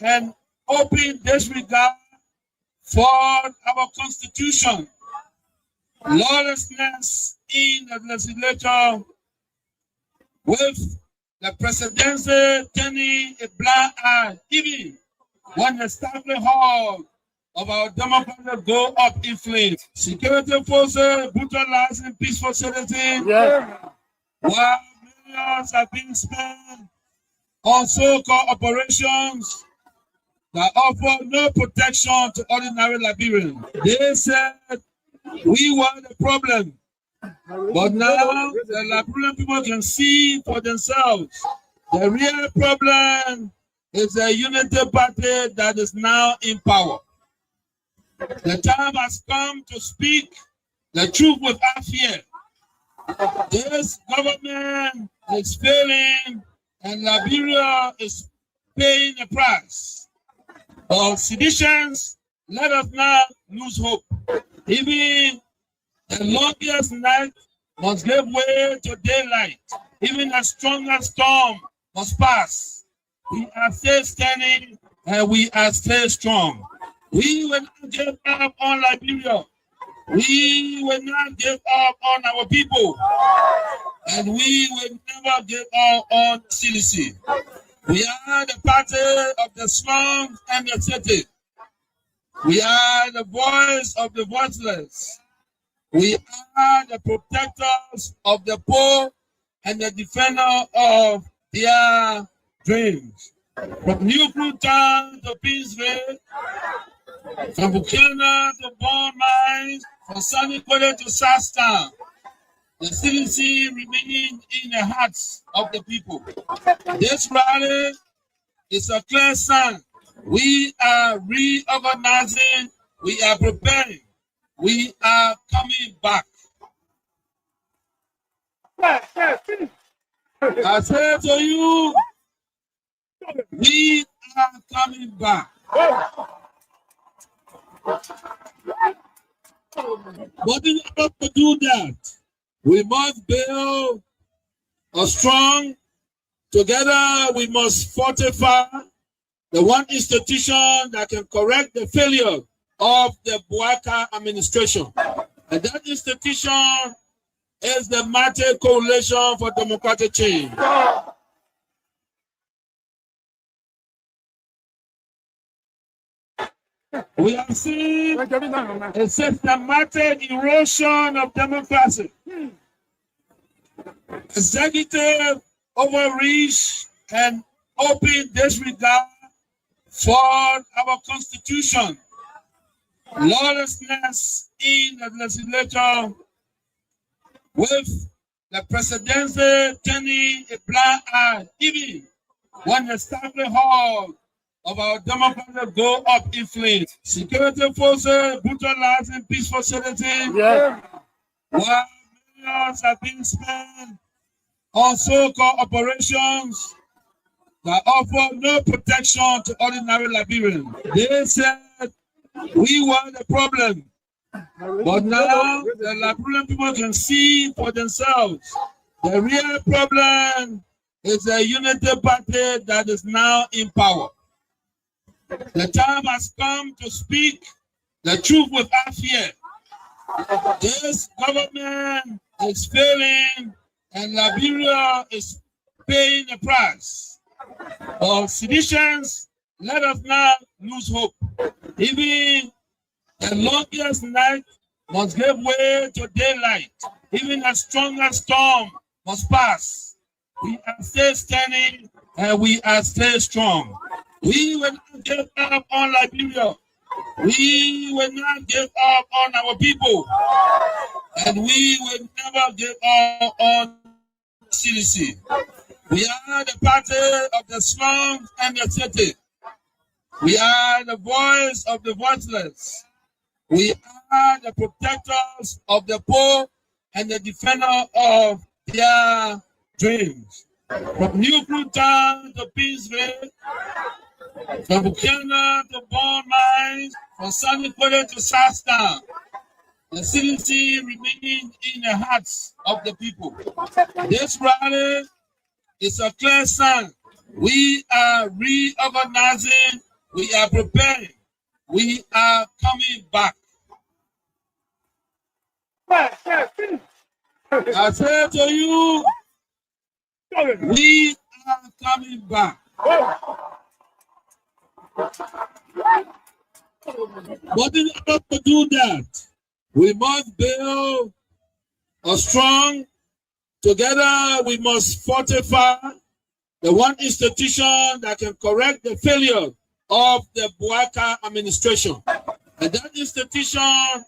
and open disregard for our Constitution, lawlessness in the legislature, with the presidency turning a blind eye, even when the staffing hall of our democracy go up in flames. Security forces brutalizing peaceful citizens, while millions are being spent on so-called operations that offer no protection to ordinary Liberians. They said we were the problem, but now the Liberian people can see for themselves. The real problem is the unity party that is now in power. The time has come to speak the truth without fear. This government is failing and Liberia is paying the price. All seditions, let us not lose hope. Even the longest night must give way to daylight. Even the strongest storm must pass. We are still standing and we are still strong. We will not give up on Liberia. We will not give up on our people. And we will never give up on CDC. We are the party of the slums and the city. We are the voice of the voiceless. We are the protectors of the poor and the defender of their dreams. From New Town to Peaceville, from Buchanan to Bond Mines, from Sunny Quarter to Sastown, the CDC remains in the hearts of the people. This rally is a clear sign. We are reorganizing, we are preparing, we are coming back. I say to you, we are coming back. But in order to do that, we must build a strong, together we must fortify the one institution that can correct the failure of the Bouaka administration. And that institution is the Mighty Coalition for Democratic Change. We have seen a systematic erosion of democracy, executive overreach, and open disregard for our Constitution, lawlessness in the legislature, with the presidency turning a blind eye, even when the staffing hall of our democracy go up in flames. Security forces brutalizing peaceful citizens, while millions are being spent on so-called operations that offer no protection to ordinary Liberians. They said we were the problem, but now the Liberian people can see for themselves. The real problem is the unity party that is now in power. The time has come to speak the truth without fear. This government is failing and Liberia is paying the price. All seditions, let us not lose hope. Even the longest night must give way to daylight. Even the strongest storm must pass. We are still standing and we are still strong. We will not give up on Liberia. We will not give up on our people. And we will never give up on CDC. We are the party of the slums and the city. We are the voice of the voiceless. We are the protectors of the poor and the defender of their dreams. From New Town to Peaceville, from Buchanan to Bond Mines, from Sunny Quarter to Sastown, the CDC remains in the hearts of the people. This rally is a clear sign. We are reorganizing, We are preparing. We are coming back. I say to you, we are coming back. But in order to do that, we must build a strong, together we must fortify the one institution that can correct the failure of the Bouaka administration. And that institution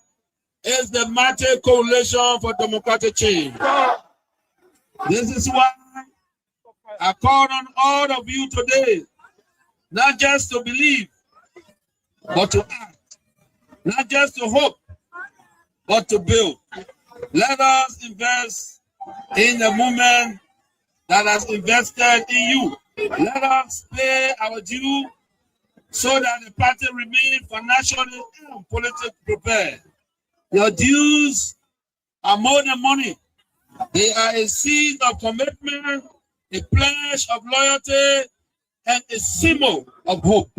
is the Mate Coalition for Democratic Change. This is why I call on all of you today, not just to believe, but to act. Not just to hope, but to build. Let us invest in the movement that has invested in you. Let us pay our due so that the party remains financially and politically prepared. Your dues are more than money. They are a seed of commitment, a pledge of loyalty, and a symbol of hope.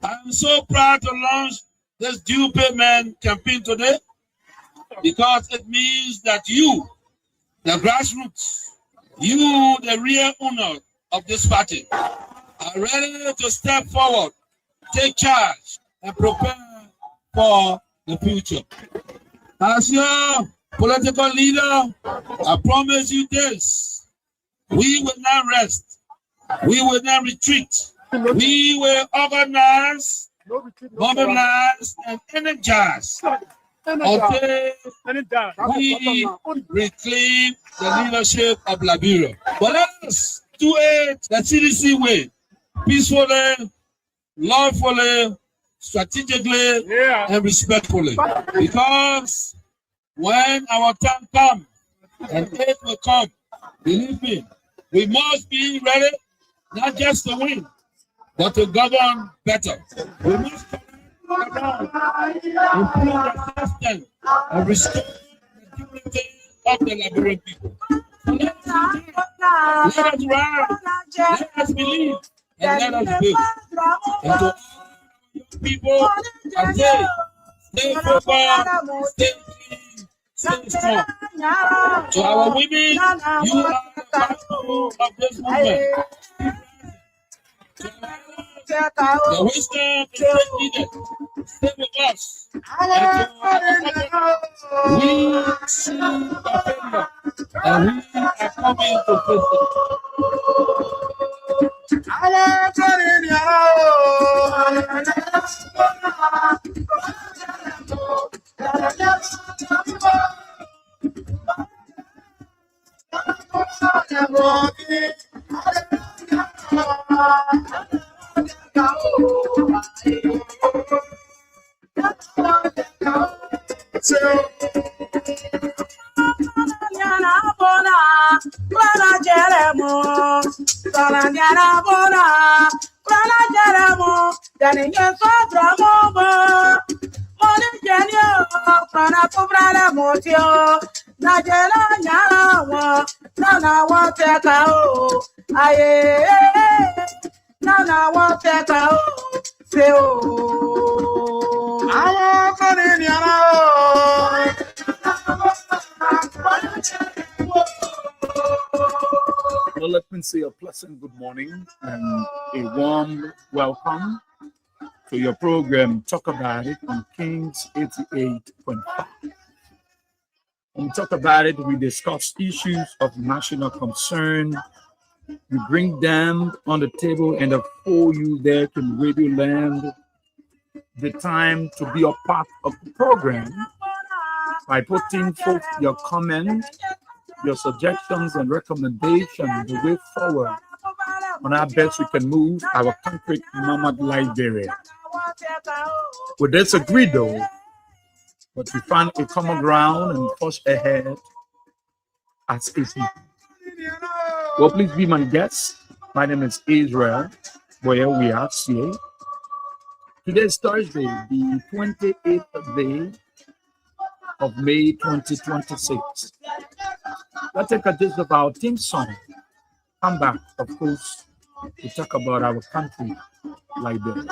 I am so proud to launch this due payment campaign today because it means that you, the grassroots, you, the real owner of this party, are ready to step forward, take charge, and prepare for the future. As your political leader, I promise you this: we will not rest, we will not retreat, we will organize, mobilize, and energize until we reclaim the leadership of Liberia. But let us do it the CDC way, peacefully, lawfully, strategically, and respectfully. Because when our time comes, and it will come, believe me, we must be ready not just to win, but to govern better. We must improve the system and restore the dignity of the Liberian people. So let us rise, let us believe, and let us build. And to all young people, I say, stay focused, stay clean, stay strong. To our women, you are the backbone of this movement. The wisdom is needed. Stay with us. We see a failure, and we are coming to face Well, let me say a pleasant good morning and a warm welcome to your program, Talk About It, on Kings 88.5. When we talk about it, we discuss issues of national concern. We bring them on the table, and for you there can Radio Land the time to be a part of the program by putting forth your comments, your suggestions and recommendations the way forward on how best we can move our country, Mama Liberia. We disagree though, but we find a common ground and push ahead as a people. Well, please be my guest. My name is Israel. Where we are here. Today is Thursday, the 28th day of May 2026. Let's take a gist of our theme song. Come back, of course, to talk about our country, Liberia.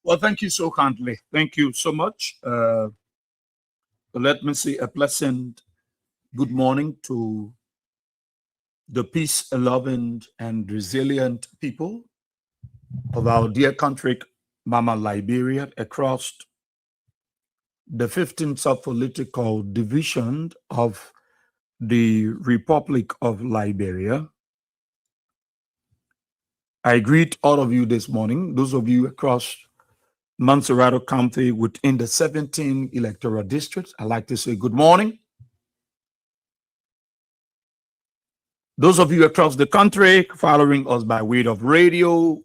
Well, thank you so kindly. Thank you so much. Let me say a pleasant good morning to the peace-loving and resilient people of our dear country, Mama Liberia, across the 15 sub-political division of the Republic of Liberia. I greet all of you this morning, those of you across Montserrat County within the 17 electoral districts. I'd like to say good morning. Those of you across the country following us by way of radio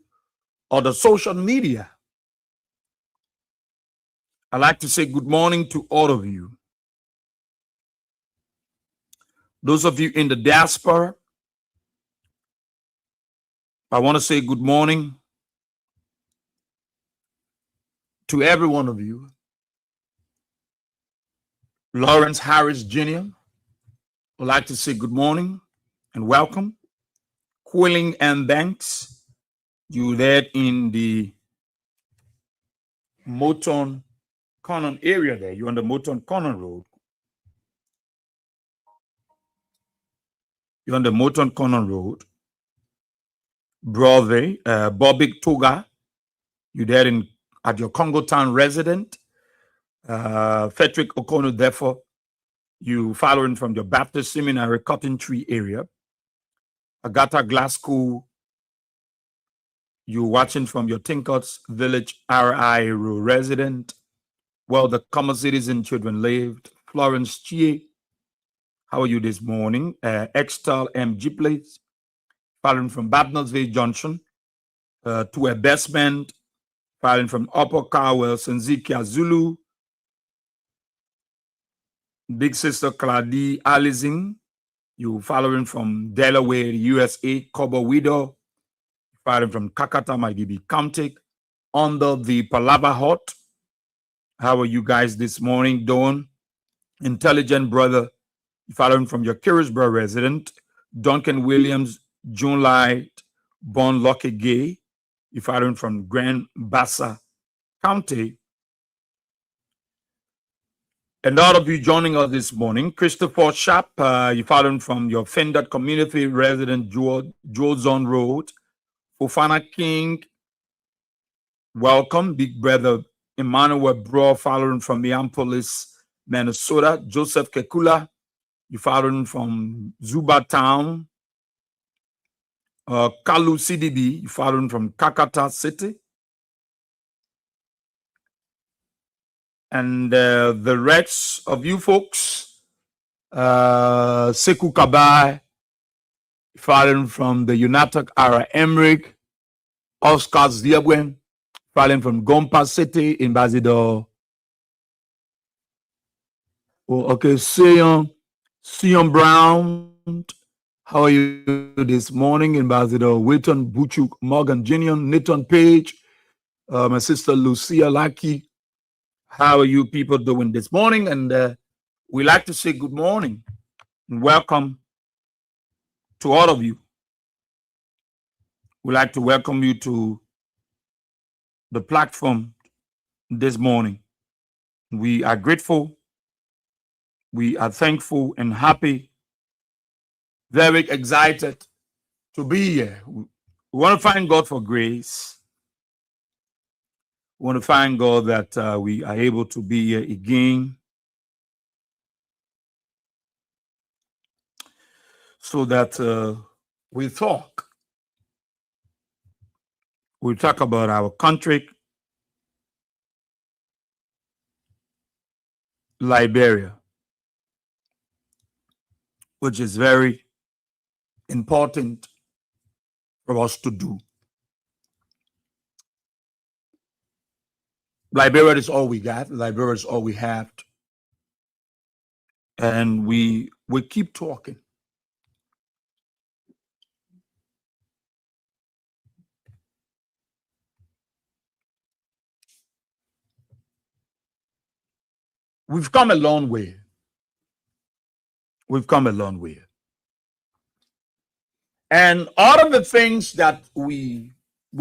or the social media, I'd like to say good morning to all of you. Those of you in the diaspora, I want to say good morning to every one of you. Lawrence Harris Jr. would like to say good morning and welcome. Quilling and Banks, you there in the Moton Conan area there. You're on the Moton Conan Road. You're on the Moton Conan Road. Brother, Bobby Toga, you there at your Congo Town resident. Frederick Okono, therefore, you following from your Baptist Seminary Cotton Tree area. Agatha Glasgow, you watching from your Tinkots Village RI resident. Well, the common citizen children lived. Florence Chie, how are you this morning? Extal MG Place, following from Babnelsville Junction. To a basement, following from Upper Cowell, Senzikia Zulu. Big Sister Claudie Alizing, you following from Delaware, USA, Cobo Widow, following from Kakata, Maidibi County, under the Palava Hut. How are you guys this morning doing? Intelligent brother, following from your Kirisburg resident, Duncan Williams, June Light, Bon Lucky Gay, you following from Grand Bassa County. And all of you joining us this morning, Christopher Sharp, you following from your Fender community resident, Jewel Zone Road. Fofana King, welcome. Big brother Emmanuel Bro, following from Minneapolis, Minnesota. Joseph Kekula, you following from Zuba Town. Kalu CDB, you following from Kakata City. And the rest of you folks, Sekou Kabai, following from the United Arab Emirates, Oscar Ziabwen, following from Gompa City in Bazidor. Oh, okay, Sion Brown, how are you this morning in Bazidor? Witton Buchuk, Morgan Jr., Nathan Page, my sister Lucia Lucky. How are you people doing this morning? And we like to say good morning and welcome to all of you. We'd like to welcome you to the platform this morning. We are grateful. We are thankful and happy, very excited to be here. We want to thank God for grace. We want to thank God that we are able to be here again. so that we talk. We talk about our country, Liberia, which is very important for us to do. Liberia is all we got. Liberia is all we have. And we keep talking. We've come a long way. We've come a long way. And all of the things that we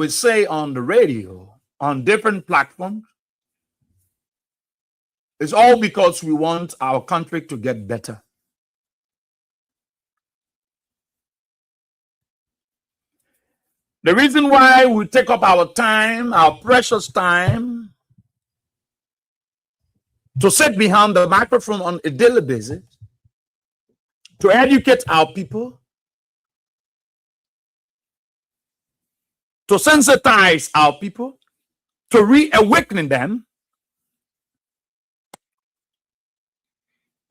say on the radio, on different platforms, is all because we want our country to get better. The reason why we take up our time, our precious time, to sit behind the microphone on a daily basis, to educate our people, to sensitize our people, to reawaken them,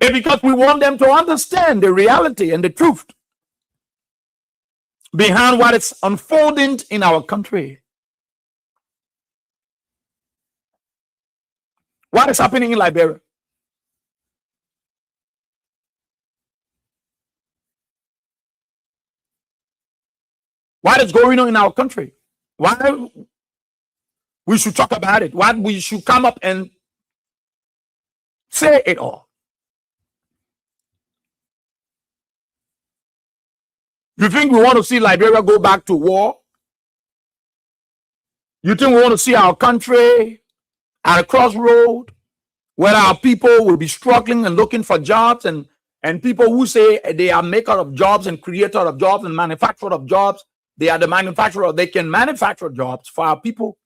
is because we want them to understand the reality and the truth behind what is unfolding in our country. What is happening in Liberia? What is going on in our country? Why we should talk about it? Why we should come up and say it all? You think we want to see Liberia go back to war? You think we want to see our country at a crossroad where our people will be struggling and looking for jobs, and people who say they are maker of jobs and creator of jobs and manufacturer of jobs, they are the manufacturer, they can manufacture jobs for our people.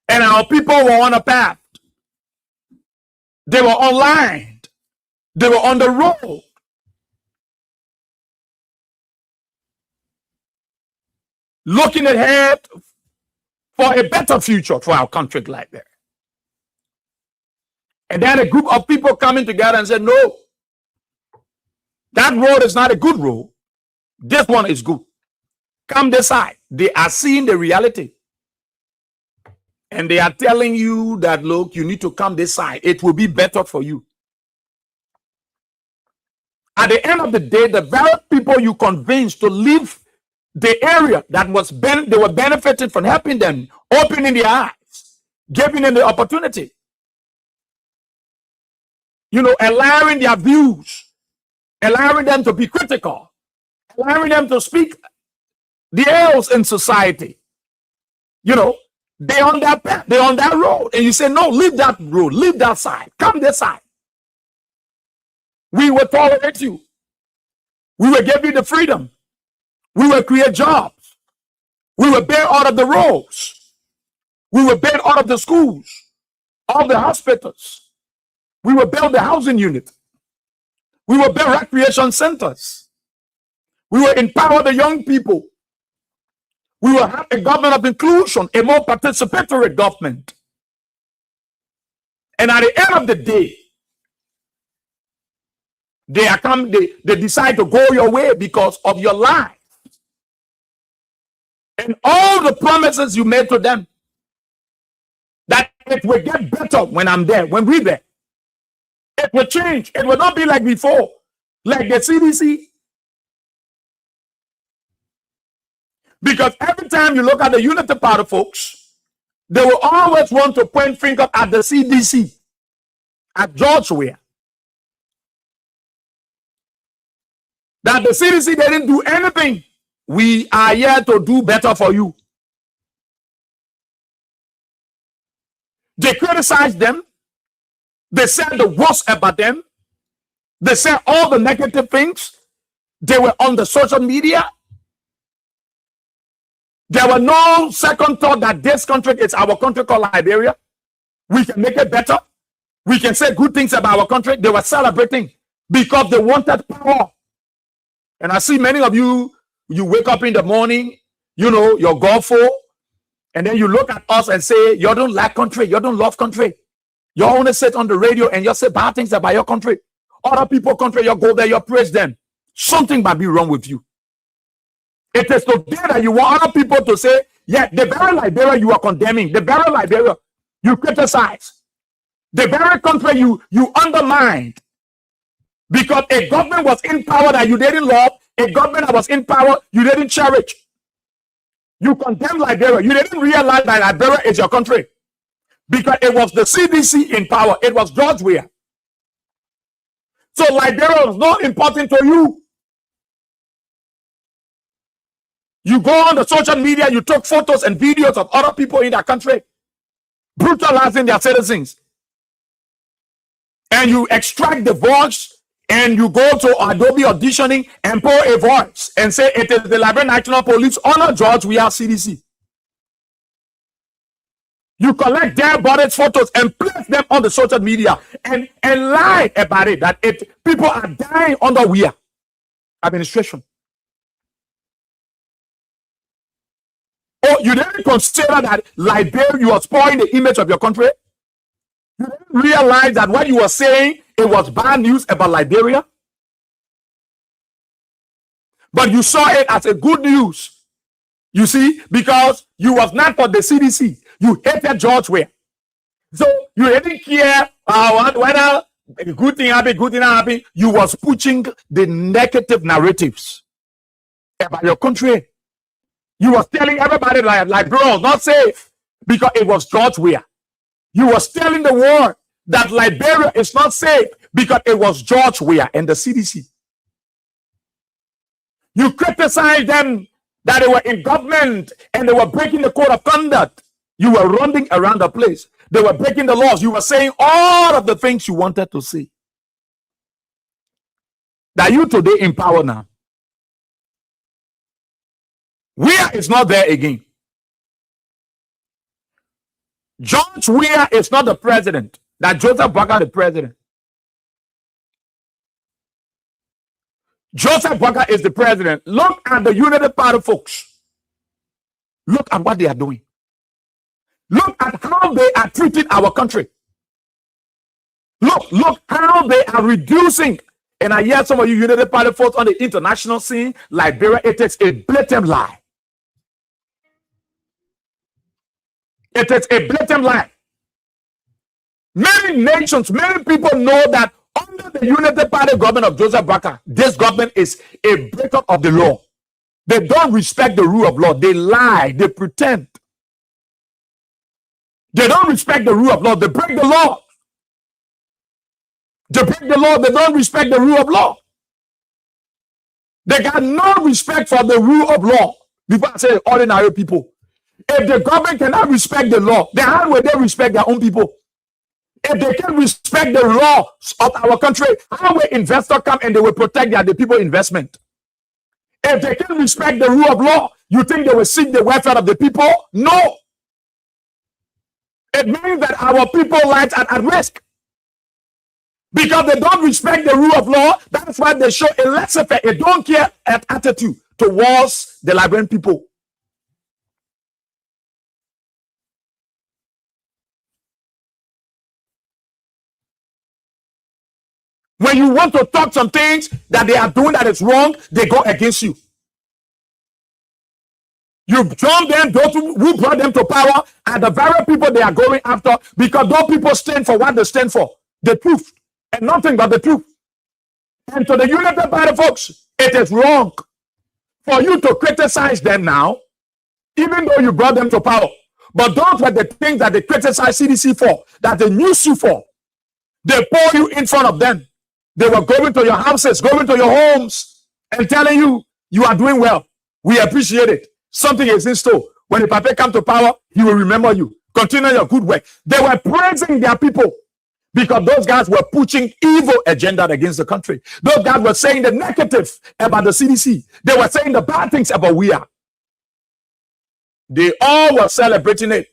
And our people were on a path. They were online. They were on the road. Looking ahead for a better future for our country like that. And then a group of people coming together and said, no, that road is not a good road. This one is good. Come this side. They are seeing the reality. And they are telling you that, look, you need to come this side. It will be better for you. At the end of the day, the very people you convinced to leave the area that was they were benefiting from helping them, opening their eyes, giving them the opportunity, allowing their views, allowing them to be critical, allowing them to speak the ills in society. They're on that path, they're on that road, and you say, no, leave that road, leave that side, come this side. We will tolerate you. We will give you the freedom. We will create jobs. We will build out of the roads. We will build out of the schools, all the hospitals. We will build the housing unit. We will build recreation centers. We will empower the young people. We will have a government of inclusion, a more participatory government. And at the end of the day, they decide to go your way because of your life. And all the promises you made to them, that it will get better when I'm there, when we're there. It will change. It will not be like before, like the CDC. Because every time you look at the Unity Party folks, they will always want to point finger at the CDC, at George Weah. That the CDC didn't do anything. We are here to do better for you. They criticized them. They said the worst about them. They said all the negative things. They were on the social media. There were no second thought that this country is our country called Liberia. We can make it better. We can say good things about our country. They were celebrating. because they wanted power. And I see many of you, you wake up in the morning, you know, you're grateful, and then you look at us and say, you don't like country, you don't love country. You only sit on the radio and you say bad things about your country. Other people country, you go there, you praise them. Something might be wrong with you. It is today that you want other people to say, yeah, the very Liberia you are condemning, the very Liberia you criticize, the very country you undermined, because a government was in power that you didn't love, a government that was in power you didn't cherish. You condemn Liberia. You didn't realize that Liberia is your country because it was the CDC in power. It was George Weah. So Liberia was not important to you. You go on the social media, you took photos and videos of other people in that country brutalizing their citizens. And you extract the voice and you go to Adobe auditioning and pour a voice and say it is the Liberia National Police under George Weah CDC. You collect their bodies photos and place them on the social media and lie about it, that people are dying under Weah administration. Oh, you didn't consider that Liberia, you are spoiling the image of your country? You didn't realize that what you were saying, it was bad news about Liberia? But you saw it as a good news. You see, because you was not for the CDC. You hated George Weah. So you didn't care whether a good thing happened, good thing happened. You was pushing the negative narratives about your country. You was telling everybody like girls not safe because it was George Weah. You was telling the world that Liberia is not safe because it was George Weah and the CDC. You criticized them that they were in government and they were breaking the code of conduct. You were running around the place. They were breaking the laws. You were saying all of the things you wanted to say. That you today in power now. Weah is not there again. George Weah is not the president. That Joseph Boakai the president. Joseph Boakai is the president. Look at the United Party folks. Look at what they are doing. Look at how they are treating our country. Look how they are reducing. And I hear some of you United Party folks on the international scene, Liberia, it is a blatant lie. It is a blatant lie. Many nations, many people know that under the United Party government of Joseph Boakai, this government is a breaker of the law. They don't respect the rule of law. They lie. They pretend. They don't respect the rule of law. They break the law. They break the law. They don't respect the rule of law. They got no respect for the rule of law. Before I say ordinary people. If the government cannot respect the law, then how will they respect their own people? If they can respect the laws of our country, how will investors come and they will protect the people investment? If they can respect the rule of law, you think they will seek the welfare of the people? No. It means that our people's lives are at risk. Because they don't respect the rule of law, that's why they show a laissez-faire, a don't care attitude towards the Liberian people. When you want to talk some things that they are doing that is wrong, they go against you. You join them, those who brought them to power, and the very people they are going after, because those people stand for what they stand for, the truth, and nothing but the truth. And to the United Party folks, it is wrong for you to criticize them now, even though you brought them to power. But those were the things that they criticize CDC for, that they use you for. They pour you in front of them. They were going to your houses, going to your homes, and telling you, you are doing well. We appreciate it. Something is in store. When the Papa comes to power, he will remember you. Continue your good work. They were praising their people because those guys were pushing evil agenda against the country. Those guys were saying the negative about the CDC. They were saying the bad things about Weah. They all were celebrating it.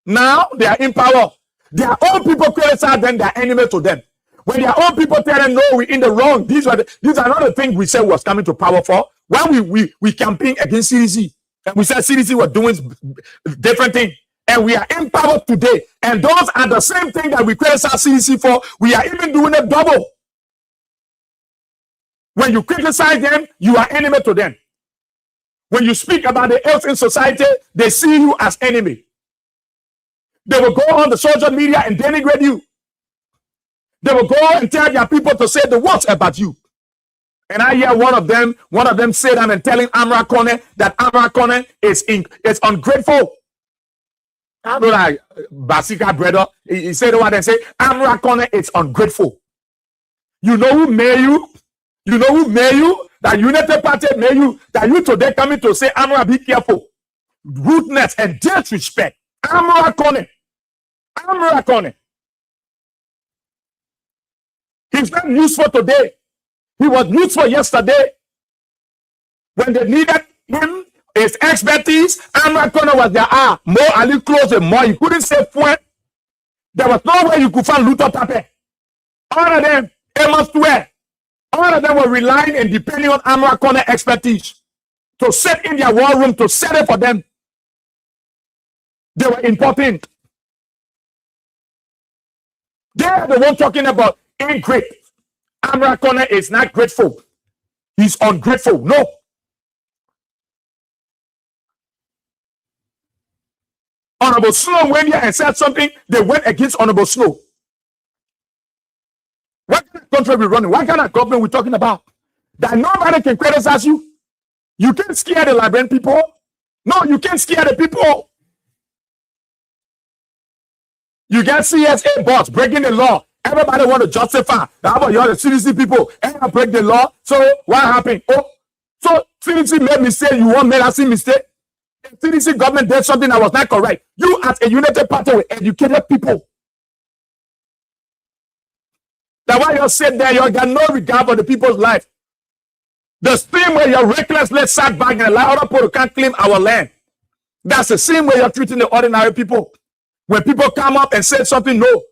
Now they are in power. Their own people criticize them, they are enemies to them. When their own people tell them, no, we're in the wrong. These are not the things we said was coming to power for. When we campaign against CDC, and we said CDC was doing different things, and we are in power today. And those are the same thing that we criticize CDC for. We are even doing it double. When you criticize them, you are enemy to them. When you speak about the ills in society, they see you as enemy. They will go on the social media and denigrate you. They will go and tell their people to say the worst about you. And I hear one of them say that and telling Amra Kone that Amra Kone is ungrateful. I know that Basika brother, he said what they say, Amra Kone is ungrateful. You know who made you? You know who made you? That United Party made you. That you today coming to say, Amra, be careful. Rudeness and disrespect. Amra Kone. Amra Kone. He's not useful today. He was useful yesterday. When they needed him, his expertise, Amra Kone was there. More Ali close and more. You couldn't say point. There was no way you could find Luther Tape. All of them, Amos Tuer. All of them were relying and depending on Amra Kone expertise to sit in their war room to set it for them. They were important. They are the one talking about ingrateful. Amra Kone is not grateful. He's ungrateful. No. Honorable Snow went here and said something. They went against Honorable Snow. What kind of country are we running? What kind of government are we talking about? That nobody can criticize you? You can't scare the Liberian people? No, you can't scare the people. You get CSA boss breaking the law. Everybody want to justify. How about you, the CDC people? And break the law. So what happened? Oh, so CDC made mistake. You want me to see mistake? If CDC government did something that was not correct, you as a United Party with educated people. That's why you sit there, you got no regard for the people's life. The same way you're recklessly sat back and allow other people to can't claim our land. That's the same way you're treating the ordinary people. When people come up and say something, no.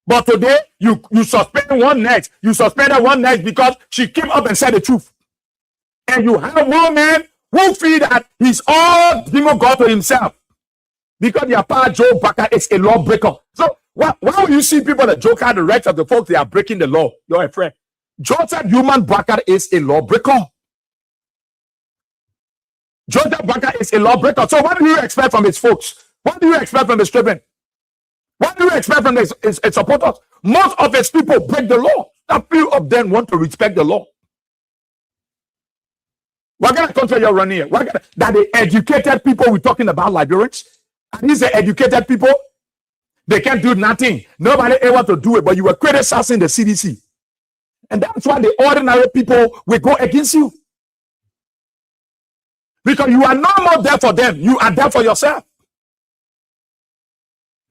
But today, you suspend one next. You suspended one next because she came up and said the truth. And you have one man who feel that he's all demon God to himself. Because their power, Joe Baka, is a lawbreaker. So why will you see people that joke out the rest of the folks, they are breaking the law? You're a friend. Joseph Human Baka is a lawbreaker. Joseph Baka is a lawbreaker. So what do you expect from his folks? What do you expect from his children? What do you expect from his supporters? Most of his people break the law. A few of them want to respect the law. What kind of country you're running here? That the educated people we're talking about, Liberians, and these are educated people, they can't do nothing. Nobody able to do it, but you were criticizing the CDC. And that's why the ordinary people will go against you. Because you are no more there for them. You are there for yourself.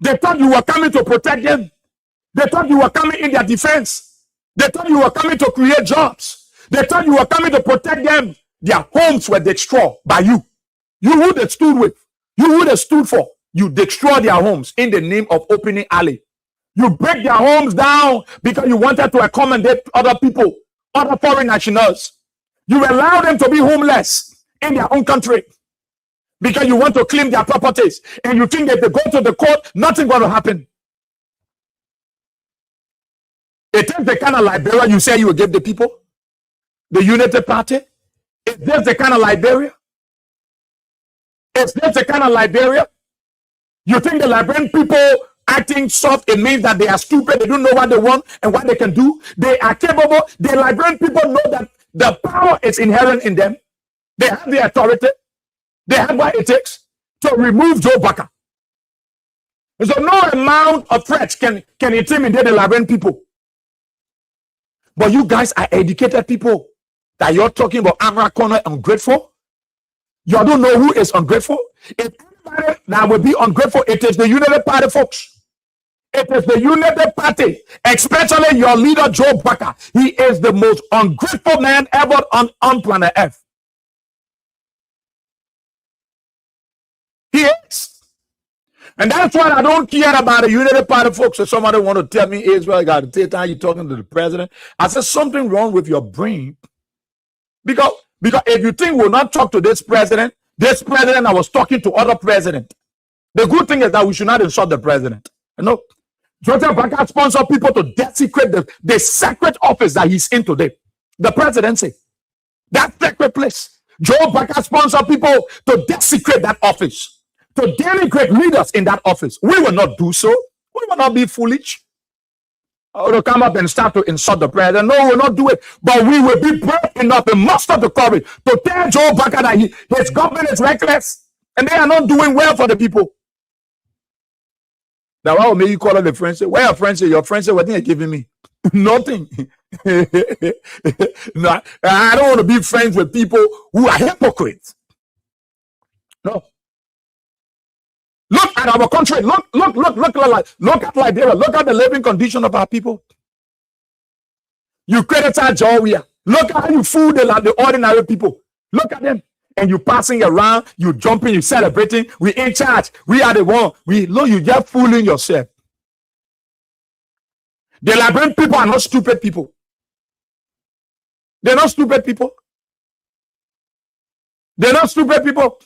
They thought you were coming to protect them. They thought you were coming in their defense. They thought you were coming to create jobs. They thought you were coming to protect them. Their homes were destroyed by you. You who they stood with. You who they stood for. You destroy their homes in the name of opening alley. You break their homes down because you wanted to accommodate other people, other foreign nationals. You allow them to be homeless in their own country because you want to claim their properties. And you think that they go to the court, nothing going to happen. It is the kind of Liberia you say you will give the people? The United Party? Is this the kind of Liberia? Is this the kind of Liberia? You think the Liberian people acting soft, it means that they are stupid, they don't know what they want and what they can do? They are capable. The Liberian people know that the power is inherent in them. They have the authority. They have what it takes to remove Joe Baka. So no amount of threats can intimidate the Liberian people. But you guys are educated people. That you're talking about Amra Kone ungrateful. You don't know who is ungrateful. If anybody that will be ungrateful, it is the United Party folks. It is the United Party, especially your leader Joe Baka. He is the most ungrateful man ever on planet Earth. He is. And that's why I don't care about the Unity Party folks. If somebody want to tell me Israel got to take time you talking to the president, I said something wrong with your brain. Because if you think we'll not talk to this president I was talking to other president. The good thing is that we should not insult the president. You know, Joseph Baka sponsor people to desecrate the sacred office that he's in today. The presidency. That sacred place. Joe Baka sponsor people to desecrate that office, to denigrate leaders in that office. We will not do so. We will not be foolish. To come up and start to insult the president. No, we will not do it. But we will be brave enough and muster the courage to tell Joe Baka that his government is reckless and they are not doing well for the people. Now, why will you call up the friends? Say, where your friends say? Your friends say, what are you giving me? Nothing. No, I don't want to be friends with people who are hypocrites. No. Look at our country. Look at Liberia. Look at the living condition of our people. You criticize Georgia. Look at how you fool the ordinary people. Look at them. And you passing around, you jumping, you celebrating. We in charge. We are the one. You just fooling yourself. The Liberian people are not stupid people. They're not stupid people. They're not stupid people.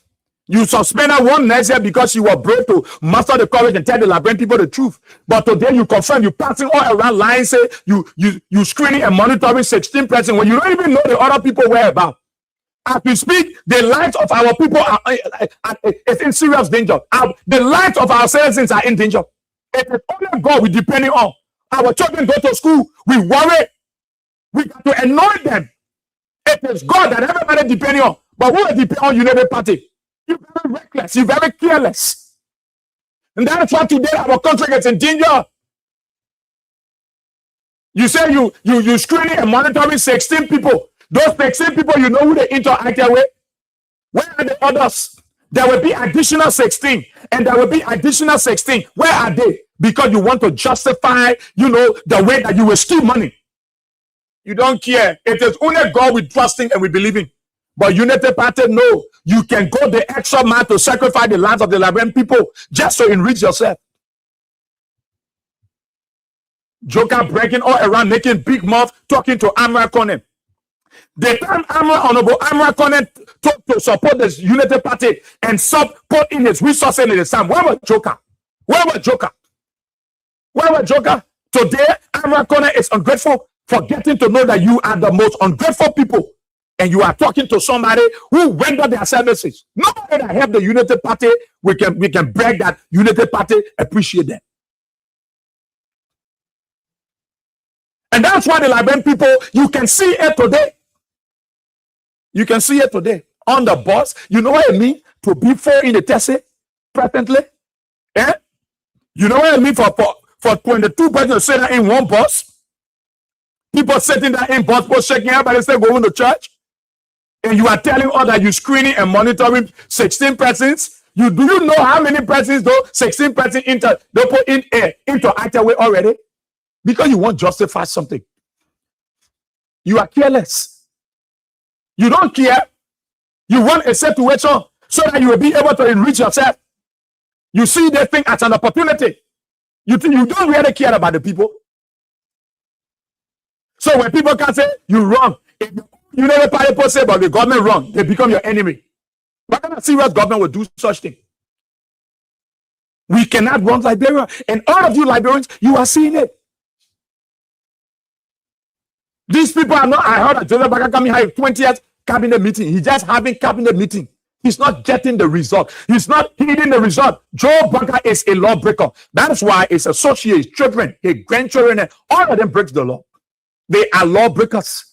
You suspended one next year because you were brave to muster the courage and tell the Liberian people the truth. But today you confirm, you passing all around lying, say you screening and monitoring 16 presidents when you don't even know the other people where about. As we speak, the lives of our people is in serious danger. The lives of our citizens are in danger. It is only God we're depending on. Our children go to school, we worry. We got to anoint them. It is God that everybody depending on. But who is depending on Unity Party? You're very reckless. You're very careless. And that's why today our country is in danger. You say you screening and monitoring 16 people. Those 16 people, you know who they interact with? Where are the others? There will be additional 16. And there will be additional 16. Where are they? Because you want to justify, the way that you will steal money. You don't care. It is only God we trusting and we believe in. But Unity Party, no. You can go the extra mile to sacrifice the lives of the Liberian people just to enrich yourself. Joker breaking all around, making big mouth, talking to Amra Conan. The time Honorable Amra Conan talked to support this Unity Party and put in his resources in the time. Where was Joker? Where was Joker? Where was Joker? Today, Amra Conan is ungrateful for getting to know that you are the most ungrateful people. And you are talking to somebody who render their services. Nobody that help the Unity Party, we can brag that Unity Party appreciate them. And that's why the Liberian people, you can see it today. You can see it today on the bus. You know what I mean? To be fair in the Tessie presently. Eh? You know what I mean? For 22 persons sitting in one bus. People sitting there in bus, shaking everybody say going to church. And you are telling us that you screening and monitoring 16 persons. Do you know how many persons though 16 persons they put into Actaway already? Because you want to justify something. You are careless. You don't care. You want a situation so that you will be able to enrich yourself. You see this thing as an opportunity. You don't really care about the people. So when people can say you're wrong, if you never party say about the government wrong, they become your enemy. What kind of serious government will do such thing? We cannot run Liberia. And all of you Liberians, you are seeing it. These people are not, I heard that Joseph Baka coming here 20th cabinet meeting. He's just having cabinet meeting. He's not getting the result. He's not heeding the result. Joe Baka is a lawbreaker. That's why his associates, children, his grandchildren, all of them breaks the law. They are lawbreakers.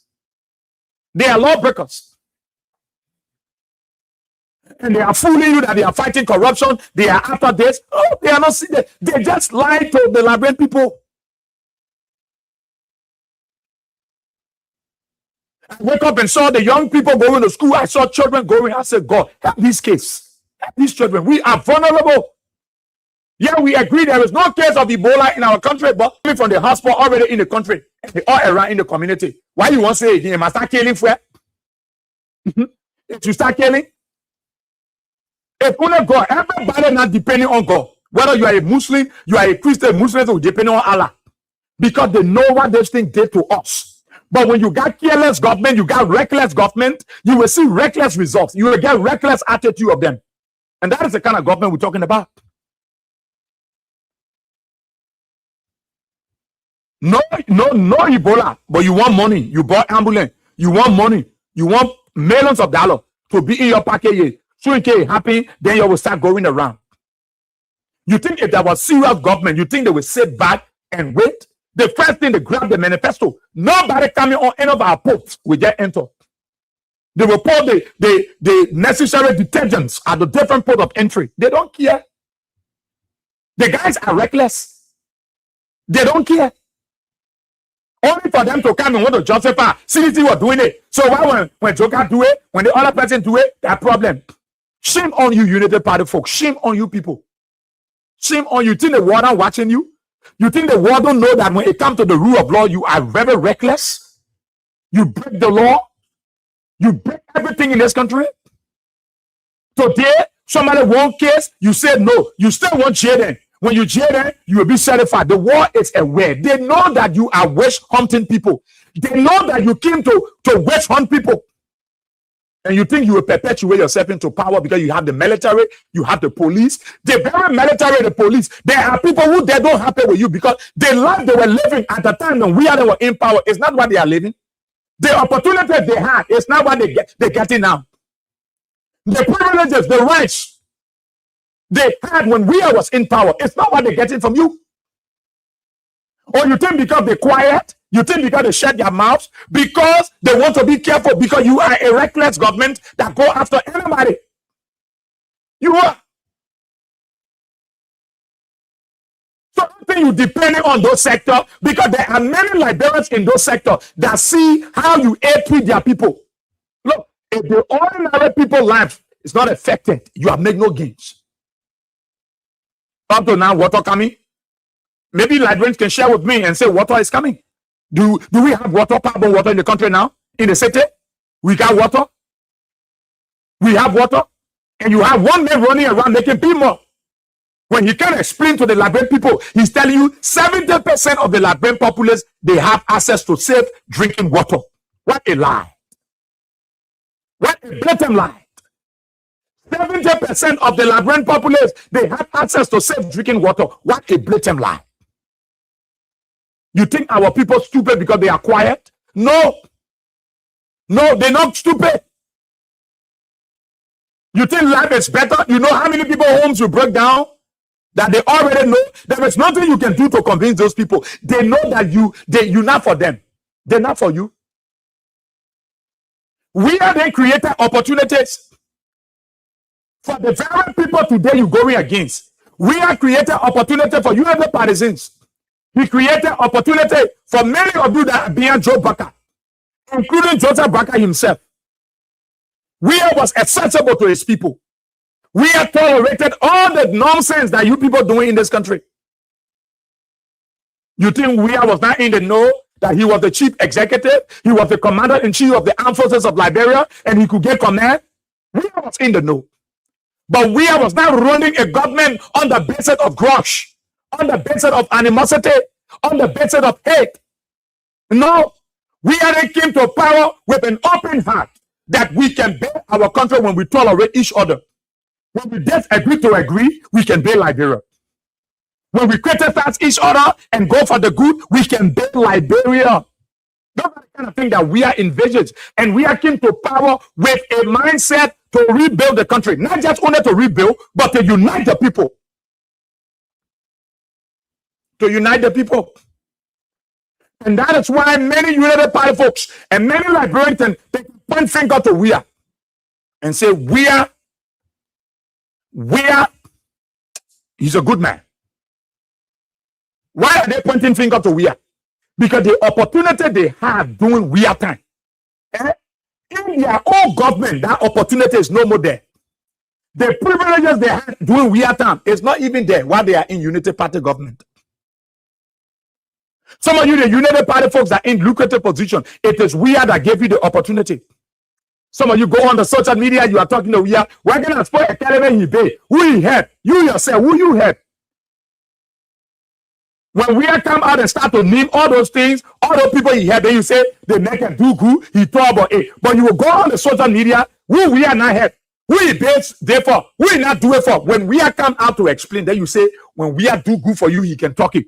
They are lawbreakers. And they are fooling you that they are fighting corruption. They are after this. Oh, they are not. They just lie to the Liberian people. I wake up and saw the young people going to school. I saw children going. I said, God, help these kids. Help these children. We are vulnerable. Yeah, we agree there is no case of Ebola in our country, but from the hospital already in the country, all around in the community. Why you want to say you must start killing for? If you start killing, if only God, everybody not depending on God. Whether you are a Muslim, you are a Christian, Muslims will depend on Allah. Because they know what this thing did to us. But when you got careless government, you got reckless government, you will see reckless results. You will get reckless attitude of them. And that is the kind of government we're talking about. No Ebola, but you want money. You bought ambulance. You want money. You want millions of dollars to be in your pocket. So in case it happen, then you will start going around. You think if there was serious government, you think they will sit back and wait? The first thing they grab the manifesto. Nobody coming on any of our ports will just enter. They will pour the necessary detergents at the different port of entry. They don't care. The guys are reckless. They don't care. Only for them to come and want to justify. CDT was doing it. So why when Joker do it, when the other person do it, that problem. Shame on you, United Party folks. Shame on you people. Shame on you. You think the world are watching you? You think the world don't know that when it comes to the rule of law, you are very reckless? You break the law. You break everything in this country. Today, somebody won case, you said no. You still want Jaden. When you Jaden, you will be certified. The world is aware. They know that you are witch hunting people. They know that you came to witch hunt people. And you think you will perpetuate yourself into power because you have the military, you have the police. The very military and the police, there are people who they don't happy with you because the life they were living at the time when we were in power is not what they are living. The opportunities they had is not what they're getting now. The privileges, the rights they had when we was in power, it's not what they're getting from you. Or you think because they're quiet, you think because they shut their mouths, because they want to be careful, because you are a reckless government that go after anybody. You are. So I think you depending on those sectors because there are many Liberians in those sectors that see how you treat their people. Look, if the ordinary people's lives is not affected, you have made no gains. Up to now, water coming. Maybe Liberians can share with me and say water is coming. Do we have water, carbon water in the country now? In the city? We got water. We have water. And you have one man running around making people. When he can explain to the Liberian people, he's telling you 70% of the Liberian populace, they have access to safe drinking water. What a lie. What a blatant lie. 70% of the Liberian populace, they have access to safe drinking water. What a blatant lie. You think our people stupid because they are quiet? No. No, they're not stupid. You think life is better? You know how many people homes you break down? That they already know. There is nothing you can do to convince those people. They know that you're not for them. They're not for you. We are then created opportunities for the very people today you're going against. We are created opportunity for you and the partisans. He created opportunity for many of you that are beyond Joe Baka, including Joseph Baka himself. We was accessible to his people. We have tolerated all the nonsense that you people doing in this country. You think we was not in the know that he was the chief executive, he was the commander-in-chief of the armed forces of Liberia, and he could get command? We was in the know. But we was not running a government on the basis of grudge, on the basis of animosity, on the basis of hate. No, we already came to power with an open heart that we can build our country when we tolerate each other. When we just agree to agree, we can build Liberia. When we criticize each other and go for the good, we can build Liberia. Those are the kind of thing that we are envisaged. And we are came to power with a mindset to rebuild the country. Not just only to rebuild, but to unite the people. To unite the people. And that is why many United Party folks and many Liberians they point finger to we are and say we are he's a good man. Why are they pointing finger to we are? Because the opportunity they have doing we are time. In their own government, that opportunity is no more there. The privileges they have doing we are time is not even there while they are in Unity Party government. Some of you, the United Party folks are in lucrative position. It is we are that gave you the opportunity. Some of you go on the social media, you are talking to we are. We're going to spoil a caliber he pay. Who he help? You yourself, who you help? When we come out and start to name all those things, all those people you hear, then you say the naked do good, he talk about it. But you will go on the social media, who we are not here. Who is this therefore? We not do it for. When we are come out to explain, then you say, when we are do good for you, he can talk it.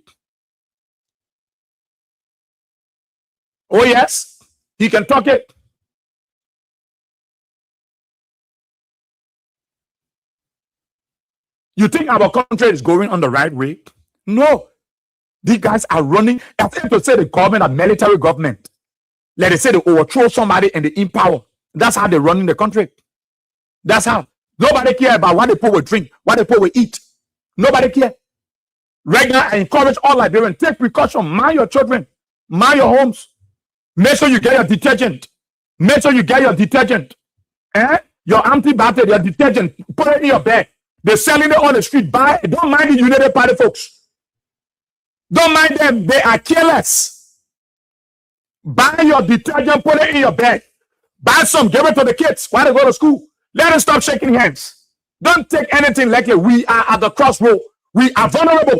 Oh, yes, he can talk it. You think our country is going on the right way? No. These guys are running, as if to say the government, a military government. Let us say they overthrow somebody and they empower. That's how they're running the country. That's how. Nobody care about what the people will drink, what the people will eat. Nobody care. Right now, I encourage all Liberians, take precaution, mind your children, mind your homes. Make sure you get your detergent. Make sure you get your detergent. Your antibiotic, your detergent, put it in your bag. They're selling it on the street. Buy it. Don't mind the United Party folks. Don't mind them. They are careless. Buy your detergent, put it in your bag. Buy some, give it to the kids while they go to school. Let them stop shaking hands. Don't take anything like it. We are at the crossroad. We are vulnerable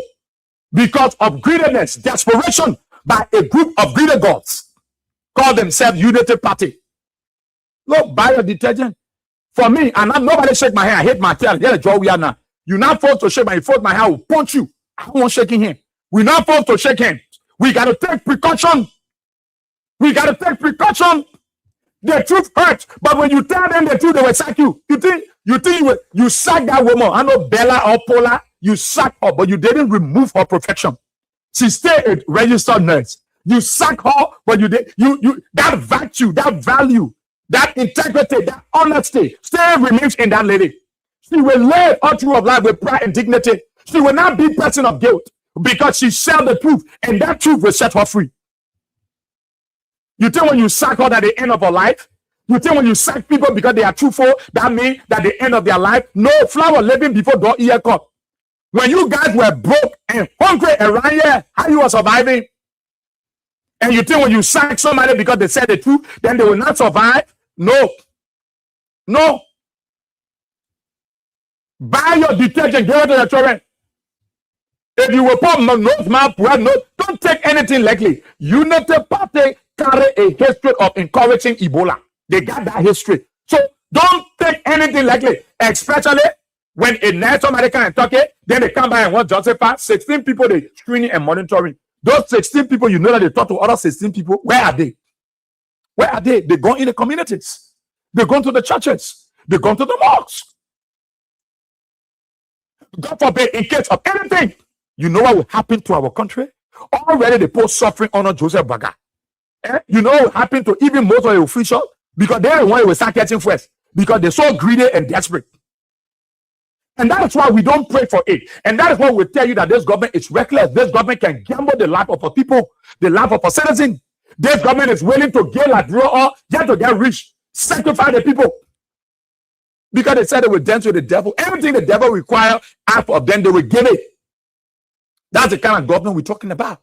because of greediness, desperation by a group of greedy gods call themselves Unity Party. Look, buy your detergent. For me, and nobody shake my hand. I hate my tail. Yeah, Joe, we are now. You're not forced to shake my hand. You force my hand, I will punch you. I don't want shaking hand. We're not forced to shake hands. We got to take precaution. We got to take precaution. The truth hurts, but when you tell them the truth, they will sack you. You think you sack that woman? I know Bella or Paula. You sack her, but you didn't remove her perfection. She stayed a registered nurse. You sack her, but you did that virtue, that value, that integrity, that honesty still remains in that lady. She will live all through of life with pride and dignity. She will not be person of guilt because she shared the truth, and that truth will set her free. You think when you sack her at the end of her life? You think when you sack people because they are truthful, that means that the end of their life? No, flower living before door ear cut. When you guys were broke and hungry around here, how you were surviving? And you think when you sack somebody because they said the truth, then they will not survive? No. No. Buy your detergent, give it to your children. If you will put nose, mouth, nose, don't take anything lightly. Unity Party carry a history of encouraging Ebola. They got that history. So don't take anything lightly, especially when a nice somebody come and talk it, then they come by and want Joseph. 16 people they screening and monitoring. Those 16 people, you know that they talk to other 16 people. Where are they? Where are they? They go in the communities. They go to the churches. They go to the mosques. God forbid, in case of anything, you know what will happen to our country? Already the post suffering under Joseph Baga. You know what will happen to even most of the officials? Because they're the one who will start catching first. Because they're so greedy and desperate. And that is why we don't pray for it. And that is why we tell you that this government is reckless. This government can gamble the life of our people, the life of our citizens. This government is willing to give like raw just to get rich, sacrifice the people. Because they said they will dance with the devil. Everything the devil requires out of them, they will give it. That's the kind of government we're talking about.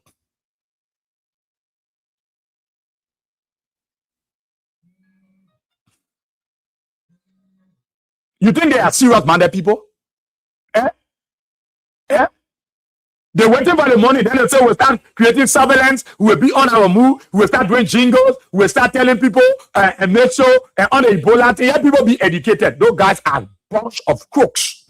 You think they are serious-minded people? They're waiting for the money. Then they say we'll start creating surveillance. We'll be on our move. We'll start doing jingles. We'll start telling people and make sure on the Ebola thing. Let people be educated. Those guys are a bunch of crooks.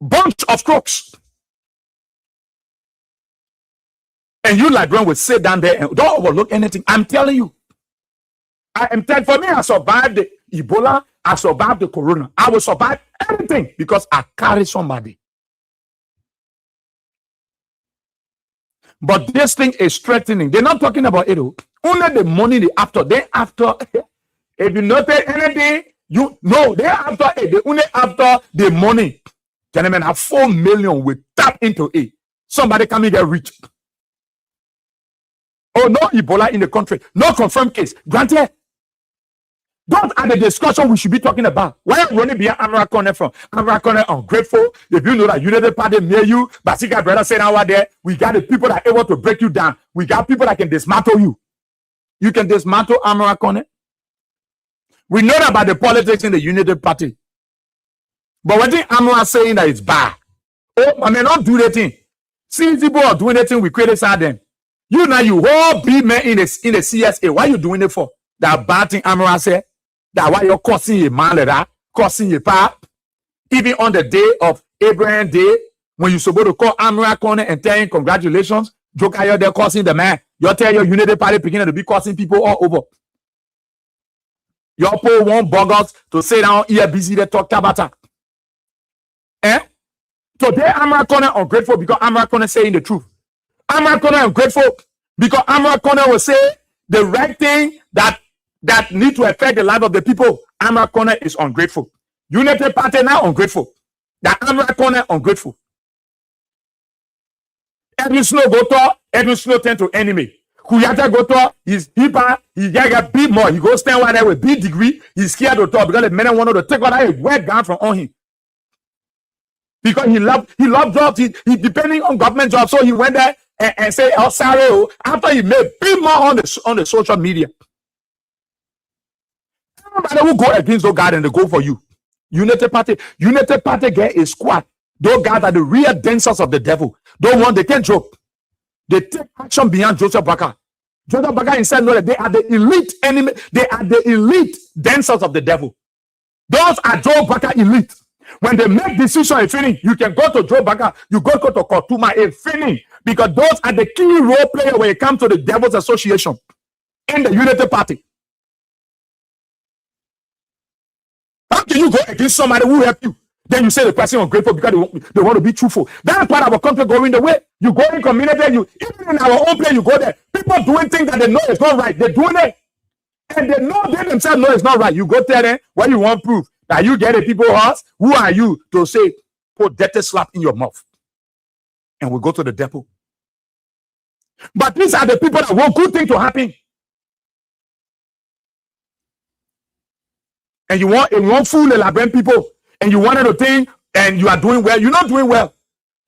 Bunch of crooks. And you Liberian will sit down there and don't overlook anything. I'm telling you. I am telling, for me, I survived the Ebola. I survived the corona. I will survive anything because I carry somebody. But this thing is threatening. They're not talking about it. Only the money they after. They after. If you notice anything, you know they after it. They only after the money. Gentlemen, have 4 million will tap into it. Somebody come and get rich. Oh, no Ebola in the country. No confirmed case. Granted. Those are the discussion we should be talking about. Where are running behind Amara Corner from? Amara Corner ungrateful. If you know that Unity Party near you, Basika brother said out there, we got the people that are able to break you down. We got people that can dismantle you. You can dismantle Amara Corner. We know about the politics in the Unity Party. But what the Amra saying that it's bad. Oh, I mean, not do the thing. See people are doing the thing, we criticize them. You now you all be men in the CSA. Why you doing it for? That bad thing Amra said. That why you're causing a man like that, causing a pap. Even on the day of Abraham Day, when you're supposed to call Amra Corner and tell him congratulations, Joker, you're there causing the man. You tell your Unity Party beginning to be causing people all over. Your poor one buggers to sit down here busy they talk about. Eh? Today Amra Corner ungrateful because Amra Corner saying the truth. Amra Corner ungrateful because Amra Corner will say the right thing that need to affect the life of the people. Amra Corner is ungrateful. Unity Party now ungrateful. That Amra Corner ungrateful. Edwin Snow go to Edwin Snow turn to enemy. Kuyata go to he's deeper, he get big more. He goes stand one there with big degree. He's scared to talk because the men want to take out a wet gun from on him. Because he loved jobs, he depending on government jobs. So he went there and say, oh, sorry, after he made big more on the social media. Everybody who go against those guys and they go for you. Unity Party get a squad. Those guys are the real dancers of the devil. Don't want, they can't joke. They take action beyond Joseph Baka. Joseph Baka himself know that they are the elite enemy. They are the elite dancers of the devil. Those are Joe Baka elite. When they make decision a finish, you can go to Joe Baka, you go to Kotuma a finish. Because those are the key role players when it comes to the Devil's Association in the Unity Party. How can you go against somebody who help you? Then you say the person is ungrateful because they want to be truthful. That's why our country going the way. You go in community, even in our own place, you go there. People doing things that they know is not right. They're doing it. And they know they themselves know it's not right. You go tell them what you want proof. That you get a people house. Who are you to say, put that slap in your mouth? And we go to the depot. But these are the people that want good things to happen. And you want fool the Labren people. And you wanted to think, and you are doing well. You're not doing well.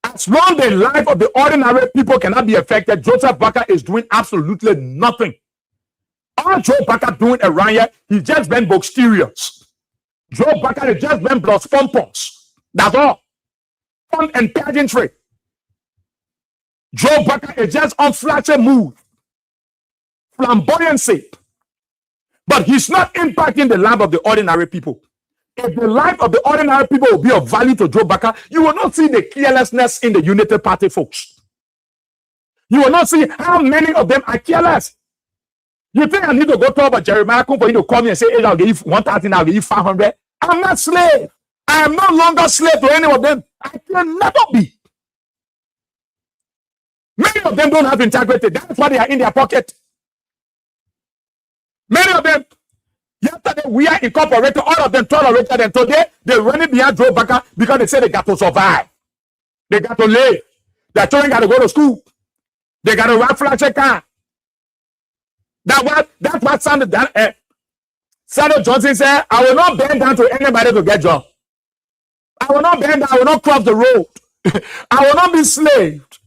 As long as the life of the ordinary people cannot be affected, Joseph Baka is doing absolutely nothing. All Joe Baka doing around here, he just been boxterious. Joe Baka has just been blood pompons. That's all. Fun and pageantry. Joe Baka is just on flashy mood. Flamboyancy. But he's not impacting the life of the ordinary people. If the life of the ordinary people will be of value to Joe Baka, you will not see the carelessness in the Unity Party folks. You will not see how many of them are careless. You think I need to go talk about Jeremiah for you to come here and say, hey, I'll give you 1,000, I'll give you 500. I'm not slave. I am no longer slave to any of them. I can never be. Many of them don't have integrity. That's why they are in their pocket. Many of them, yesterday we are incorporated, all of them tolerated, and today they're running behind Joe Baka because they say they got to survive. They got to live. Their children got to go to school. They got to ride flashy car. That's what Sandra Johnson said, I will not bend down to anybody to get job. I will not bend down, I will not cross the road. I will not be slaved.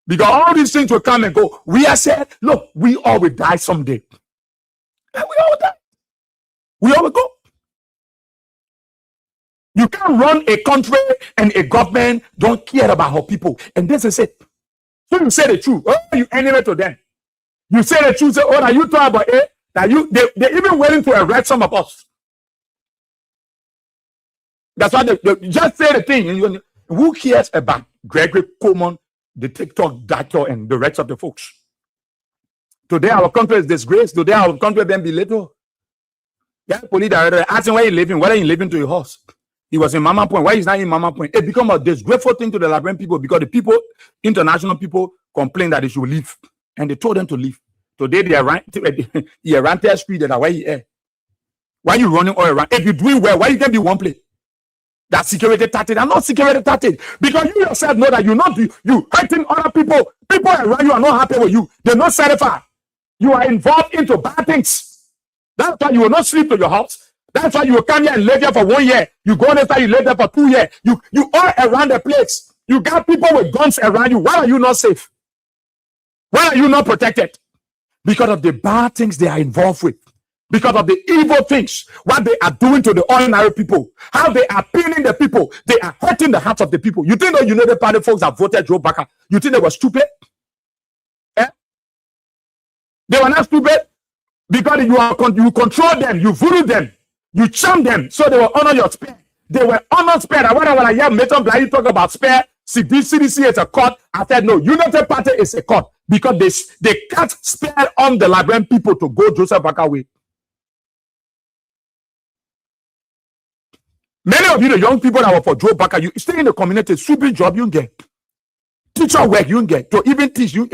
Because all these things will come and go. We are said, look, we all will die someday. And we all die. We all will go. You can't run a country and a government don't care about her people. And this is it. So you say the truth. Oh, you enemy to them. You say the truth. Say, oh, are you talking about it? That they're even willing to arrest some of us. That's why they just say the thing. Who cares about Gregory Coleman, the TikTok doctor, and the rest of the folks? Today our country is disgraced. Today our country then belittled. Yeah, police director asking where he living, whether he living to a horse. He was in Mama Point. Why is not in Mama Point? It become a disgraceful thing to the Liberian people because the people, international people, complain that they should leave, and they told them to leave. Today they are around their street that are why he is. Why you running all around? If you're doing well, why you can be one place? That's security tactic. I'm not security tactic because you yourself know that you hurting other people. People around you are not happy with you. They're not satisfied. You are involved into bad things. That's why you will not sleep to your house. That's why you will come here and live here for 1 year. You go next time you live there for 2 years. You all around the place. You got people with guns around you. Why are you not safe? Why are you not protected? Because of the bad things they are involved with. because of the evil things, what they are doing to the ordinary people, how they are pinning the people, they are hurting the hearts of the people. You think the United Party folks that voted Joe Baka, you think they were stupid? Eh? They were not stupid because you control them, you voodoo them, you charm them, so they will honor your spare. They were honored spare. When I hear Milton Bly talk about spare, CDC is a court. I said no, United Party is a court because they can't spare on the Liberian people to go Joseph Baka way. Many of you, the young people that were for Joe Baka, you stay in the community, sweeping job, you get. Teacher work, you get. To even teach you,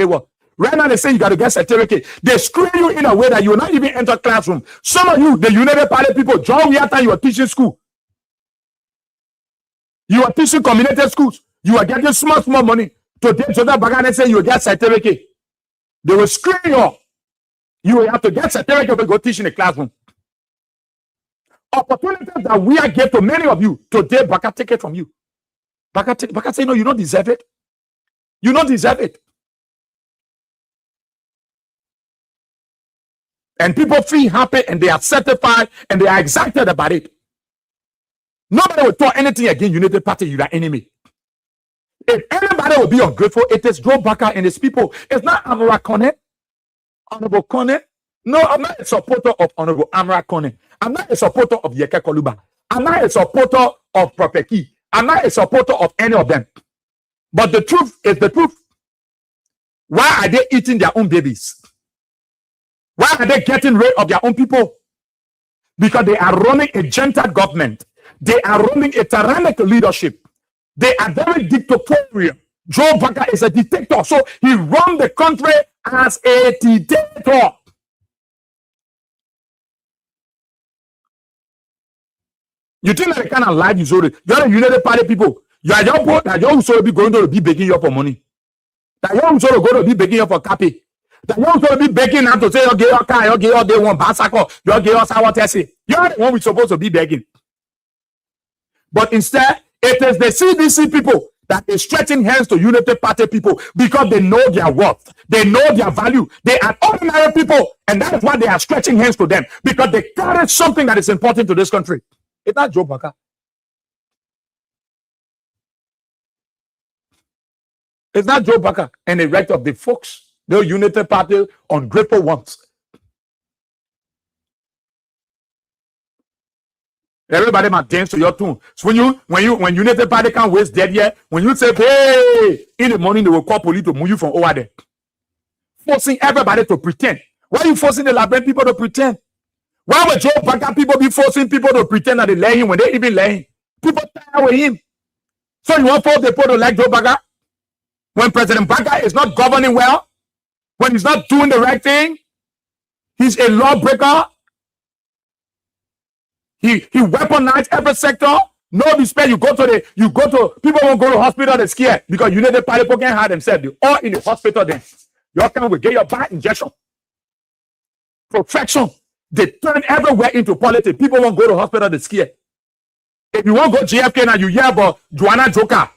right now they say you got to get certificate. They screen you in a way that you will not even enter classroom. Some of you, the United Party people, John, we time you were teaching school. You are teaching community schools. You are getting small money. Today, Joseph Baka, they say you will get certificate. They will screen you. You will have to get certificate to go teach in the classroom. Opportunities that we are gave to many of you today, Baka take it from you. Baka say no, you don't deserve it. You don't deserve it. And people feel happy and they are certified and they are excited about it. Nobody will talk anything against United Party, you're the enemy. If anybody will be ungrateful, it is Joe Baka and his people. It's not Amara Kone, Honorable Kone. No, I'm not a supporter of Honorable Amara Kone. I'm not a supporter of Yeke Koluba. I'm not a supporter of Propeki. I'm not a supporter of any of them. But the truth is the truth. Why are they eating their own babies? Why are they getting rid of their own people? Because they are running a gentle government. They are running a tyrannical leadership. They are very dictatorial. Joe Baka is a dictator. So he runs the country as a dictator. You think that the kind of life you sold, you're the United Party people. You are your boat that you're also be going to be begging you for money. That you're also going to be begging you for copy. That you're also be begging them to say, okay, your car, okay, your day one basako, your day or sour testing. You're the one we're supposed to be begging. But instead, it is the CDC people that is stretching hands to United Party people because they know their worth. They know their value. They are ordinary people. And that is why they are stretching hands to them because they carry something that is important to this country. It's not Joe Baka. It's not Joe Baka and the rest of the folks, the United Party ungrateful ones. Everybody must dance to your tune. So when United Party can't waste dead yet, when you say, hey, in the morning they will call police to move you from over there. Forcing everybody to pretend. Why are you forcing the Liberian people to pretend? Why would Joe Baka people be forcing people to pretend that they lay him when they even lay him? People tired with him. So you want force the people to like Joe Baka? When President Baka is not governing well, when he's not doing the right thing, he's a lawbreaker. He weaponized every sector. No respect. People won't go to hospital, they're scared because United Party people can't hide themselves. They're all in the hospital then. You come will get your back injection. Perfection. They turn everywhere into politics. People won't go to hospital, they're scared. If you won't go JFK now, you hear about Joanna Joker,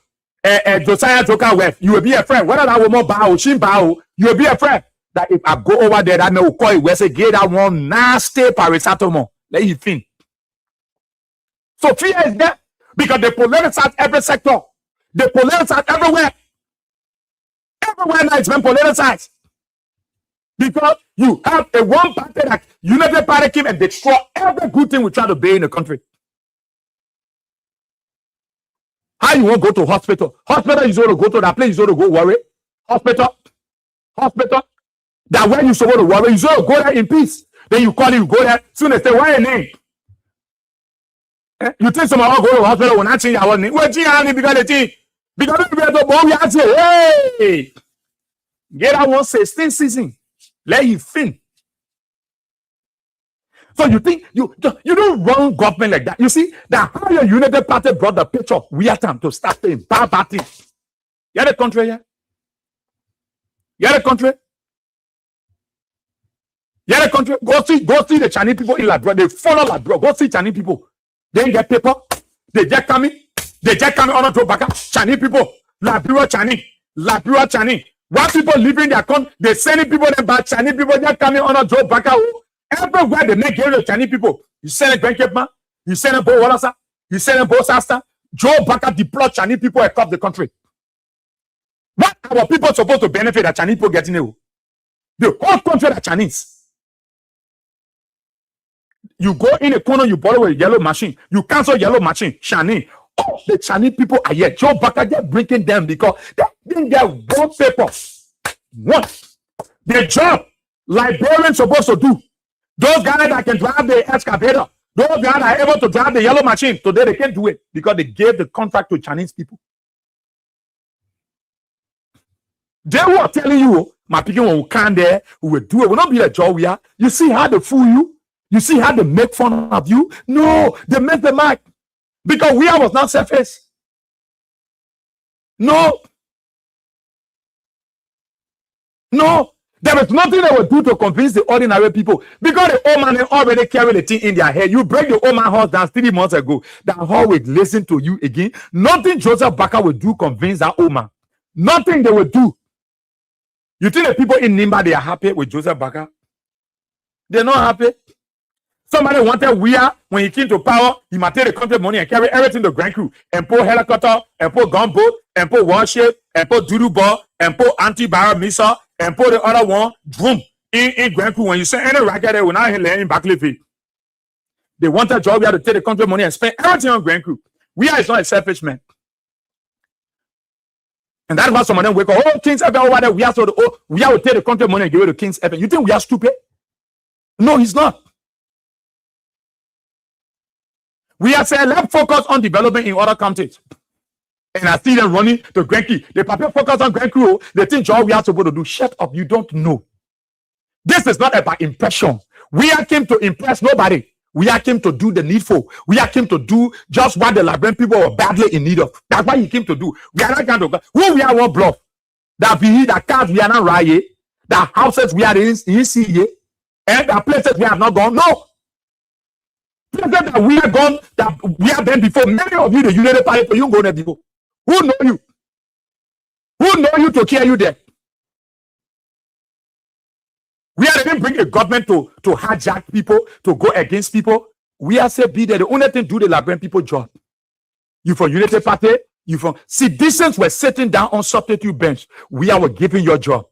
Josiah Joker West, you will be afraid. Whether that woman bow, she bow, you will be afraid that if I go over there, that man will call you West, get that one nasty paracetamol. Let you think. So fear is there because they politicize every sector. They politicize everywhere. Everywhere now it's been politicized. Because you have a one party that United Party came and destroy every good thing we try to build in the country. How you won't go to hospital? Hospital is going to go to that place, you going to go worry. Hospital. That when you supposed to worry, you supposed to go there in peace. Then you call you go there. Soon they say, why your name? You think someone will go to the hospital when I change your name? Well, because we are the boy, we are saying, hey, get that 116 season. Let you fin. So you think you don't run government like that. You see that how your United Party brought the picture we are time to start saying bad things. You had a country here. You had a country. You had a country. Go see the Chinese people in Labrador. They follow Labrador. Go see Chinese people. They get paper. They just coming on to back. Chinese people. Labrador Chinese. While people living their country, they sending people them back. Chinese people just coming on a Joe Baka. Everywhere they make the Chinese people, you send a Grand Cape man, you send a Bo Walasa, you send a Bo Sasta, Joe Baka deploy Chinese people across the country. What are our people supposed to benefit that Chinese people getting it? The whole country are Chinese. You go in a corner, you borrow a yellow machine, you cancel yellow machine, Shani. Oh, the Chinese people are here. Joe Baka just breaking them because they didn't get one paper. One. The job Liberians supposed to do. Those guys that can drive the excavator, those guys that are able to drive the yellow machine, today they can't do it because they gave the contract to Chinese people. They were telling you, my people who can there, who will do it, will not be a job we are. You see how they fool you? You see how they make fun of you? No, they make the mark. Because we was not surface. No. No. There is nothing they will do to convince the ordinary people. Because the old man already carry the thing in their head. You break the old man horse down 3 months ago. That horse will listen to you again. Nothing Joseph Baka will do convince that old man. Nothing they will do. You think the people in Nimba, they are happy with Joseph Baka? They're not happy. Somebody wanted when he came to power, he might take the country money and carry everything to Grand Crew and put helicopter and put gunboat and put warship and put doodoo ball and put anti-barrel missile and put the other one boom in Grand Crew. When you say any racket, they will not land in Backleaf. They wanted job, we had to take the country money and spend everything on Grand Crew. Is not a selfish man. And that's why some of them wake up, oh, Kings FM over there, we have to take the country money and give it to Kings FM. You think we are stupid? No, he's not. We are saying let's focus on development in other countries. And I see them running to Grand Crew. They focus on Grand Crew. They think job we are supposed to do. Shut up, you don't know. This is not about impression. We are came to impress nobody. We are came to do the needful. We are came to do just what the Liberian people were badly in need of. That's what he came to do. We are not going to go. Who we are one bluff. That we that cars we are not right. That houses we are in see. And the places we have not gone. No. Places that we are gone, that we have been before. Many of you, the United Party, you go there before. Who know you? Who know you to carry you there? We are didn't bring a government to hijack people, to go against people. We are say be there. The only thing do the Liberian people job. You from United Party, you from citizens were sitting down on substitute bench. We are giving your job.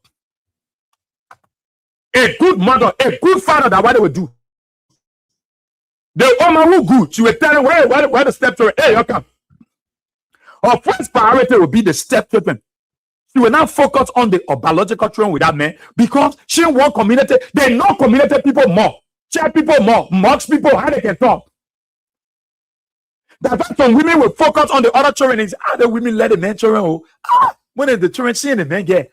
A good mother, a good father, that what they would do. The woman who good, she will tell them where the step to hey, you come. Her first priority will be the step treatment. She will not focus on the biological children with that man because she want community. They know community people more, check people more, mocks people how they can talk. That's why some women will focus on the other children. Is the women let the men children when is the children seeing the men get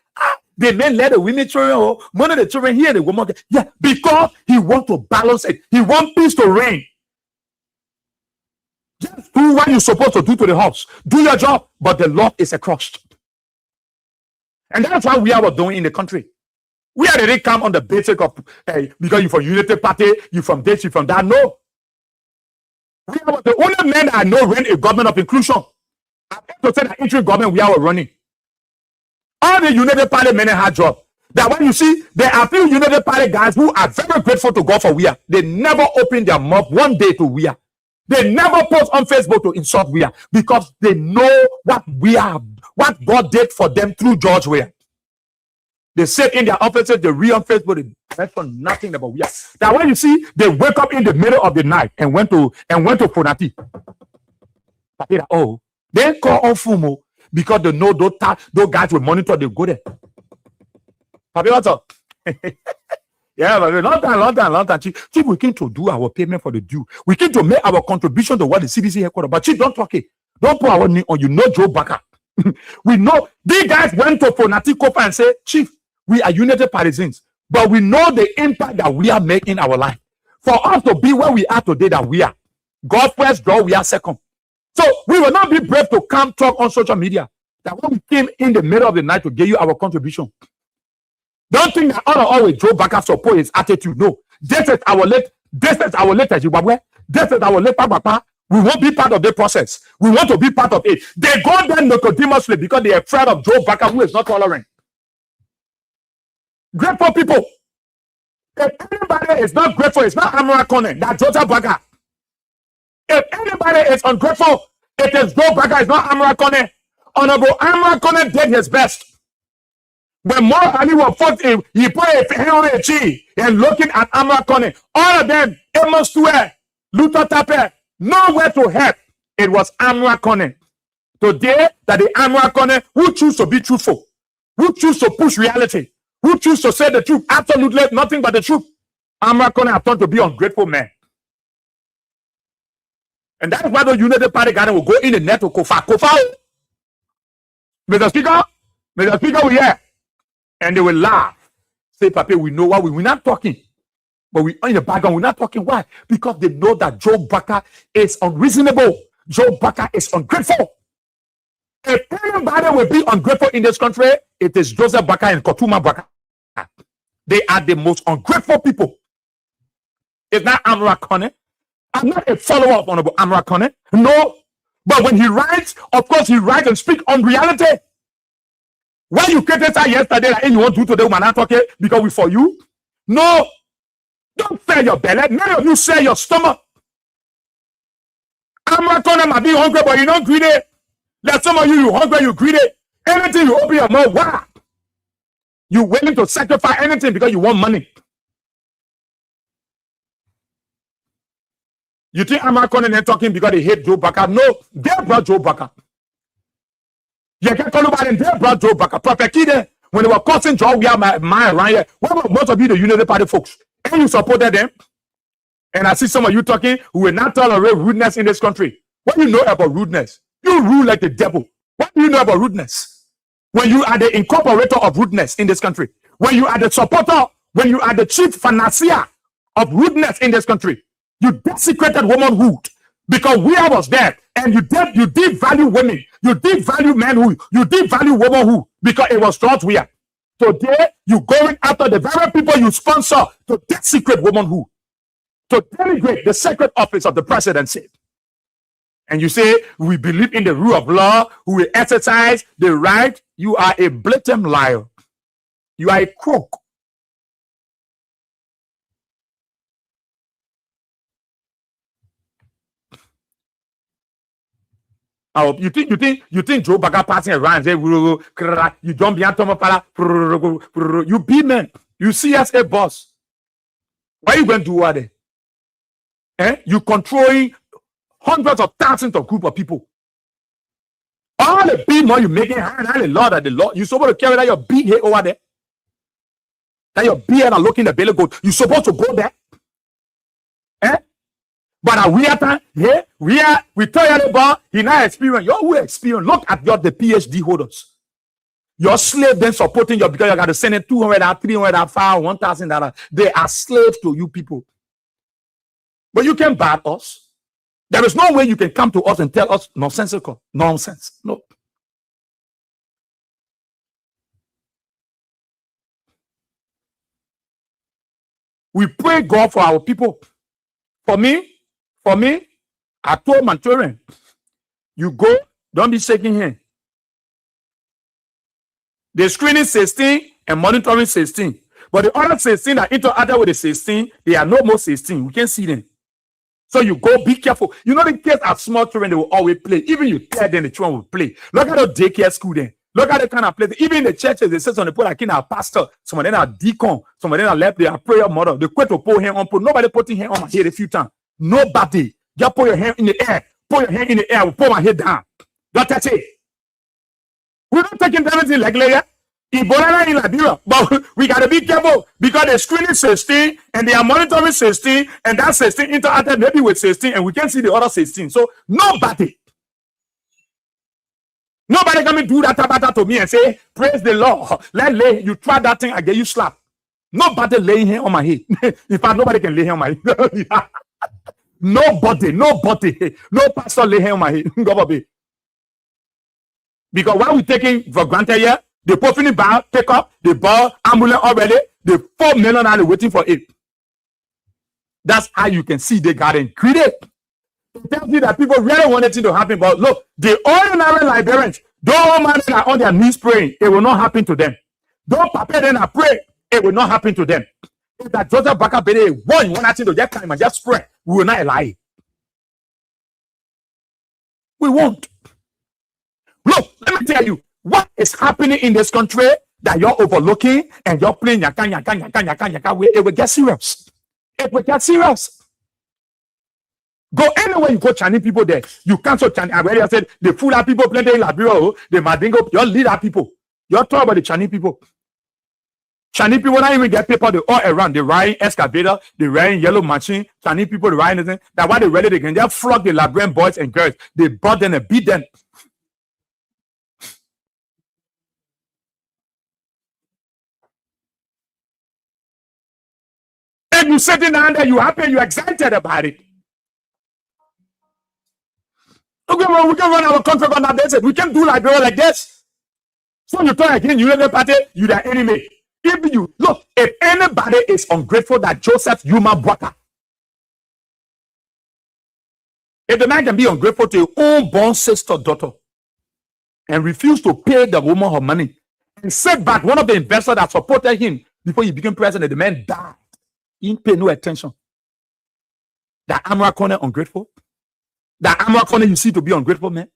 the men let the women children one of the children here the woman get because he want to balance it. He want peace to reign. Just do what you're supposed to do to the house. Do your job, but the law is a crust. And that's what we are doing in the country. We are already come on the basic of because you're from United Party, you're from this, you're from that. No. We are the only men I know run a government of inclusion. I have to say that interim government we are running. All the United Party men have job. That when you see, there are few United Party guys who are very grateful to God for we are. They never open their mouth one day to we are. They never post on Facebook to insult we are because they know what we are, what God did for them through George Weah. They sit in their offices, they read on Facebook, they mention nothing about we are. That when you see, they wake up in the middle of the night and went to Fonati. Oh, they call on Fumo because they know those guys will monitor. They go there. Papi, what's up? Yeah, but long time. Chief, we came to do our payment for the due. We came to make our contribution to what the CDC headquarters. But Chief, don't talk it. Don't put our name on. You know Joe Baka. We know these guys went to Fonati Kofa and said, Chief, we are United Partisans, but we know the impact that we are making in our life. For us to be where we are today, that we are. God first, God, we are second. So we will not be brave to come talk on social media. That when we came in the middle of the night to give you our contribution. Don't think that always Joe Baka support his attitude. No. This is our late Zimbabwe. This is our late Papa. We won't be part of the process. We want to be part of it. They go there Nicodemously because they are afraid of Joe Baka, who is not tolerant. Grateful people. If anybody anybody is not grateful, it's not Amara Kone, that's Joseph Baga. If anybody is ungrateful, it is Joe Baga, it's not Amara Kone. Honorable Amara Kone did his best. When Mo Ali was fought, he put a hand on a tree and looking at Amara Kone. All of them, Amos Tuer, Luther Tape, nowhere to help. It was Amara Kone. Today, that the Amara Kone who choose to be truthful, who choose to push reality, who choose to say the truth, absolutely nothing but the truth. Amara Kone have turned to be ungrateful man. And that is why the United Party Garden will go in the net to Kofa. Mr. Speaker, we hear. And they will laugh. Say, Papa, we know why we're not talking. But we in the background, we're not talking. Why? Because they know that Joe Baca is unreasonable. Joe Baca is ungrateful. If anybody will be ungrateful in this country, it is Joseph Baca and Kotuma Baca. They are the most ungrateful people. It's not Amara Kone. I'm not a follower of Honorable Amara Kone. No. But when he writes, of course, he writes and speaks on reality. When you criticized yesterday, like, hey, you want to do today, man, I'm talking because we for you. No. Don't sell your belly. None of you sell your stomach. Amara Kone might be hungry, but you don't greedy. There's some of you hungry, you greedy. Anything you open your mouth, why? You willing to sacrifice anything because you want money. You think Amara Kone ain't talking because they hate Joe Baca? No, they brought Joe Baca. You can't call nobody, they brought Joe Baca. Prophet Kide, when they were causing Joe, we have my around here. What about most of you, the Unity Party folks? And you supported them? And I see some of you talking who will not tolerate rudeness in this country. What do you know about rudeness? You rule like the devil. What do you know about rudeness? When you are the incorporator of rudeness in this country, when you are the supporter, when you are the chief financier of rudeness in this country, you desecrated womanhood because we was there, and you devalue women, you devalue manhood, you devalue womanhood because it was taught we are. Today, you going after the very people you sponsor to desecrate womanhood, to denigrate the sacred office of the presidency. And you say, we believe in the rule of law, who will exercise the right. You are a blatant liar. You are a crook. Oh, you think Joe Baga passing around say you don't be you be man. You see as a boss. Why you going to do what? You controlling hundreds of thousands of group of people. All the big money you making, the Lord, you supposed to carry that your big head over there. That your beard and looking the belly goat. You supposed to go there. But at we time, we tell you about he not experience. Your experience. Look at the PhD holders. Your slave then supporting you because you got to send it $200, $300, $500, $1,000. They are slaves to you people. But you can't ban us. There is no way you can come to us and tell us nonsensical nonsense. No. We pray God for our people. For me, I told my children, you go, don't be shaking hands. The screening 16 and monitoring 16. But the other 16 that interact with the 16, they are no more 16. We can't see them. So you go, be careful. You know the kids are small children, they will always play. Even you tell them the children will play. Look at the daycare school then. Look at the kind of place. Even in the churches, they say something, they put like in a pastor, some of them are deacon, some of them are left, they are prayer mother. They quit to put hand on, nobody putting hand on my head a few times. Nobody. Just put your hand in the air. Put your hand in the air. We'll put my head down. Don't touch it. We're not taking anything like that. Ebola in Liberia, but we got to be careful because they're screening 16 and they are monitoring 16, and that 16 interacted maybe with 16, and we can't see the other 16. So nobody can do that to me and say, praise the Lord. You try that thing, I get you slap. Nobody laying here on my head. In fact, nobody can lay here on my head. Nobody, no pastor lay here on my head. Because what we taking for granted here, the profit bar take up, the ball ambulance already, the 4 million are waiting for it. That's how you can see they got included. It tells you that people really want it to happen, but look, the ordinary Liberians, don't man are on their knees praying, it will not happen to them. Don't prepare them and pray, it will not happen to them. If that Joseph Baka Bede one you want to just time and just spread, we will not lie. We won't. Look, let me tell you what is happening in this country that you're overlooking and you're playing yaka. It will get serious. It will get serious. Go anywhere you go, Chinese people there. You cancel Chinese. I already said the Fula people plenty in Liberia, the Madingo, your leader people. You're talking about the Chinese people. Chinese people don't even get paper. They all around. They ride excavator, they ride yellow machine. Chinese people they ride anything. That's why they ready. They can just flog the Liberian boys and girls. They brought them and beat them. And you sitting down there, you happy, you excited about it. Okay, well, we can run our country on that basis. We can do Liberia like this. So you talk again, you the party, you the enemy. If you look, if anybody is ungrateful that Joseph Yuma Bwaka, if the man can be ungrateful to your own born sister daughter and refuse to pay the woman her money and set back one of the investors that supported him before he became president, the man died. He didn't pay no attention. That Amara Corner ungrateful. That Amara Corner you see to be ungrateful, man.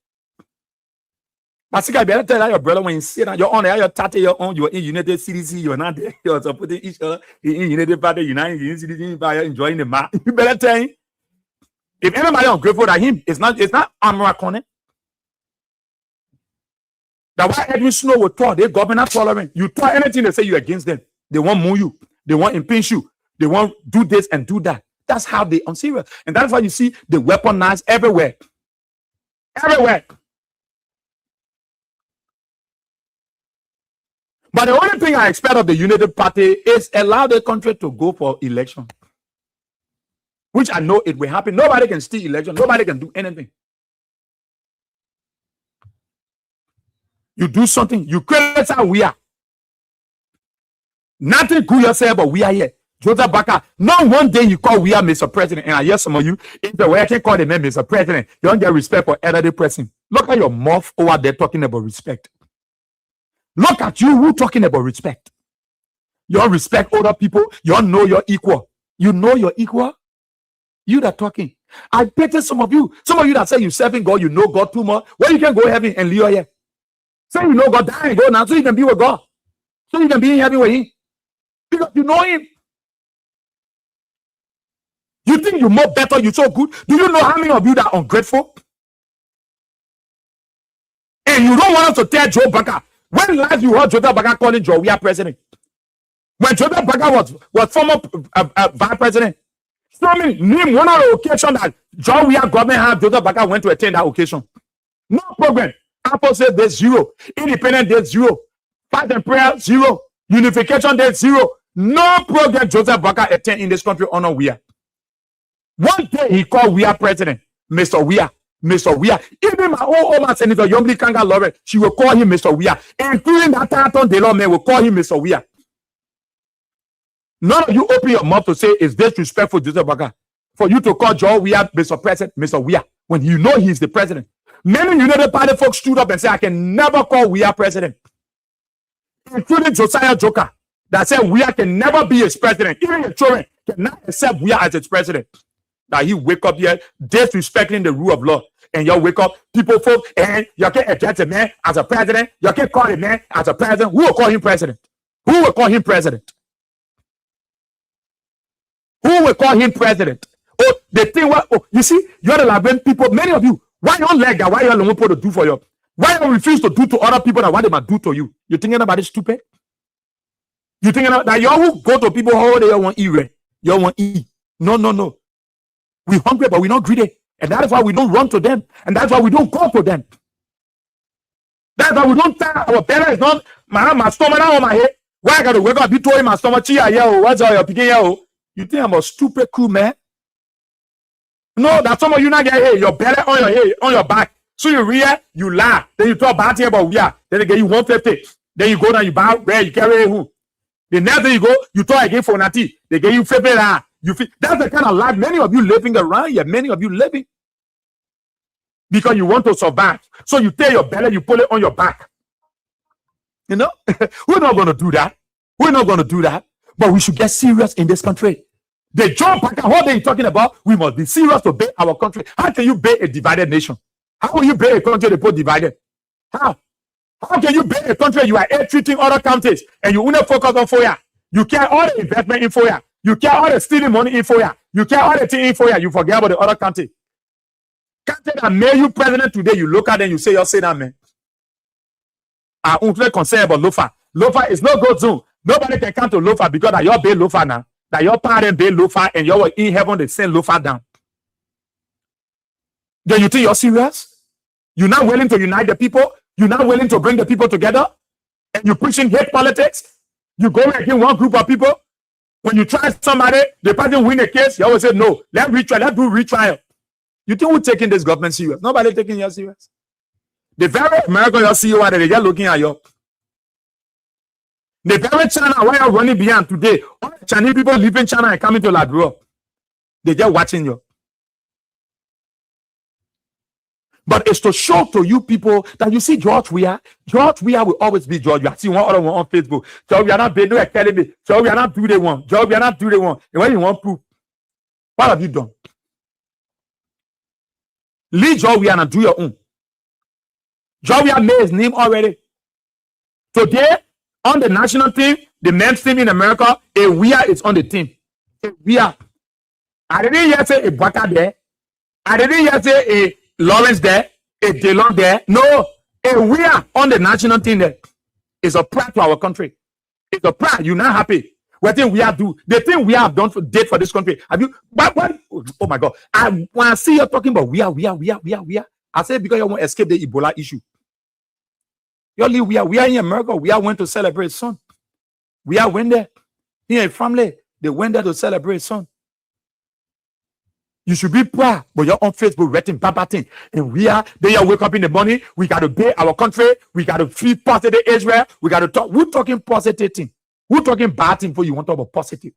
But I better tell your brother when you see that you're on there, you're 30 years old, you're in United CDC, you're not there, you're supporting each other in United Party, United CDC, you're enjoying the map. You better tell him. If anybody ungrateful that him, it's not Amara Corner. That's why Edwin Snow will talk, they government tolerant. You talk anything they say you against them. They won't move you, they won't impinge you, they won't do this and do that. That's how they unserious. And that's why you see the weaponized everywhere. Everywhere. But the only thing I expect of the United Party is allow the country to go for election. Which I know it will happen. Nobody can steal election. Nobody can do anything. You do something. You create how we are. Nothing good yourself, but we are here. Joseph Baka, not one day you call we are Mr. President, and I hear some of you, if the way I can call the man Mr. President, you don't get respect for elderly person. Look at your mouth over there talking about respect. Look at you who talking about respect. You don't respect other people. You don't know you're equal. You know you're equal. You that talking. I pity some of you that say you serving God, you know God too much. Well, you can go heaven and live here. Say you know God, die and go now, so you can be with God. So you can be in heaven with him. Because you know him. You think you're more better, you're so good. Do you know how many of you that are ungrateful? And you don't want us to tell Joe Baka. When last you heard Joseph Baka calling Joe, we are president? When Joseph Baka was former vice president. So name one of the occasion that John we are government have Joseph Baka went to attend that occasion. No program. Apple said there's 0. Independent there's 0. Fight and prayer 0. Unification there's 0. No program Joseph Baka attend in this country honor we are. One day he called we are president, Mr. Weah. Mr. Weah. Even my own Senator Youngly Kanga Lauren, she will call him Mr. Weah. Including that Tarleton Delor man will call him Mr. Weah. None of you open your mouth to say it's disrespectful, Joseph Baka, for you to call Joe Weah Mr. President, Mr. Weah, when you know he's the president. Many United Party folks stood up and said, I can never call Weah president. Including Josiah Joker, that said Weah can never be his president. Even your children cannot accept Weah as its president. That he wake up here disrespecting the rule of law. And you wake up, people folk, and you can't address a man as a president. You can't call a man as a president. Who will call him president? Who will call him president? Who will call him president? Oh, the thing what you see, you're the Liberian people, many of you, why you don't like that? Why you don't want to do for you? Why you refuse to do to other people that what they might do to you? You thinking about it stupid? You thinking about that? You who go to people how they want eat, you want eat. No. We're hungry, but we're not greedy. And that is why we don't run to them. And that's why we don't go to them. That's why we don't tell our parents is not my stomach now on my head. Why I gotta wake up, be told my stomach, chia, yo, what's all your picking, yo? You think I'm a stupid cool man? No, that some of you not get here, your belly on your head, on your back. So you react, you laugh, then you talk bad thing about yeah, then they get you 150. Then you go down, you buy where you carry who. The next day you go, you talk again for Nati. They get you 50. You feel that's the kind of life many of you living around here. Many of you living because you want to survive. So you take your belly, you pull it on your back. You know, we're not going to do that. We're not going to do that. But we should get serious in this country. The John Packer, what are you talking about? We must be serious to build our country. How can you build a divided nation? How will you build a country that put divided? How? How can you build a country you are treating other countries and you only focus on FOIA? You care all the investment in FOIA. You care all the stealing money in FOIA. You care all the thing in FOIA. You forget about the other country. Country that made you president today, you look at them, you say, you're saying that, man. I only concerned about Lofa. Lofa is no good zone. Nobody can come to Lofa because that your bail Lofa now. That your parent bail Lofa and you're in heaven, they send Lofa down. Then you think you're serious? You're not willing to unite the people? You're not willing to bring the people together? And you're pushing hate politics? You go against one group of people? When you try somebody, the person win a case, you always say, no, let's retry, let's do retrial. You think we're taking this government serious? Nobody taking you serious. The very American you see what they're just looking at you. The very China where you're running behind today, all the Chinese people leaving China and coming to Labrador, they're just watching you. But it's to show to you people that you see George Weah will always be George. You see one other one on Facebook. George Weah not be no academy. George Weah not do the one. George Weah not do the one. And when you want proof, what have you done? Leave George Weah and do your own. George Weah made his name already. Today, on the national team, the men's team in America, a Weah is on the team. A Weah. I didn't hear say a Baka there. I didn't hear say a Lawrence there, a DeLong there. No, a Weah on the national team there. It's a pride to our country. It's a pride. You're not happy. What thing we have do? The thing we have done for this country. Have you? What? Oh my God! When I see you talking about Weah, I say because you want to escape the Ebola issue. You leave we are in America. We are went to celebrate son. We are went there. Here in family, they went there to celebrate son. You should be proud, but you're on Facebook writing bad thing. And they are wake up in the morning. We got to build our country. We got to feel positive Israel. We got to talk. We're talking positive thing. We're talking bad thing for you want to talk about positive.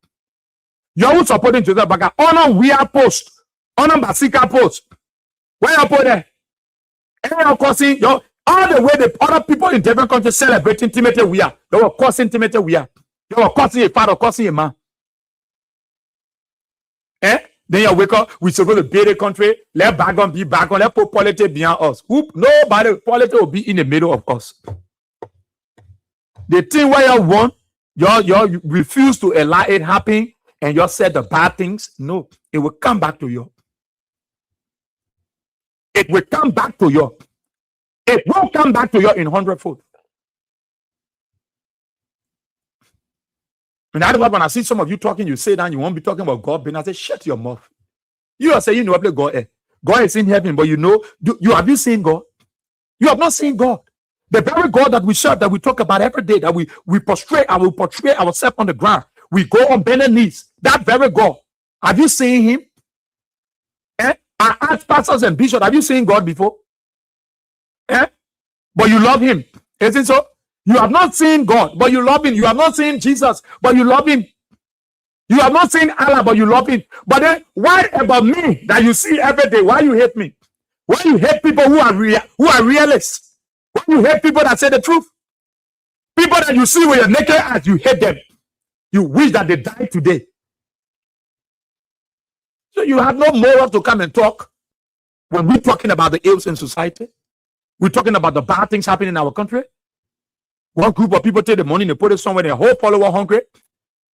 You're supporting Joseph Baga. Honor we are post. Honor Basika post. Where you put there? And you're causing all the way the other people in different countries celebrating Timothy Weah. They were causing Timothy Weah. They were causing a father, causing a man. Then you wake up, we're supposed to build a country, let back on be back on, let put politics behind us. Nobody, politics will be in the middle of us. The thing where you want, you refuse to allow it happen, and you said the bad things, no, it will come back to you. It will come back to you. It will come back to you in 100-fold. And that's why when I see some of you talking, you say that you won't be talking about God, but I say, shut your mouth. You are saying you know what God. God is in heaven, but have you seen God? You have not seen God. The very God that we serve, that we talk about every day, that we portray ourselves on the ground. We go on bended knees. That very God. Have you seen him? I ask pastors and bishops, have you seen God before? But you love him. Isn't so? You have not seen God, but you love him. You have not seen Jesus, but you love him. You have not seen Allah, but you love him. But then, why about me that you see every day? Why you hate me? Why you hate people who are realists? Why you hate people that say the truth? People that you see with your naked eyes, you hate them. You wish that they died today. So you have no moral to come and talk when we're talking about the ills in society. We're talking about the bad things happening in our country. One group of people take the money and they put it somewhere, their whole follower hungry.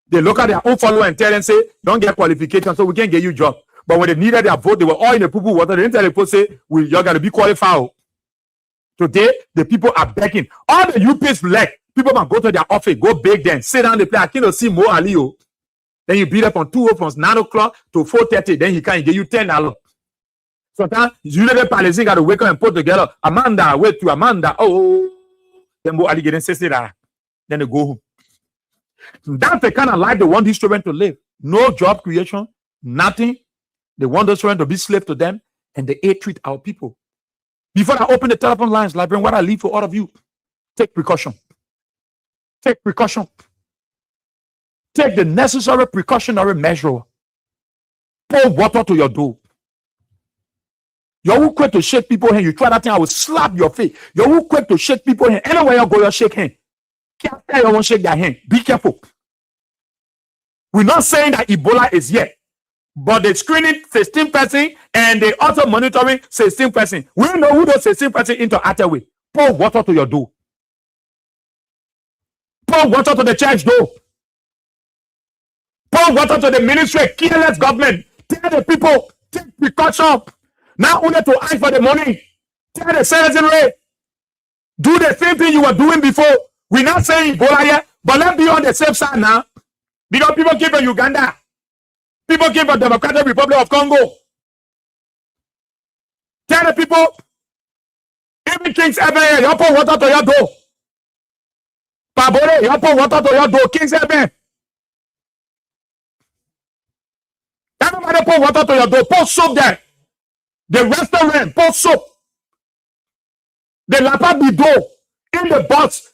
They look at their own follower and tell them, say, don't get qualification, so we can't get you a job. But when they needed their vote, they were all in the poo-poo water. They didn't tell the people, say, you got to be qualified. Today, the people are begging. All the UPs elect, people can go to their office, go beg them, sit down, they play. I can't see Mo Ali. Then you beat up on 2 from 9 o'clock to 4:30. Then he can give you $10. Sometimes, you never Palestine got to wake up and put together. Amanda, wait to Amanda. Oh. Then Mo Ali get that. Then they go home. That's the kind of life they want these children to live. No job creation, nothing. They want those children to be slave to them, and they treat our people. Before I open the telephone lines, librarian, what I leave for all of you, take precaution. Take precaution. Take the necessary precautionary measure. Pour water to your door. You're quick to shake people's hand. You try that thing, I will slap your face. You're quick to shake people's hand. Anywhere you go, you shake hand. Can't tell you won't shake their hand. Be careful. We're not saying that Ebola is here, but they're screening 16 person and they also monitoring 16 person. We know who those 16 person into Atterway. Pour water to your door. Pour water to the church door. Pour water to the ministry. Careless government. Tell the people, take precaution. Now only to ask for the money. Tell the citizenry. Do the same thing you were doing before. We're not saying Ebola here, but let's be on the safe side now. Because people came from Uganda. People came from Democratic Republic of Congo. Tell the people, even Kings Eben, you pour water to your door. Pabore, you pour water to your door. Kings Eben. Everybody pour water to your door. Pour soap there. The restaurant, pour soap. The Lapa Bido in the box.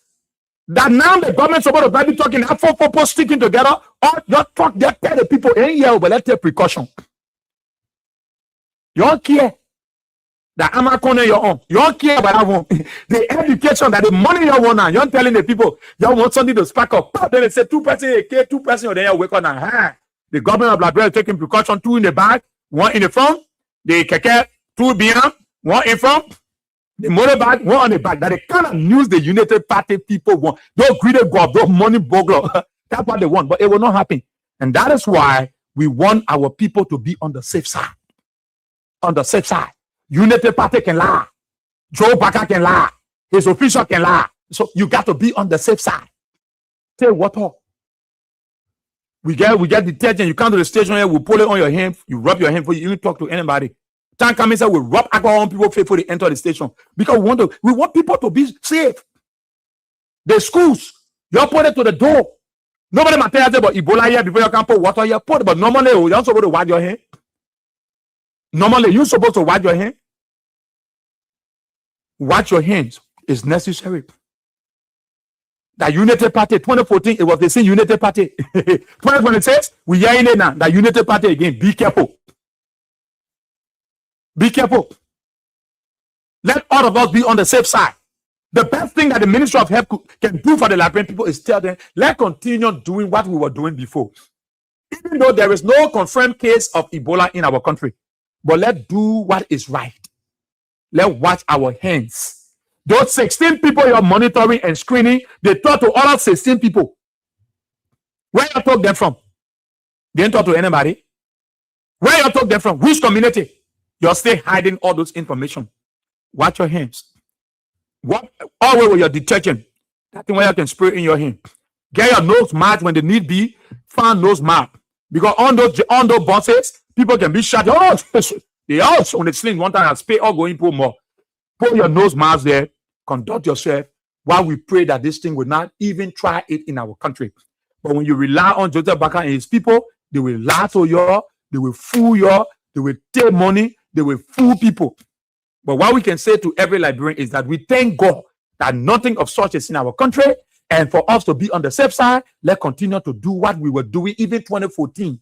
That now the government's supposed to be talking, that four people sticking together, or just talk there, tell the people in here, but let's take precaution. You don't care that I'm not calling your own. You don't care about that one. The education, that the money you want now, you're telling the people, you want something to spark up. Then they say 2%, 2%, then you wake up now. The government of Liberia is taking precaution, 2 in the back, 1 in the front, the keke, 2 behind, 1 in front. The motorbike, 1 on the back. That the kind of news the United Party people want. Those greedy go, those money burglar. That's what they want, but it will not happen. And that is why we want our people to be on the safe side. On the safe side. United Party can lie. Joe Baka can lie. His official can lie. So you got to be on the safe side. Say what up? We get detergent. You come to the station here, we pull it on your hand, you rub your hand for you, you talk to anybody. Time coming, say we rub alcohol on people before they enter the station because we want people to be safe. The schools, you put it to the door. Nobody might tell you about Ebola here before you can put water here. Put it, but normally you're not supposed to wash your hand. Normally you're supposed to wash your hand. Wash your hands is necessary. That United Party 2014, it was the same United Party. 2026, we hearing it now. That United Party again. Be careful. Be careful. Let all of us be on the safe side. The best thing that the Ministry of Health can do for the Liberian people is tell them, let's continue doing what we were doing before. Even though there is no confirmed case of Ebola in our country, but let's do what is right. Let's wash our hands. Those 16 people you're monitoring and screening, they talk to all 16 people. Where you talk them from? They didn't talk to anybody. Where you talk them from? Which community? You're still hiding all those information. Wash your hands. What always with your detergent. That thing where you can spray in your hand. Get your nose mask when the need be. Find nose mask. Because on those buses, people can be shot. Oh, they also on the sling one time and spray or going pour more. Put your nose mask there. Conduct yourself while we pray that this thing will not even try it in our country. But when you rely on Joseph Baka and his people, they will lie to you, they will fool you, they will take money, they will fool people. But what we can say to every Liberian is that we thank God that nothing of such is in our country. And for us to be on the safe side, let's continue to do what we were doing even 2014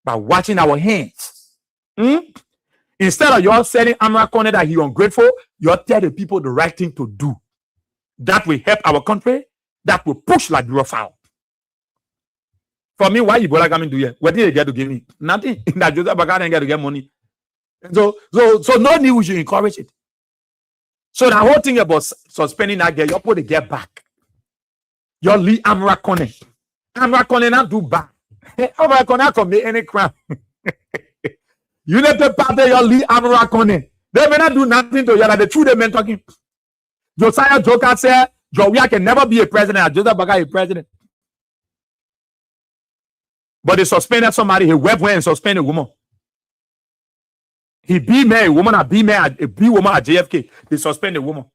by watching our hands. Instead of you saying Amrakone that he ungrateful, you tell the people the right thing to do. That will help our country. That will push Liberia forward. For me, why Ebola coming to here? What did they get to give me? Nothing. That Joseph Baka didn't get to get money. So no need we should encourage it. So the whole thing about suspending that girl, you put the girl back. You leave Amrakone. Amrakone not do bad. Amrakone commit any crime. United Party, you leave Amrakone. They may not do nothing to you. Like the truth they been talking. Josiah Joker said, Jowia can never be a president. And Joseph Baka is president. But they suspended somebody. He went and suspended a woman. He be man, a woman, a be man, a be woman at JFK. They suspend a woman.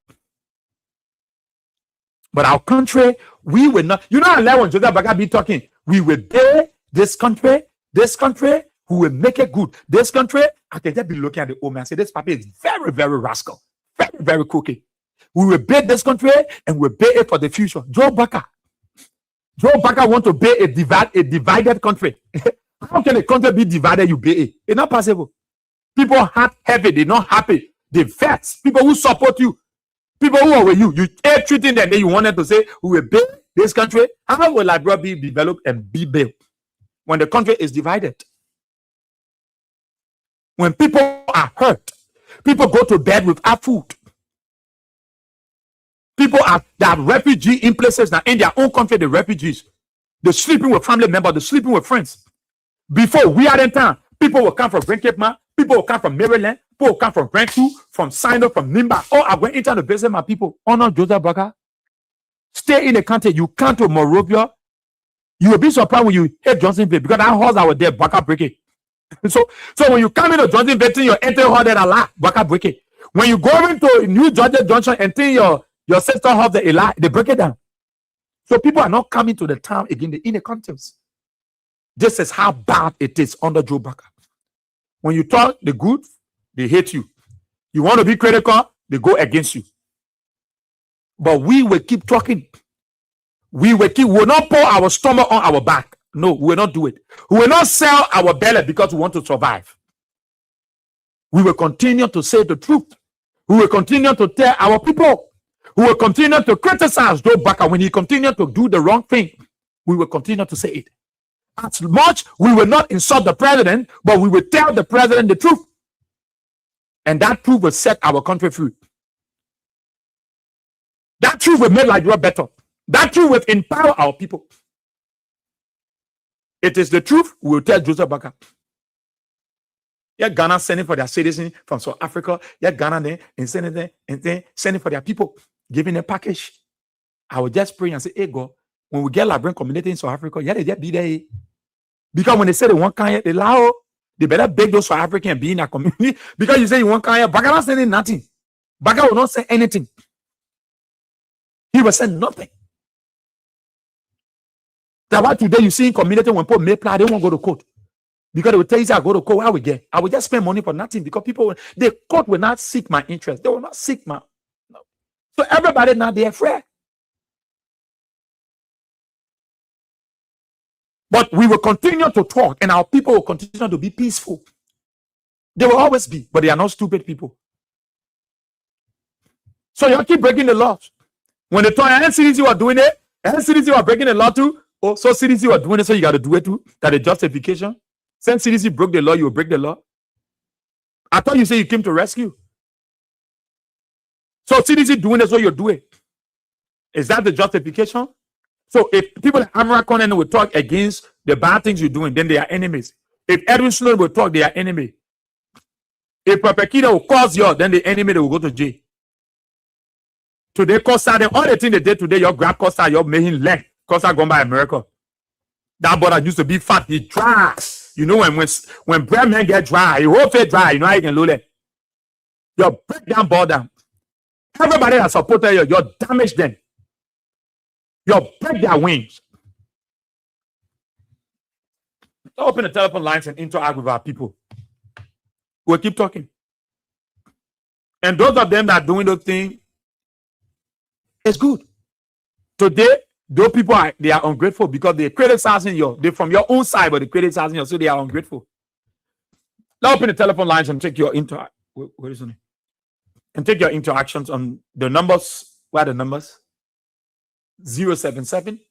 But our country, we will not. You know, I like when Joseph Baka be talking. We will build this country, who will make it good. This country, I can just be looking at the old man and say, this papi is very, very rascal, very, very cookie. We will build this country and we'll build it for the future. Joe Baka want to build a divided country. How can a country be divided? You build it. It's not possible. People heart heavy, they're not happy. They vex. People who support you, people who are with you, you hate treating them. Then you wanted to say, we will build this country. How will Liberia be developed and be built? when the country is divided. When people are hurt, people go to bed without food. People are refugees in places that in their own country, the refugees. They're sleeping with family members, they're sleeping with friends. Before we are in town, people will come from Grand Cape Man, people will come from Maryland, people will come from Brentwood, from Sino, from Nimba. Oh, I went in town to visit my people. Honor Joseph Baca. Stay in the country. You come to Monrovia. You will be surprised when you hit Johnsonville because that horse I was there, Baca break it. So when you come into Johnsonville, you enter hall there a lot, Baca break it. When you go into New Georgia Junction and think your sister have the Eli, they break it down. So people are not coming to the town again, in the contents. This is how bad it is under Joe Baca. When you talk the good, they hate you. You want to be critical, they go against you. But we will keep talking. We will not pour our stomach on our back. No, we will not do it. We will not sell our belly because we want to survive. We will continue to say the truth. We will continue to tell our people. We will continue to criticize Joe Baca when he continues to do the wrong thing. We will continue to say it. As much, we will not insult the president, but we will tell the president the truth. And that truth will set our country free. That truth will make Nigeria better. That truth will empower our people. It is the truth we will tell Joseph Baca. Yeah, Ghana sending for their citizens from South Africa. Yeah, Ghana there and sending them and then sending for their people, giving a package. I will just pray and say, hey God, when we get Liberian community in South Africa, yeah, they just be there. Because when they say they want Kanye, they allow, they better beg those South Africans be in a community. Because you say you want Kanye, Baca not sending nothing. Baca will not say anything. He will say nothing. That's why today you see in community when people make play, they won't go to court. Because they will tell you, I go to court, where we get? I will just spend money for nothing because people, the court will not seek my interest. They will not seek my, no. So everybody now, they are afraid. But we will continue to talk and our people will continue to be peaceful. They will always be, but they are not stupid people. So you keep breaking the laws. When they told NCDC were doing it, NCDC were breaking the law too. Oh, so CDC were doing it, so you got to do it too. That is justification. Since CDC broke the law, you will break the law. I thought you said you came to rescue. So CDC doing it, so you do it. Is that the justification? So if people like Amara Conan will talk against the bad things you're doing, then they are enemies. If Edwin Snowden will talk, they are enemy. If Perpetuity will cause you, then the enemy, they will go to jail. Today, Costa, then all the things they did today, your grab Costa, your making leg. Costa gone by America. That brother used to be fat, he dry. You know when bread men get dry, your whole face dry, you know how you can load it. You break down border. Everybody that supported you, you damage them. You break their wings. Open the telephone lines and interact with our people. We'll keep talking. And those of them that are doing those things, it's good. Today, those people are ungrateful because they're criticizing you. They're from your own side, but they're criticizing you, so they are ungrateful. Now open the telephone lines and take your and take your interactions on the numbers. What are the numbers? 077.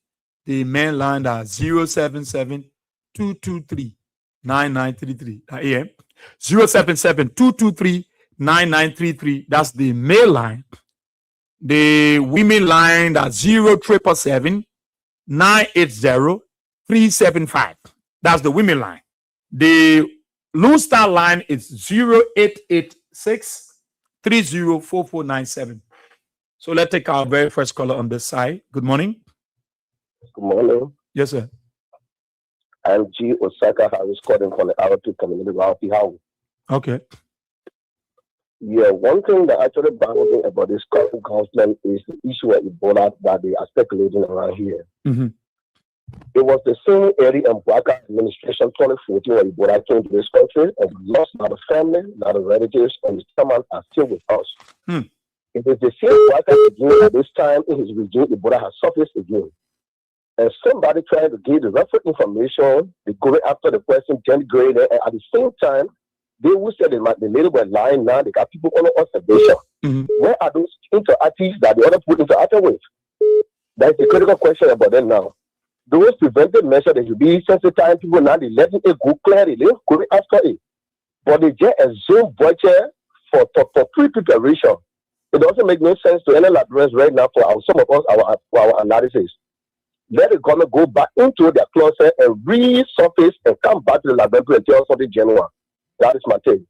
The main line are 077-223-9933. AM 077-223-9933. That's the mail line. The women line that's 077-980-375. That's the women line. The Lone Star line is 0886-304497. So let's take our very first caller on this side. Good morning. Good morning. Yes, sir. I'm G. Osaka Harris calling from the R2 community of How. Okay. Yeah, one thing that actually bothers me about this current government is the issue of Ebola that they are speculating around here. Mm-hmm. It was the same Eddie and Baca administration 2014 when Ebola came to this country, and we lost a lot of family, a lot of relatives, and some are still with us. It is the same Baca again at this time in his regime. Ebola has surfaced again. And somebody trying to give the reference information, they go after the person, denigrate it, and at the same time, they will say the lady were lying now, they got people on observation. Mm-hmm. Where are those interactives that the other people interact with? That's the critical question about them now. those preventive measures that should be sensitizing people now, they letting it go clearly, they go after it. But they just assume budget for pre-preparation. It doesn't make no sense to any librarians right now for some of us, our analysis. Let the government go back into their closet and resurface and come back to the library and tell us something genuine. That is my take.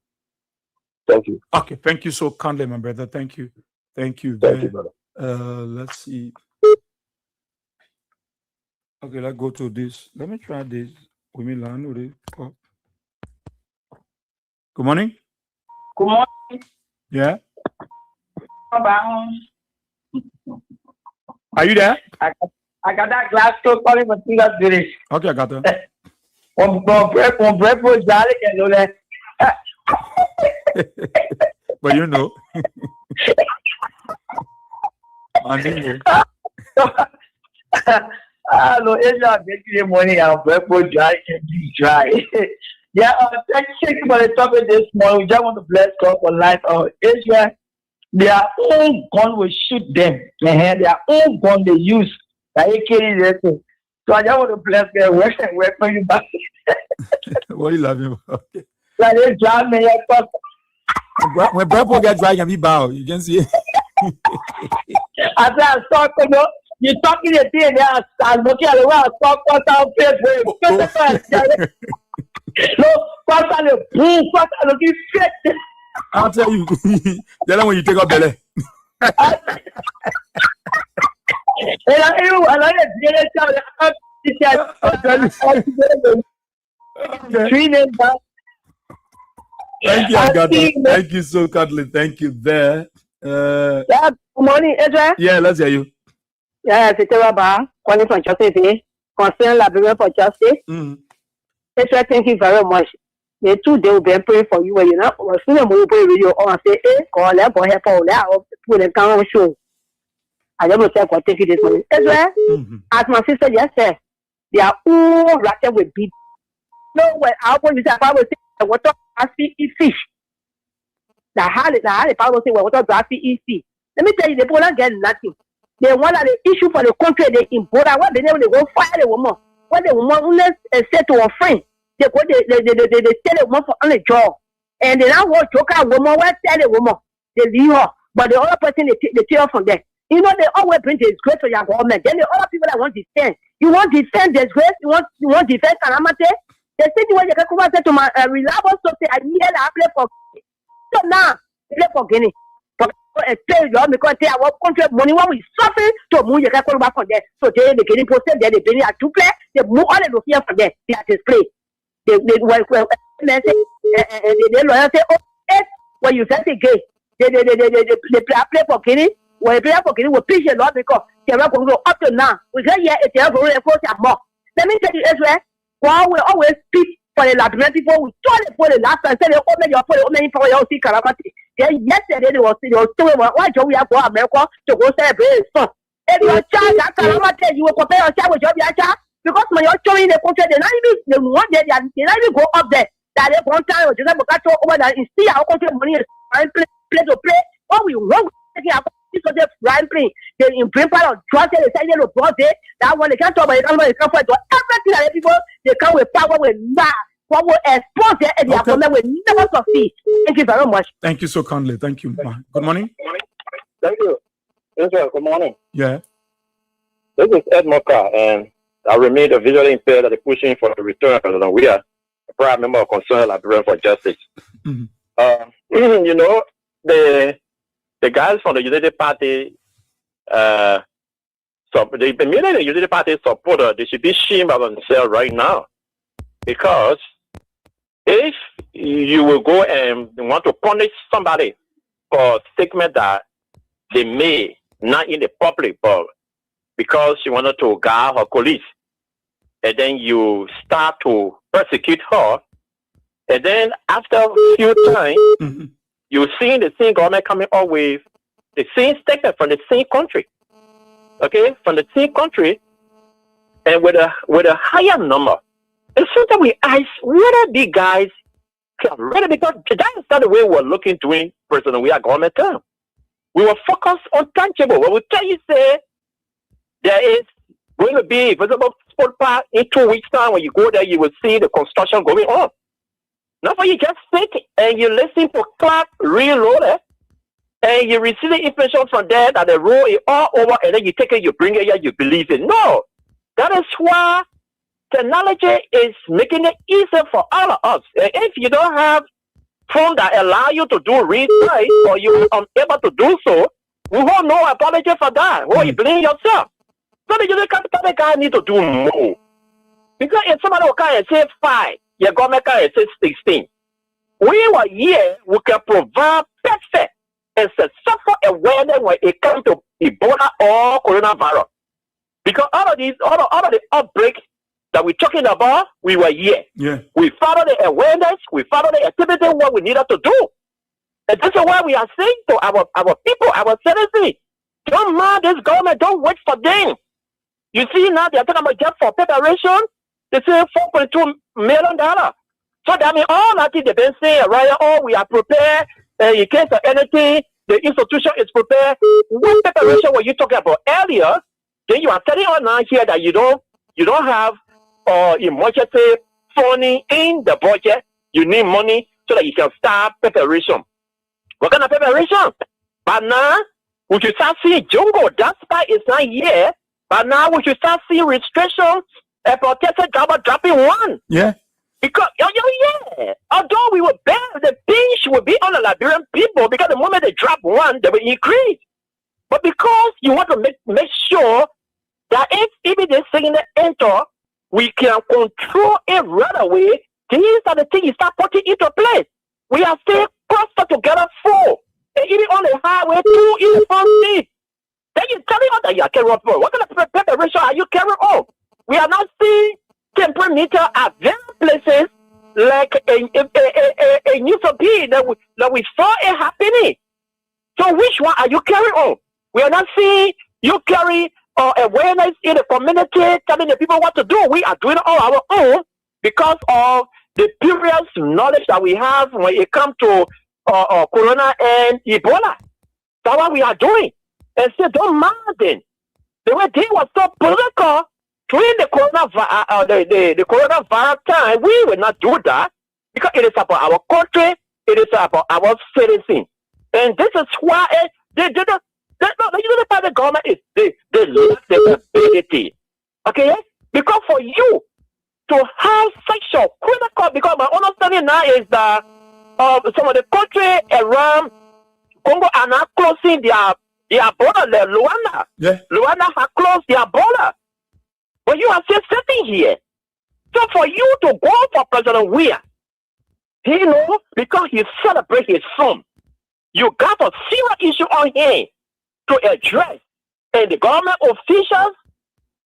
Thank you. Okay, thank you so kindly, my brother. Thank you. Thank you, brother. Let's see. Okay, let's go to this. Let me try this. Good morning. Good morning. Yeah. Are you there? I got that glass store calling for Tina Village. Okay, I got that. But you know. No, it's not making money and breakfast dry can be dry. Yeah, thank you for the topic this morning. We just want to bless God for life of Israel. Their own gun will shoot them. Their own gun they use. So I just want to bless God. Where for you back? What are you laughing about? Like they drive me. When Bravo gets dry, can be bow. You can see it. I said, I saw you talking the thing there. I'm looking at the way I saw Pastor Facebook. No, Pastor looking fake. I'll tell you. Then when you take up belly. Thank you, Agatha. Thank you so kindly. Thank you there. Yeah, good morning, Ezra. Yeah, let's hear you. Yeah, it's Rabba, calling from Justice, concerned librarian for justice. Ezra, thank you very much. The 2 days will be praying for you when you know, as soon as we pray with you, or say, call them for help all that, or put them down on show. I don't know if I take it this morning. Ezra, as my sister just said, they are all rather with beat. No, when I will say, I will say, what I see is fish. The Bible say, what do I see is let me tell you, the Poland get nothing. They want the issue for the country, they import. When they go fire the woman, when the woman say to a friend, they go, they tell the woman for on the job. And they now want to joke a woman, when tell the woman, they leave her. But the other person, they tear from them. You know, they always bring disgrace to your government. Then the other people that want to defend. You want to defend disgrace, you want to defend calamity. They say the way you can come and say to my reliable source, I hear that I play for. So now, play for Guinea. Play your because they are country money when we suffer to move your call back from there. So they the Guinea posted there, they bring it to play, they move all the here from there. They are display. They lawyer say, oh, when you say gay, they play for Guinea. When you play for Guinea, we preach a lot because they are going to go up to now. We say, yeah, it's a going to enforce more. Let me tell you, Israel, while we always speak for the Liberian people, we told it for the last time, say, oh, man, you're for your see calamity. Then yesterday, they were still, why do we have to go to America to go celebrate his son? If your child, that calamity, you will compare your child with your child. Because when you're showing the country, they not even go up there. That they one time, just like over there, and see our country money is play to play. What we want to take our country right play. They bring part of trust, they say they look that one they can't talk about, they can't fight. Everything that people, they come with power with that. What will expose their area government will never succeed. Thank you very much. Thank you so kindly. Thank you. Good morning. Thank you. Yes, good morning. Yeah. This is Ed Moka, and I remain a visually impaired that is pushing for the return of President. We are a proud member of Concerned Librarian for Justice. You know, the guys from the Unity Party, so the immediate Unity Party supporter, they should be ashamed of themselves right now. Because if you will go and want to punish somebody for a statement that they made, not in the public, but because she wanted to guard her police, and then you start to persecute her, and then after a few times, you see the same government coming up with the same statement from the same country, okay, from the same country, and with a higher number. And sometimes we ask whether these guys can really, because that is not the way we're looking doing President we are government term. We will focus on tangible. When we tell you, say, there is going to be visible footpath in 2 weeks' time. When you go there, you will see the construction going on. Not for you just sit and you listen to Clark reload it, and you receive the information from there that the road is all over, and then you take it, you bring it here, you believe it. No, that is why technology is making it easier for all of us. And if you don't have phone that allow you to do research, or you are unable to do so, we want no apology for that. Well, you blame yourself. So the guy need to do more. Because if somebody will come and say 5, your government can say 16. We were here, we can provide perfect and successful awareness when it comes to Ebola or coronavirus. Because all of the outbreaks that we're talking about, we were here. Yeah. We follow the awareness, we follow the activity, what we needed to do. And this is why we are saying to our people, our citizens, don't mind this government, don't wait for them. You see now they're talking about just for preparation, they say $4.2 million. So that means all that they've been saying, right? Oh, we are prepared in case of anything, the institution is prepared. What preparation were you talking about earlier? Then you are telling us now here that you don't have emergency funding in the budget. You need money so that you can start preparation. What kind of preparation? But now, we should start seeing jungle. That's why it's not here. But now we should start seeing restrictions and protected government dropping one. Yeah. Because, yeah. Although we will bear, the pinch will be on the Liberian people because the moment they drop one, they will increase. But because you want to make sure that if even this thing enter, we can control it right away, these are the things you start putting into place. We are still clustered together 4. And even on the highway, 2 in the front seat. Then you're telling us that you are carrying on. What kind of preparation are you carrying on? We are not seeing temperature at various places like a New Sophie that we saw it happening. So which one are you carrying on? We are not seeing you carry awareness in the community, telling the people what to do. We are doing all our own because of the previous knowledge that we have when it comes to Corona and Ebola. That's what we are doing. And so don't mind them. The way they were so political during the coronavirus time, we will not do that because it is about our country, it is about our citizens. And this is why the government is they lack the ability. Okay? Because for you to have such a critical, because my understanding now is that some of the countries around Congo are now closing their border. Luanda. Yeah. Luanda has closed their border. But you are still sitting here. So for you to go for President Weah, because he celebrates his son, you got a serious issue on him to address. And the government officials,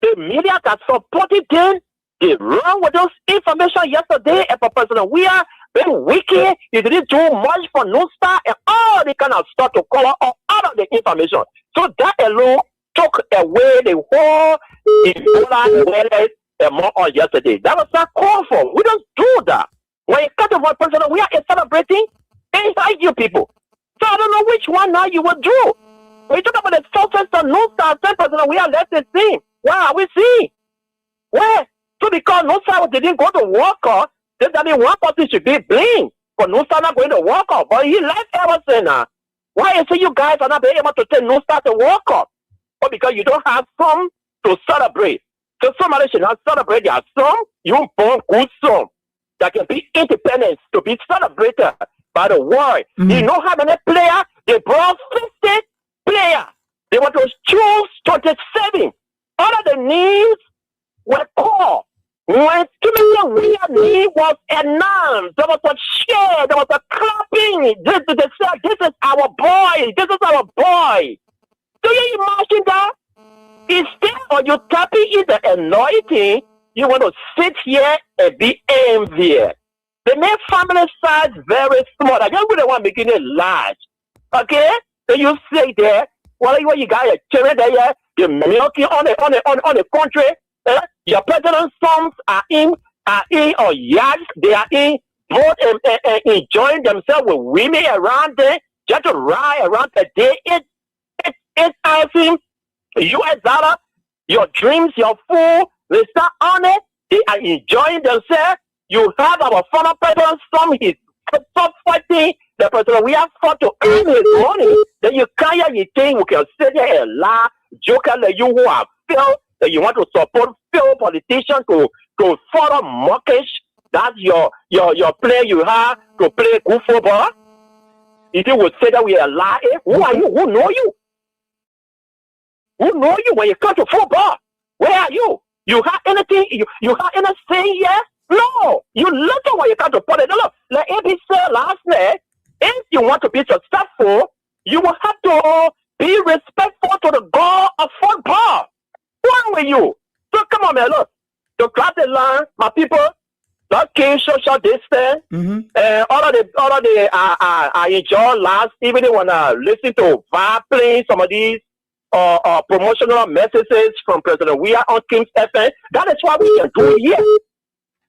the media that supported them, they ran with those information yesterday about President Weah being wicked. He didn't do much for NUSTA and all the kind of stuff to cover up all of the information. So that alone took away the whole Ebola awareness and more on yesterday. That was not called for. We don't do that. When it comes to what President Weah is celebrating, inside you people. So I don't know which one now you will do. When you talk about the success of NUSTA, President Weah left the team. Where are we seeing? Where? So because NUSTA didn't go to Walker, that means one person should be blamed for NUSTA not going to Walker. But he left Everson now. Why is it you guys are not being able to take NUSTA to Walker? But because you don't have some to celebrate. So somebody should not celebrate their song. You born good song that can be independent to be celebrated by the world. Mm-hmm. You know how many players? They brought 50 players. They want to choose 27. All of the names were called. When Timothy Weah name was announced, there was a cheer, there was a clapping. This is our boy. This is our boy. Do you imagine that? Instead of you tapping in the anointing, you want to sit here and be envious. They make family size very small. I don't really want to make it large. Okay? So you say there, well, you got your children there, you're milking on the country. Your president's sons are in or yachts. They are in both and enjoying themselves with women around there, just to ride around the day. It's I think US dollar. Your dreams, your food, they start on it. They are enjoying themselves. You have our former president, some his top fighting. The president we have fought to earn his money. Then you can't you think we can sit here and laugh, joke at you who are failed, that you want to support failed politicians to further mortgage. That's your play you have to play good football. If you would say that we are lying, who are you? Who know you? Who know you when you come to football? Where are you? You have anything? You have anything yet? No. You little when you come to politics. Look, like AB said last night, if you want to be successful, you will have to be respectful to the God of football. Who are you? So come on, man. Look, to grab the line, my people. Not keep social distance. All of the I enjoy last evening when I listen to VAR playing some of these promotional messages from President We are on Kings FM. That is why we are doing here.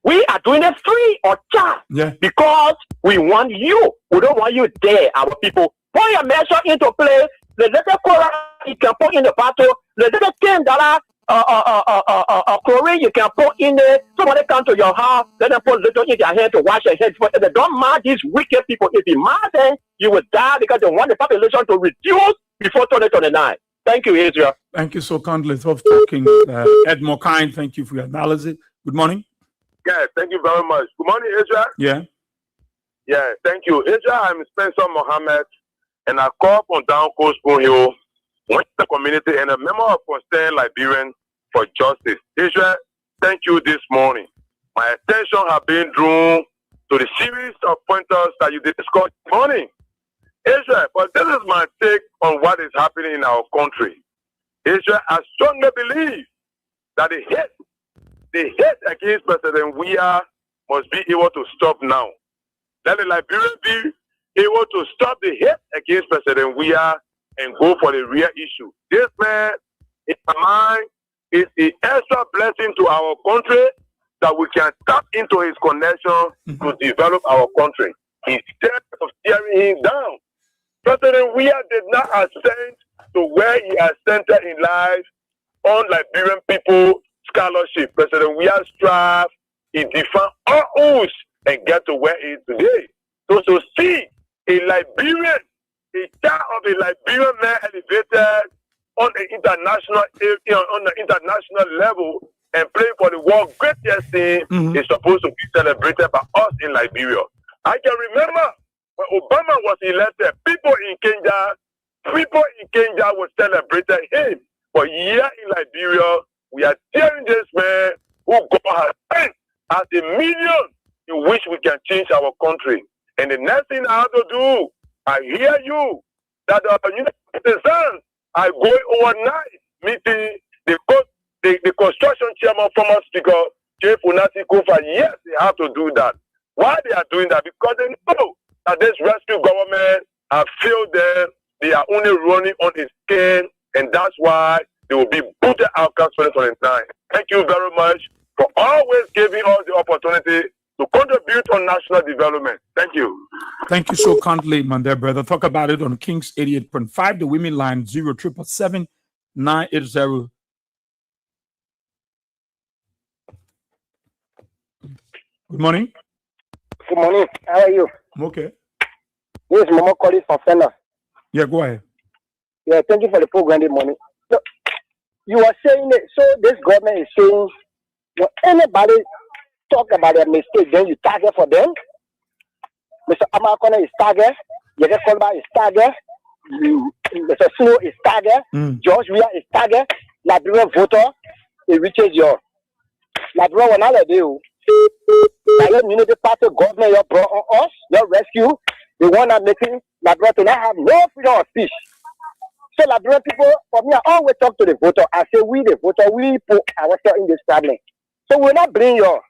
We are doing it free or charge because we want you. We don't want you there, our people. Put your measure into place. The little Quran you can put in the battle. The little $10 chlorine you can put in there. Somebody come to your house, let them put little in their hand to wash their hands. But they don't mind these wicked people. If you mind them, you will die because they want the population to reduce before 2029. Thank you, Israel. Thank you so kindly for talking. Ed Mokain, thank you for your analysis. Good morning. Yeah, thank you very much. Good morning, Israel. Yeah, thank you. Israel, I'm Spencer Mohammed, and I call from down Coast Spoon Hill, the community, and a member of Concerned Liberian for Justice. Israel, thank you this morning. My attention has been drawn to the series of pointers that you discussed this morning. Israel, but this is my take on what is happening in our country. Israel, I strongly believe that the hate against President Weah must be able to stop now. Let the Liberians be able to stop the hate against President Weah and go for the real issue. This man, in my mind, is an extra blessing to our country that we can tap into his connection to develop our country. Instead of tearing him down, President Weah did not ascend to where he ascended in life on Liberian people scholarship. President Weah strive, he defined all oaths and get to where he is today. So to see a Liberian, a child of a Liberian man elevated on the international level and playing for the world greatest thing is supposed to be celebrated by us in Liberia. I can remember when Obama was elected, people in Kenya were celebrating him. But here in Liberia, we are tearing this man who God has sent as a million in which we can change our country. And the next thing I have to do, I hear you that the citizens are going overnight meeting the construction chairman, former speaker, Chief Unasi Kofa. Yes, they have to do that. Why they are doing that? Because they know that this rescue government have failed them. They are only running on his skin, and that's why they will be booted out of 2029. Thank you very much for always giving us the opportunity to contribute on national development. Thank you. Thank you so kindly, my dear brother. Talk about it on Kings 88.5, the women line 0777 980. Good morning. Good morning. How are you? I'm okay. This is Momo calling from Fena. Yeah, go ahead. Yeah, thank you for the program this morning. So, you are saying that, so this government is saying when anybody talk about their mistake, then you target for them. Mr. Amakona is target, Yeke Kolba is target, Mr. Snow is target, George Weah is target, Liberian voter, it reaches your Liberian one other day. Your unity party government, your brought on us, your rescue, the one that making Liberia to not have no freedom of speech. So Liberian people, for me, I always talk to the voter. I say, we the voter, we put ourselves in this problem. So we're not bring your,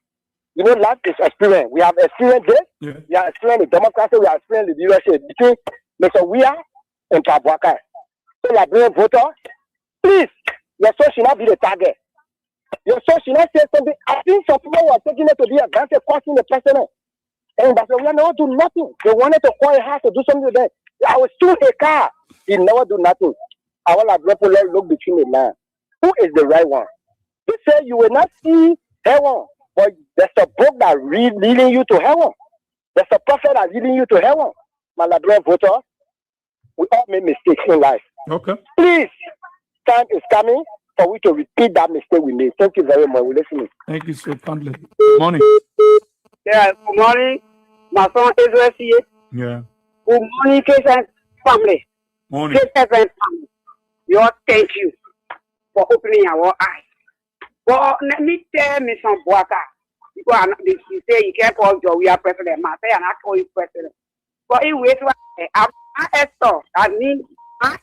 life is experience. We have experienced this. Yeah. We have experienced the democracy. We have experienced the USA between Mr. Weah and Kabwaka. So Liberian voter, please, your soul should not be the target. Your soul should not say something. I think some people were taking it to be advantage, causing the president. And that's why we never do nothing. They wanted to call a house to do something with them. I was still a car. He never do nothing. I want to look between the man. who is the right one. He said you will not see heaven, but there's a book that leading you to heaven. There's a prophet that's leading you to heaven. My Labrador voter, we all make mistakes in life. Okay. Please, time is coming for we to repeat that mistake we made. Thank you very much. We're listening. Thank you so kindly. Good morning. Yeah, good morning. My son Israel here. Yeah. Good morning, KSN family. Morning. KSN family. Thank you for opening our eyes. But let me tell me some Boaka. Because you say you can't call Joe, we are president. I say, and I call you president. But in ways, I'm Esther. I mean, I'm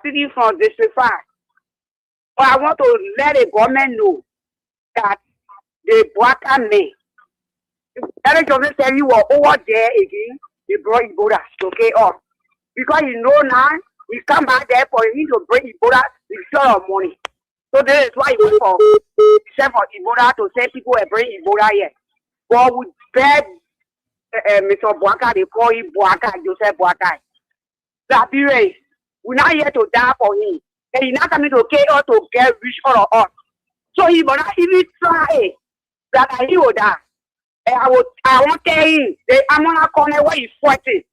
sitting from District 5. But I want to let the government know that the Boaka name. Eric Johnson tell you were over there again, they brought Ebola, okay, off. Because you know now, we come back there for him to bring Ebola with short of money. So that is why he went for send for Ebola to send people and bring Ebola here. But we beg Mr. Boaka, they call him Boaka, Joseph Boaka. That period, we're not here to die for him. And he's not coming to care or to get rich all of us. So he will not even try that he will die. I want to tell you, I'm going to call where he's fighting.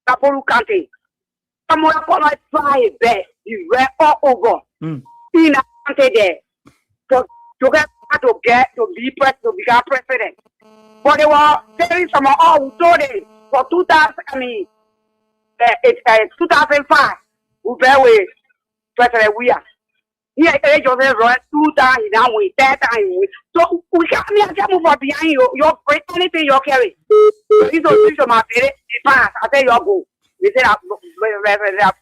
Kapolu County. I'm going to call it try there. He's right all over. In a country there. So, to become president. But they were telling some of all who told them for 2005, who bear with President Weah. Here, just run 2 times, now we 3 times. So we can't move up behind you. You'll bring anything you carry. This is my parents. I say you go. They say that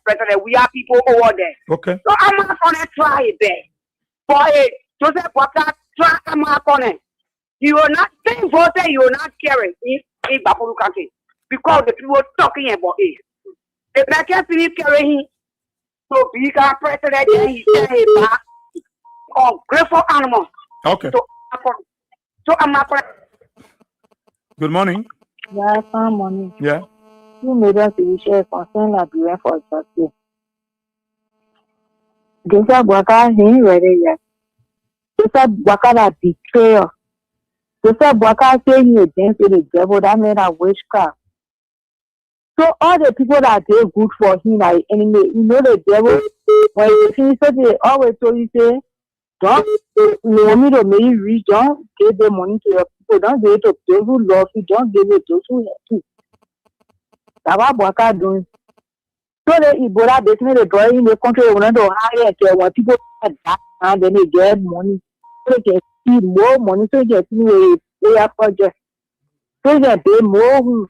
President, we are people over there. Okay. So I'm not gonna try it there. For Joseph Boaka, try I'm not gonna. You will not think voter. You will not carry in Bapuru country because the people talking about it. If I can't finish carrying. So become president, he said back grateful animal. Okay. So I'm not. Good morning. Yeah, good morning. Yeah. You made us to share concern Liberia for justice. Joseph Boaka ain't ready yet. Joseph Boaka that betrayer. Joseph Boaka saying he against the devil that made a witchcraft. So all the people that did good for him are enemy. You know the devil, when you finish, so they always told you, say, don't, you want me to make you rich, don't give the money to your people, don't give it to those who love you, don't give it to those who hate you. That's what Boaka doing. So the Ebola, they say the boy in the country, they want to hire it, when people die, and then they get money. So they can see more money, so they can see a project. So they pay more.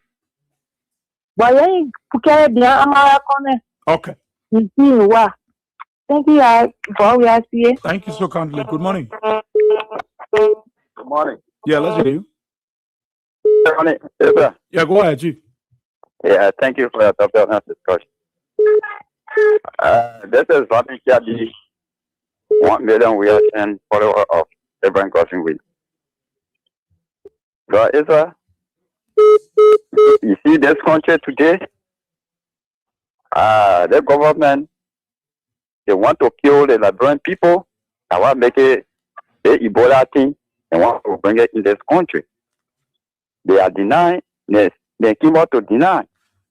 But you can't be a Okay. Thank you for we are here. Thank you so kindly. Good morning. Good morning. Yeah, let's hear you. Good morning. Yes, sir. Yeah, go ahead, Chief. Yeah, thank you for your topic of discussion. This is Vami Kiabi, 1 million we are 10 follower of Abraham Crossing Week. So, Israel, you see this country today, the government, they want to kill the Liberian people. They want to make it the Ebola thing. They want to bring it in this country. They are denying this. They came out to deny.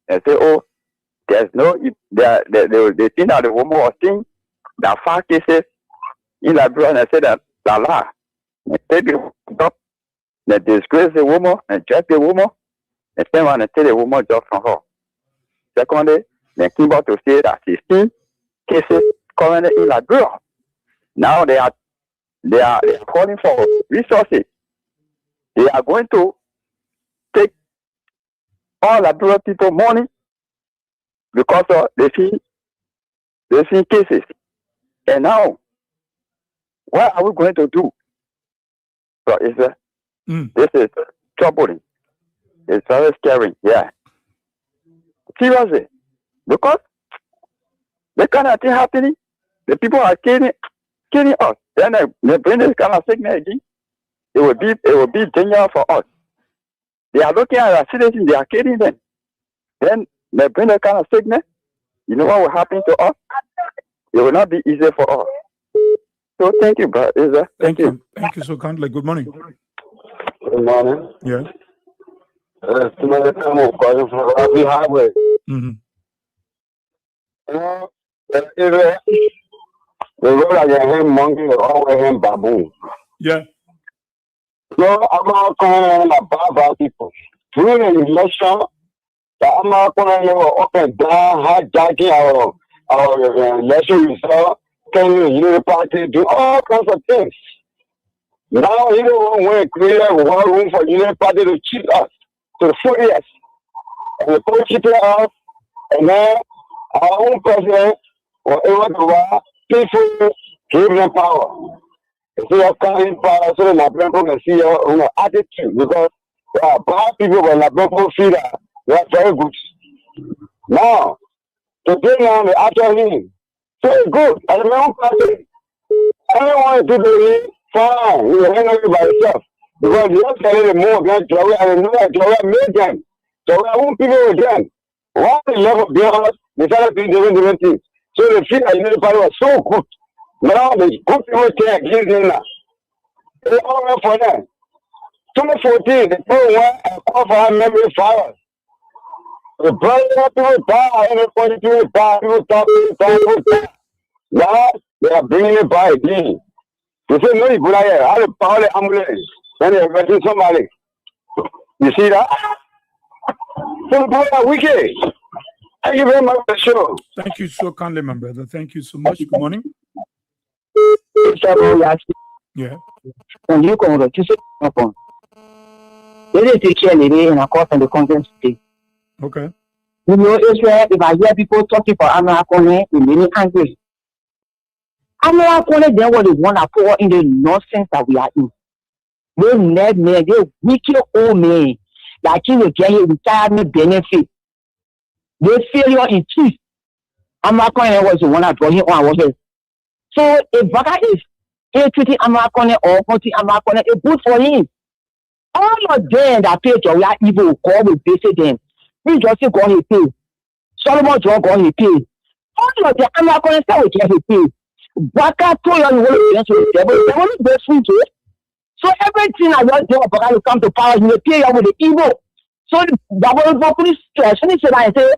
They say, oh, there's no, they think that the woman was saying that 5 cases in Liberia, and they say that, la. They take it up, they disgrace the woman, and dress the woman, and then want to take the woman job from her. Secondly, they came out to say that 16 cases currently in Liberia. Now they are calling for resources. They are going to take all Liberia people money because of they see cases. And now, what are we going to do? So this is troubling. It's very scary. Yeah. Seriously. Because the kind of thing happening, the people are killing us. Then they bring this kind of sickness again. It will be dangerous for us. They are looking at our citizens, they are killing them. Then they bring that kind of sickness. You know what will happen to us? It will not be easy for us. So thank you, bro. Thank you. Thank you so kindly. Good morning. Good morning. Yeah. Too many time I'm calling from Rafi Highway. Mm-hmm. The road I get him monkey or always him baboon. Yeah. So I'm not calling about people. During the election, I'm not calling up and down, hijacking our election result, telling the party, do all kinds of things. Now you don't want to create one room for the party to cheat us to the 4 years. And the police cheated us, and then our own president was able to people give them power. So you can't power so that people can see your attitude because bad people when people feel that they are very good. Now, today now they actually so good. And my own party, everyone to do the fine. You hang on by yourself. Because you don't tell them more against Joey and know that Joey made them. So I want people again. One level beyond they started doing different things. So the feel that the party was so good. Now the good people can't give them now. They all went for them. 2014, they put one and call for our memory fires. The brother people die, everybody people die, people die. Now they are bringing it by again. They say, no, you put out here, how the power the ambulance, then they're arresting somebody. You see that? So people are wicked. Thank you very much for the show. Thank you so kindly, my brother. Thank you so much. Good morning. Yeah. And you come to say upon. They didn't take care of it in a court and the conference today. Okay. You know, Israel, if I hear people talking for Amakone, they make me angry. Amakone, then what they want to pour in the nonsense that we are in. They need me, they wicked old men. Like you will get your retirement benefit. They failure in chief. Amakone was the one that brought him on. So if Baka is treating Amakone or hunting Amakone, it's good for him. All of them that pay to are evil, God will visit them. We just say God he pay. Solomon John God he pay. All of the Amakone say we get he pay. Baka told you want to dance with the devil. They want to go free to it. So everything I want to do, Baka will come to power. You will pay you with the evil. So the Bible police station is saying, I say,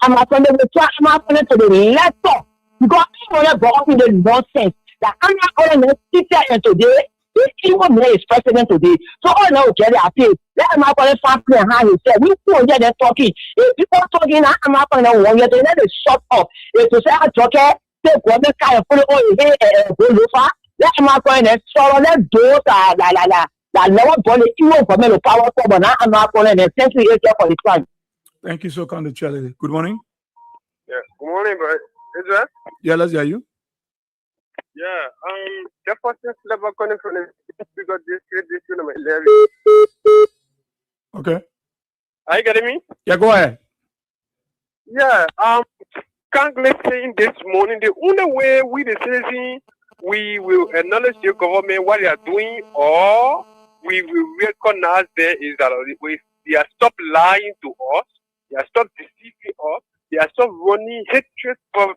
Amakone will try Amakone to the letter. Because people brought in the nonsense that Amakone is sitting today. This evil man is president today. So all now get their pay. Let Amakone family and how he said, we won't get them talking. If people talking, Amakone won't get them, let them shut up. If you say, I'm talking, take one kind of put on here and go look. Let Amakone sorrow, let those that never bought the evil for me to power for, but now Amakone and essentially for the crime. Thank you so kindly, Charlie. Good morning. Yeah, good morning, bro. Is that? Yeah, let's hear you. Yeah, the first level coming from the because this Okay. Are you getting me? Yeah, go ahead. Yeah, currently saying this morning the only way we the citizen we will acknowledge the government what they are doing, or we will recognize there is that they are stop lying to us, they are stop deceiving us, they are stop running hatred for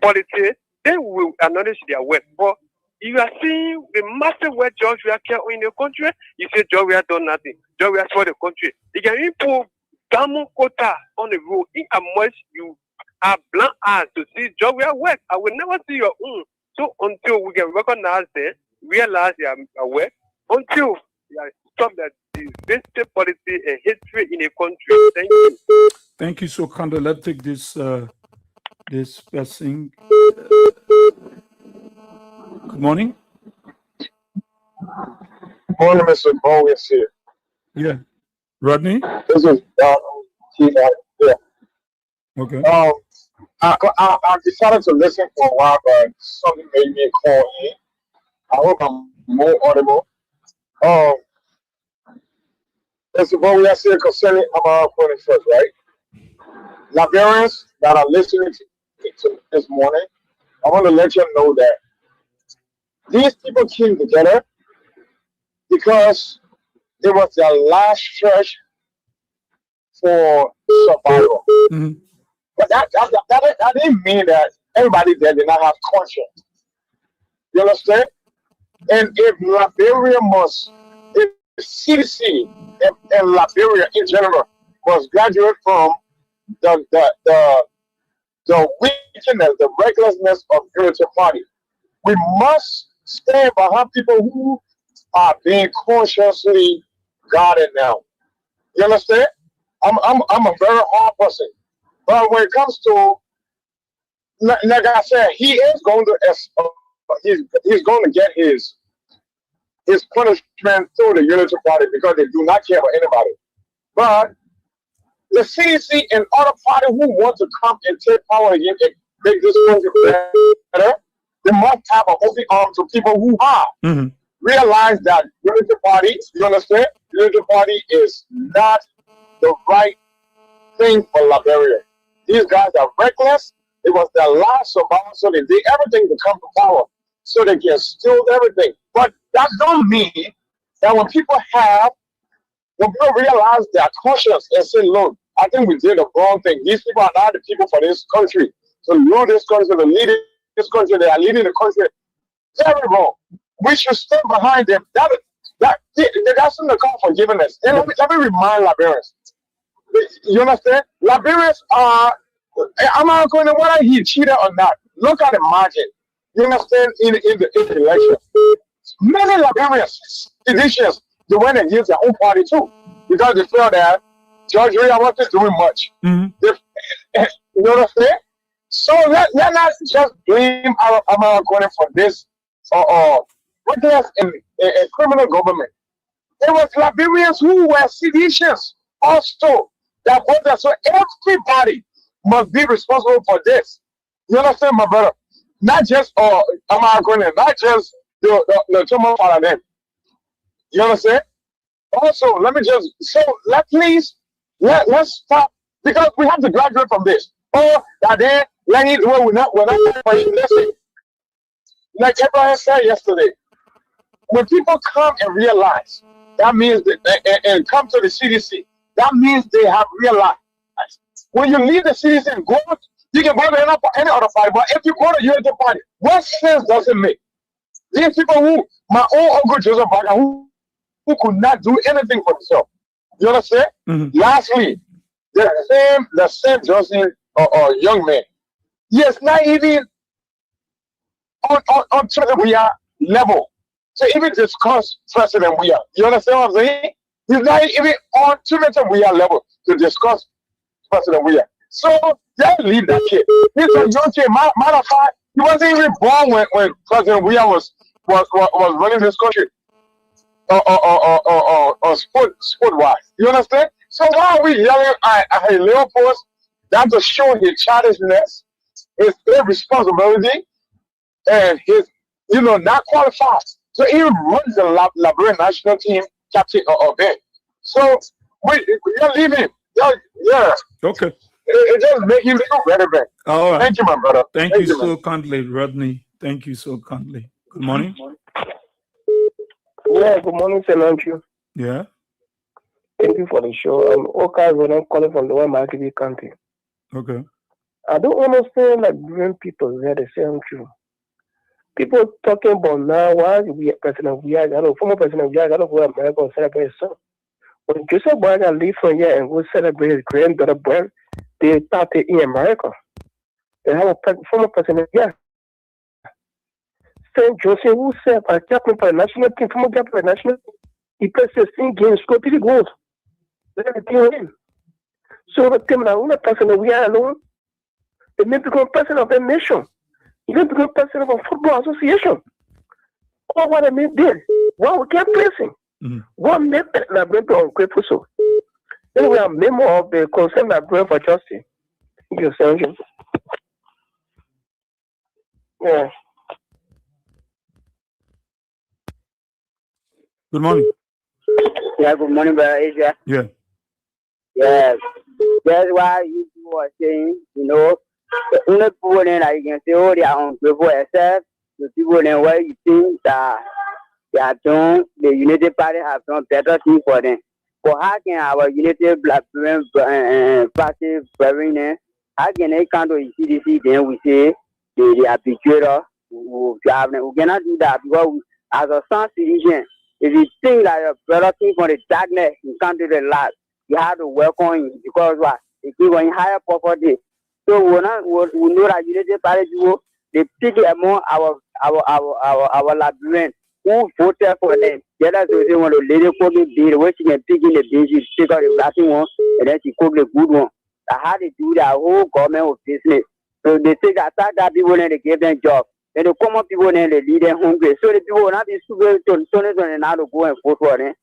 politics. Then we will acknowledge their work. But you are seeing the massive work George we are in the country. You say George we have done nothing. George we have for the country. You can even put diamond quota on the road in how much you are blind eyes to see George we have work. I will never see your own. So until we can recognize them, realize they are work, until we stop that divisive policy and hatred in a country. Thank you. Thank you so kindly. Let's take this this person. Good morning. Good morning, Mr. Bowen here. Yeah. Rodney? This is yeah. Okay. I decided to listen for a while, but something made me call in. I hope I'm more audible. Mr. Bowen here concerning our 21st, right? Liberians that are listening to this morning, I want to let you know that these people came together because it was their last church for survival. Mm-hmm. But that didn't mean that everybody there did not have conscience. You understand? And if Liberia if CDC and Liberia in general must graduate from the weakness, the recklessness of unity party, we must stand behind people who are being consciously guarded now. You understand? I'm a very hard person, but when it comes to, like I said, he is going to he's going to get his punishment through the Unity Party because they do not care about anybody. But the CDC and other parties who want to come and take power again and make this country better, they must have an open arm to people who are. Realize that Unity Party, you understand? Unity Party is not the right thing for Liberia. These guys are reckless. It was their last survival, so they did everything to come to power, so they can steal everything. But that don't mean that when people realize their conscience and say, look, I think we did the wrong thing. These people are not the people for this country. To lead this country, to lead this country, they are leading the country very wrong. We should stand behind them. That's not the call for forgiveness. And let me remind Liberians. You understand? Liberians are, I'm not going to whether he cheated or not. Look at the margin. You understand? In the election. Many Liberians, seditious, they went against their own party too. Because they feel that George Weah wasn't doing much. You understand? So let not just blame our County for this reckless and criminal government. There was Liberians who were seditious also that voted. So everybody must be responsible for this. You understand, my brother? Not just American, not just the German parliament. You understand? Also, let's stop, because we have to graduate from this. Or that they we're not listen. Like Abraham said yesterday, when people come and realize, that means and come to the CDC, that means they have realized. When you leave the CDC and go, you can go to any other party, but if you go to Unity Party, what sense does it make? These people my own uncle Joseph Baga, who could not do anything for himself. You understand? Lastly, the same Johnson or young man, he is not even on President Weah level to even discuss President Weah. You understand what I'm saying? He's not even on President Weah level to discuss President Weah. So just leave that kid. He's a young kid. Matter of fact, he wasn't even born when President Weah was running this country. Sport-wise. You understand? So why are we yelling at a little post that to show his childishness, his irresponsibility, and his, not qualified? So he runs the Liberian national team captain of it. So you're leaving. Yeah. Okay. It just makes you look relevant. All right. Thank you, my brother. Thank you so kindly, Rodney. Thank you so kindly. Good morning. Yeah, good morning, Senanju. Yeah. Thank you for the show. I'm Oka Ronan calling from the Marketing County. Okay. I don't understand Liberian people there the same true. People talking about now why President Weah, former President Weah, go to America and celebrate his son. When Joseph Baga leave from here and go celebrate his granddaughter born, they started in America. They have a former President Weah. St. Joseph, who served as captain for the national team, former captain for the national team, he played 16 games, scored 3 goals. Let me tell him. So the team now, the President Weah alone, they may become president of the nation. He may become president of a football association. All what I mean did. Well, we can't place him. What made Liberian ungrateful so? Then we are member of the concerned Liberian for justice. You say, yeah. Good morning. Yeah, good morning, brother Asia. Yeah. Yes. That's why you were saying, the only people then I can say, oh, they are ungrateful, except the people then where you think that they have done, the Unity Party have done better things for them. But how can our Unity Blackburn Party brethren, how can they come to the CDC then we say they are betrayed? we cannot do that because as a Sun citizen, if you think that your brother came from the darkness, you come to the light, you have to welcome him because what? He came on higher property. So we know that Unity Party people, they pick among our Liberians who voted for them. The other day, when the lady cook the bean, when she can pick in the bean, she take out the rotten one and then she cook the good one. That's how they do that whole government of business. So they say that people and they give them jobs. And the common people and they lead them hungry. So the people will not be super to now to go and vote for them.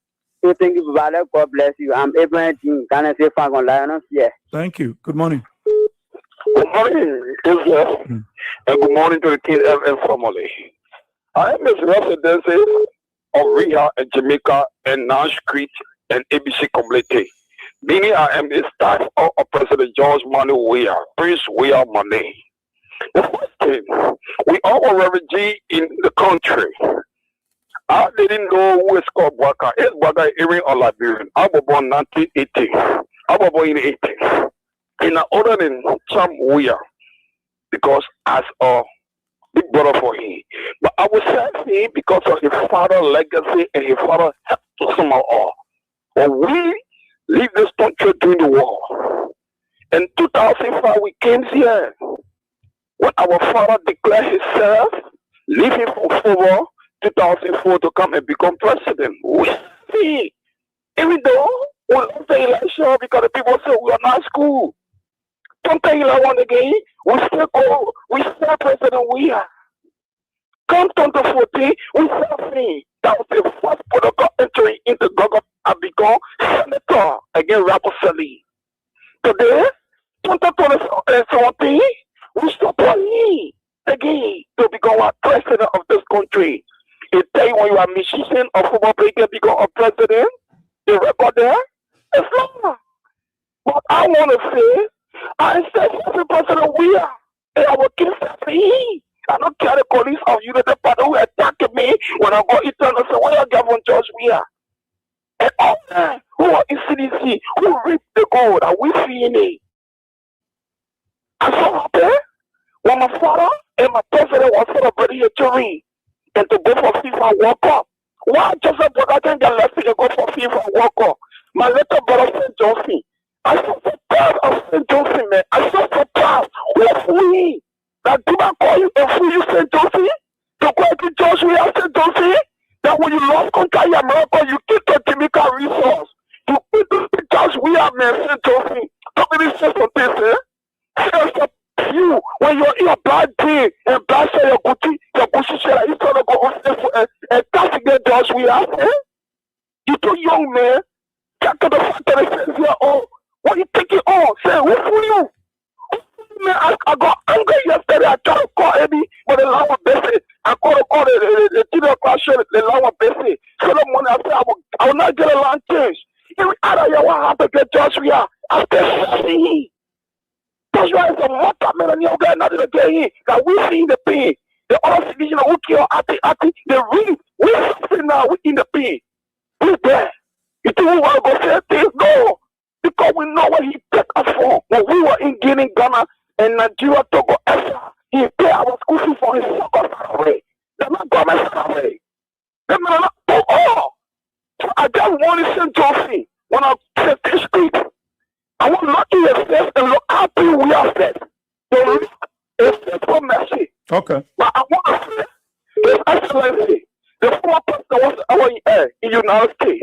So thank you, brother. God bless you. I'm Abraham Jean. Can I say Frank on Lionel? Yeah. Thank you. Good morning. Good morning, Israel. And good morning to the King FM family. I am Mr. Residency of Ria and Jamaica and Nash Creek and ABC Community. Meaning I am the staff of President George Manu Weah, Prince Weah Mane. The first thing, we all are refugees in the country. I didn't know who is called Bwaka. It's Bwaka Erin or Liberian. I was born 1980. I was born in 80. And I ordered in Cham Weah because as a big brother for him. But I was sad him because of his father's legacy and his father helped to somehow all. But we leave this country during the war. In 2005, we came here. When our father declared himself, leaving from October 2004 to come and become president. We see, even though we lost the election because the people say we are not school. 2011 again, we still president we are. Come 2014, we still free. That was the first protocol entry into government and become senator against Rapposeli. Today, 2017, we still playing again to become a president of this country. It tell you when you are a musician or football player become a president, the record there, it's long. But I want to say, I said every president we are, and I will kill me. I don't care the police of Unity Party who attacked me when I go eternal. So why you give on George we are? And all them who are in CDC, who reap the gold, and we feel it. I'm so happy when my father and my president was celebrating a jury and to go for FIFA World Cup. Why Joseph Brother can get left to go for FIFA World Cup? My little brother St. Johnson. I'm so proud of St. Johnson, man. I'm so proud. We're free. That do not call you a fool, you St. Johnson? To call you George, we have St. Johnson? That when you lost country America, you keep the Jamaica resource. You keep the George, we have man, St. Johnson. Don't really say something, eh? You, when you're in a bad day and bad say your Gucci share, you trying to go on and that's again George, we have, eh? You too young, man. Get to the fact that it says here, oh, what you thinking on? Say, who for you? Man, I got angry yesterday. I tried to call Eddie, but the line was busy. I called the TV class show, the line was busy. So the morning I said, I will not get a line change. Every other year, what happened to George, we are after 70. That's why it's a multi-million young guy not in the game. That we see in the pain. The other citizen who kill Ati, they really, we're suffering now, we in the pain. We're there. You think we want to go say things? No. Because we know what he took us for. When we were in Guinea, Ghana, and Nigeria, Togo, Essa, he paid our school fee for his soccer salary. They're not government salary. They're not all. So I just want to St. Johnson when I say this street. I want to look in your face and look how people we are fed. They look a faithful mercy. Okay. But I want to say, His Excellency, the former president was in the United States.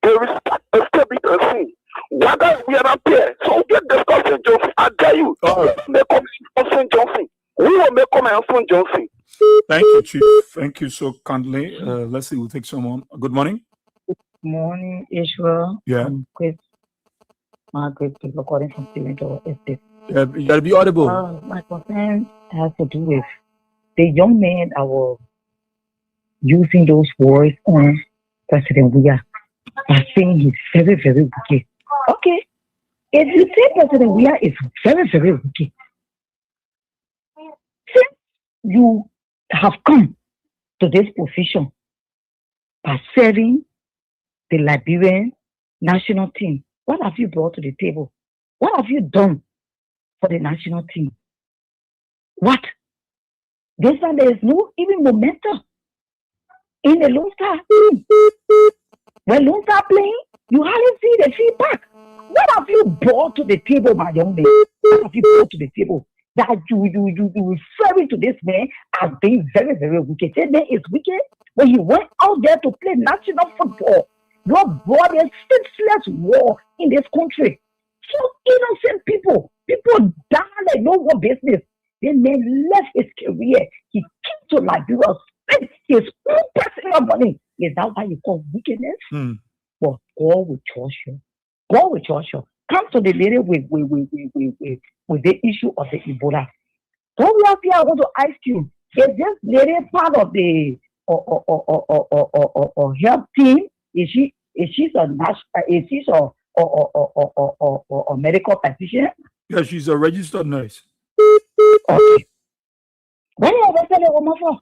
They respect the stability. Whether we are not there, so we get discussing Johnson. I tell you, make comment on St. Johnson. We will make comment on St. Johnson. Thank you, Chief. Thank you so kindly. Let's see, we'll take someone. Good morning. Good morning, Israel. Yeah. Margaret, people calling from Toronto Estate. You gotta be audible. My concern has to do with the young men that were using those words on President Weah. Are saying he's very, very wicked. Okay. If you say President Weah is very, very wicked, since you have come to this position by serving the Liberian national team, what have you brought to the table? What have you done for the national team? What? This time there is no even momentum in the Lone Star. When Lone Star playing, you hardly see the feedback. What have you brought to the table, my young man? What have you brought to the table that you referring to this man as being very, very wicked? This man is wicked. When he went out there to play national football, you brought a senseless war in this country. So innocent people die like no one business. The man left his career. He came to Liberia, spent his own personal money. Is that why you call wickedness? But God will trust you. God will trust you. Come to the lady with the issue of the Ebola. So we have here, I want to ask you, is this lady part of the health team? Is she a medical practitioner? Yeah, she's a registered nurse. Okay. When you ever tell a woman for?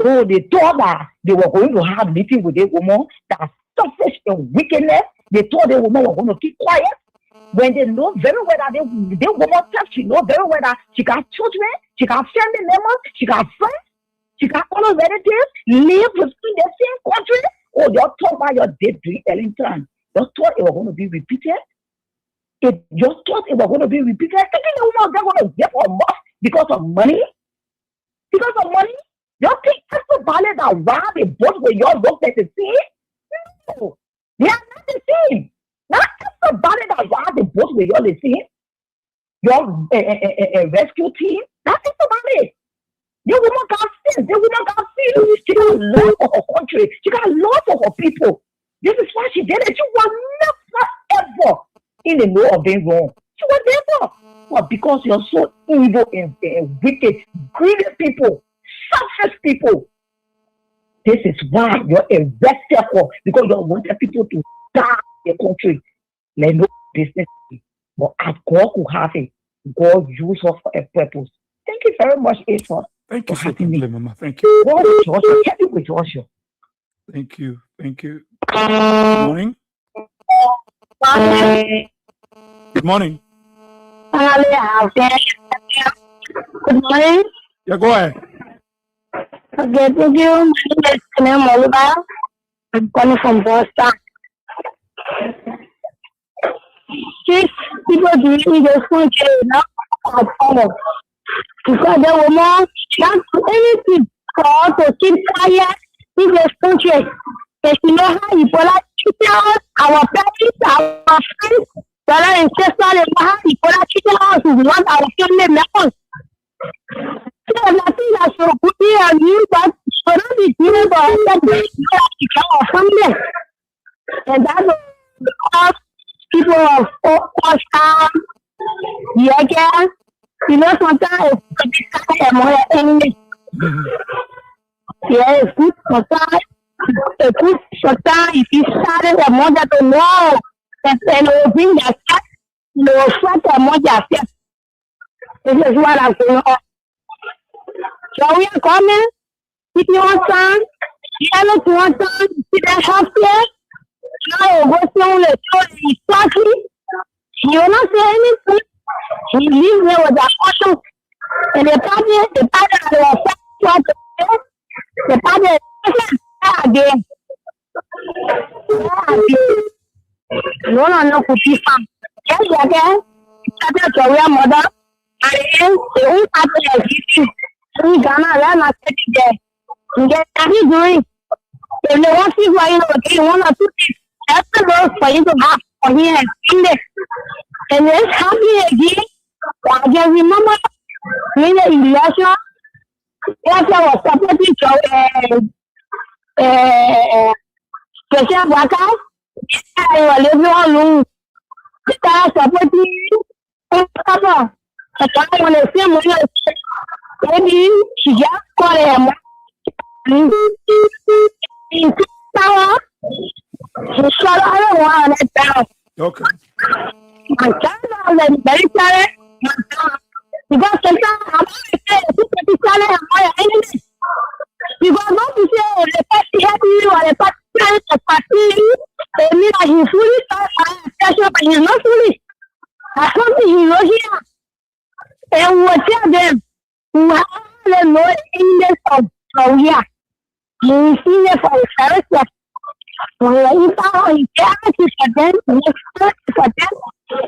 Oh, they thought that they were going to have a meeting with a woman that selfish and wickedness. They thought the woman was going to keep quiet. When they know very well that the woman she know very well that she got children, she got family members, she got friends, she got all her relatives, live within the same country. Oh, they all talk about your dead dream Ellington. You thought it was going to be repeated? You thought it was going to be repeated? Thinking the woman was going to get for month because of money? Because of money? You think everybody that while they both with your look at the same? No, they are not the same. Not everybody that while they both with your the same. Your rescue team, that's everybody. The woman got sin. The woman got sin. She got love for her country. She got love for her people. This is why she did it. She was never ever in the know of being wrong. She was never. Well, because you're so evil and wicked, greedy people, selfish people. This is why you're arrested for, because you want people to die in the country. Let no business. But as God could have it, God use her for a purpose. Thank you very much, Esau. Thank you for having me, Mama. Thank you. God will trust you. Happy with you. Thank you. Thank you. Good morning. Good morning. Good morning. Yeah, go ahead. Okay, thank you. My name is Kinem Moluba. I'm calling from Boston. Six people during this country now are power. Because there were more not anything for us to keep quiet in this country. If you know how Ebola treated us, our parents, our friends, brother and sister, and how Ebola treated us is not our family members. So nothing that should put me on you, but for not be doing but that become our family. And that's because people of Oscar, yeah, you know, sometimes it's more English. Yeah, it's good sometimes. It's good sometimes if you started a mother to know and will bring that cat, you will fight a mother. This is what I'm saying. So we are coming. If you want some, you want some, see that healthcare. Now you go to the factory. You will not say anything. He lives there with a caution. And the party again. No, could be fun. Yes, again. Started to your mother. And then the whole party is eating. So we gonna learn a set there. And get every doing. If they want to see why you know, one or two things. That's the road for you to have for here and in there. And then happy again. I just remember in the election, what I was supporting to special workers. I was living alone. I was supporting cover. I want to say maybe she just called him. In power, she shut everyone down. Okay. My child was very sorry. Because sometimes I'm sorry. Because not to say the party happy or the party, they mean that he's fully special, but he's not fully. I something he was here. And we will tell them, don't know English of Korea. You see it for the first. When you found in charity for them, you first for them.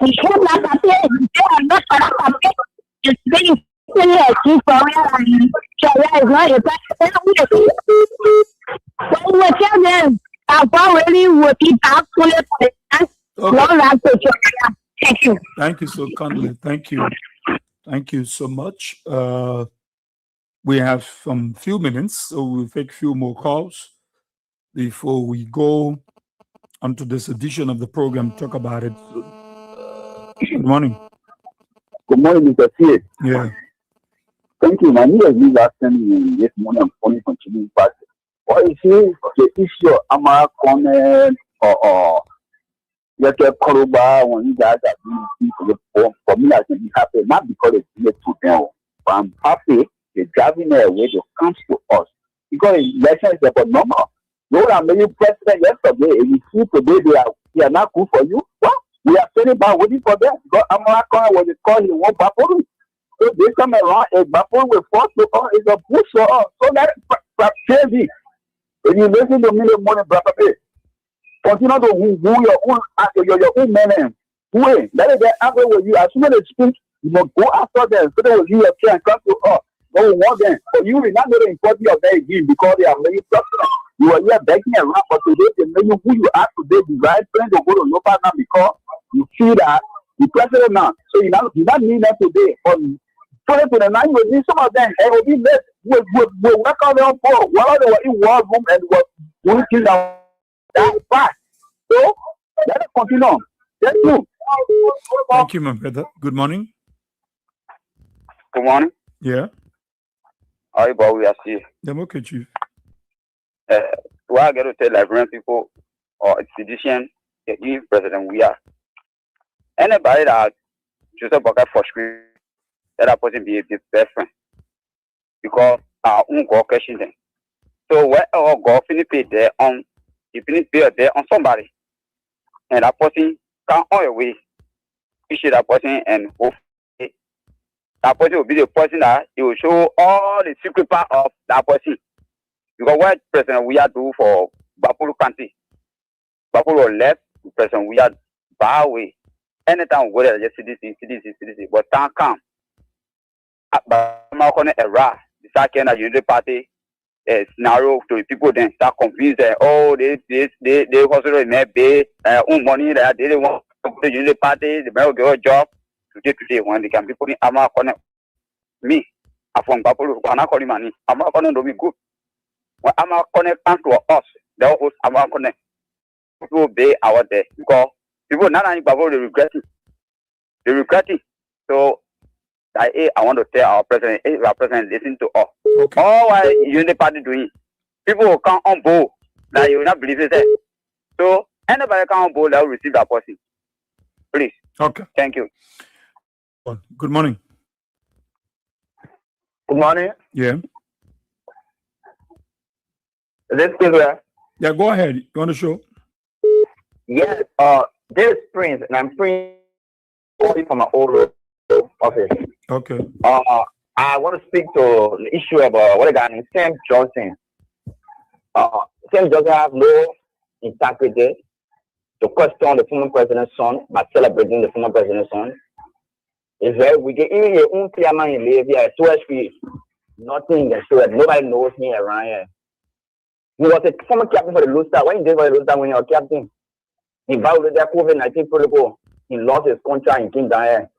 You should not have it. They are not for that. It's very serious. Korea and Korea is not a bad thing. When you tell them, I've already worked out for the Thank you. Thank you so kindly. Thank you. Thank you so much. We have some few minutes, so we'll take a few more calls before we go onto this edition of the program. Talk about it. Good morning. Good morning, Mr. C. Yeah. Thank you. My name is Lisa sending this morning. I'm calling from Chile. But what is the issue of Amara comment or you get Koroba when you guys are doing things for me? I should be happy, not because it's near to them, but I'm happy they're driving their way to come to us. Because election is about normal. You are many president yesterday, and you see today they are not good for you. Well, we are sitting back waiting for them. Because Amara was calling one Bapuru. So they come around, a Bapuru will force to us, it's a push for us. So that's crazy. When you listen to me in the morning, brother, continue to woo your own men. Wait, let it get angry with you. As soon as they speak, you must go after them. So they will leave your chair and come to us. But we want them. So you will not know the importance of them again because they are very personal. You are here begging around for today. They know you who you are today. The right friend to go to Lopa now because you see that the president now. So you not need them today. But 2029, you will need some of them. And will be late. We'll work on them for while they were in war room and was doing things that fast. So let us continue. Thank you. Thank you, my brother. Good morning. Good morning. Yeah. How about we are here? I'm okay, Chief. Do I get to tell Liberian people or sedition, the president we are? Anybody that Joseph Boka for screen, that person be a best friend. Because our own God question them. So where our God finish pay there on, he finish pay there on somebody. And that person can on your way. Issue that person and hope that person will be the person that he will show all the secret part of that person. Because what President we are do for Bapuru country, Bapuru left, President we are far away. Anytime we go there, just CDC, but time come. But I'm not going to error. The second that Unity Party scenario to the people then start confused. Oh, they hospital in May own money that they didn't want to go to the Unity Party, the may get a job today when they can be putting Ama connect me. I from Bapuru, I'm not calling money. I'm not going to be good. When Ama connect to us, the host Ama connect. People be out there because people not only Bapuru they regret it. They regret it. So I want to tell our president, our president listen to us. Okay. All what Unity Party doing, people will come on board that you will not believe it. So anybody come on board that will receive that person. Please. Okay. Thank you. Good morning. Good morning. Yeah. Is this Israel? Yeah, go ahead. You want to show? Yes. This is Prince, and I'm Prince from my old office. Okay. I want to speak to the issue about what a guy named Sam Johnson. Sam Johnson has no integrity to question the former president's son by celebrating the former president's son. It's very wicked. Even your own chairman in live here, 2HP, nothing can show that nobody knows me around here. He was a former captain for the Luster. When he did for the Luster when he was captain, he violated their COVID-19 protocol. He lost his contract and came down here.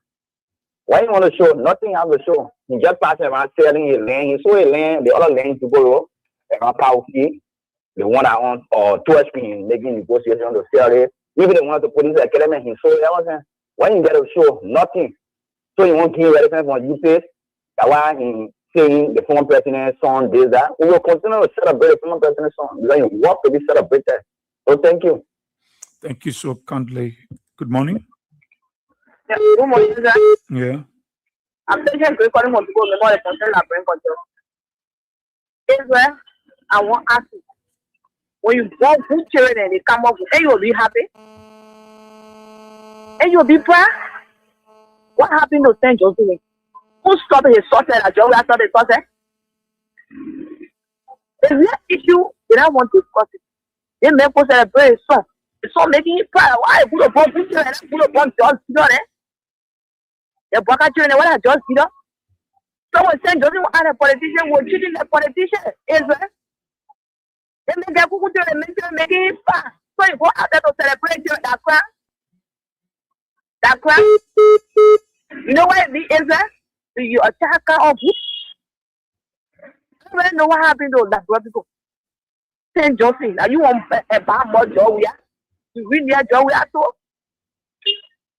Why you want to show? Nothing has to show. He just passed around selling his land. He sold his land, the other land to go around Pauki, the one that owns or 2HP making negotiations to sell it. Even the one to put into the academy, he sold everything. Why you get to show? Nothing. So you won't give anything from you face. That's why he saying the former president's son did that. We will continue to celebrate the former president's son because he wants to be celebrated. So thank you. Thank you so kindly. Good morning. Yeah, good morning, sir. Yeah. I'm calling from people memorial the concern that bring control. Israel, I want to ask you. When you go good children and they come up with, you'll be happy. And you'll be proud. What happened to St. Joseph? Who stopped his success at Joe after the success? It's not issue. They don't want to discuss it. They make us celebrate a song. The song making it proud. Why put a bomb picture and put a bomb just eh? The Baka children, what I just did. Someone said, doesn't want a politician will cheating the politician. Is it? They make a good and making it fast. So you go out there to celebrate that crowd. That crowd. You know what it is, eh? You attack of it. I don't know what happened to that people. Saint Joseph, are you on a bad boy job? You really a job we are to?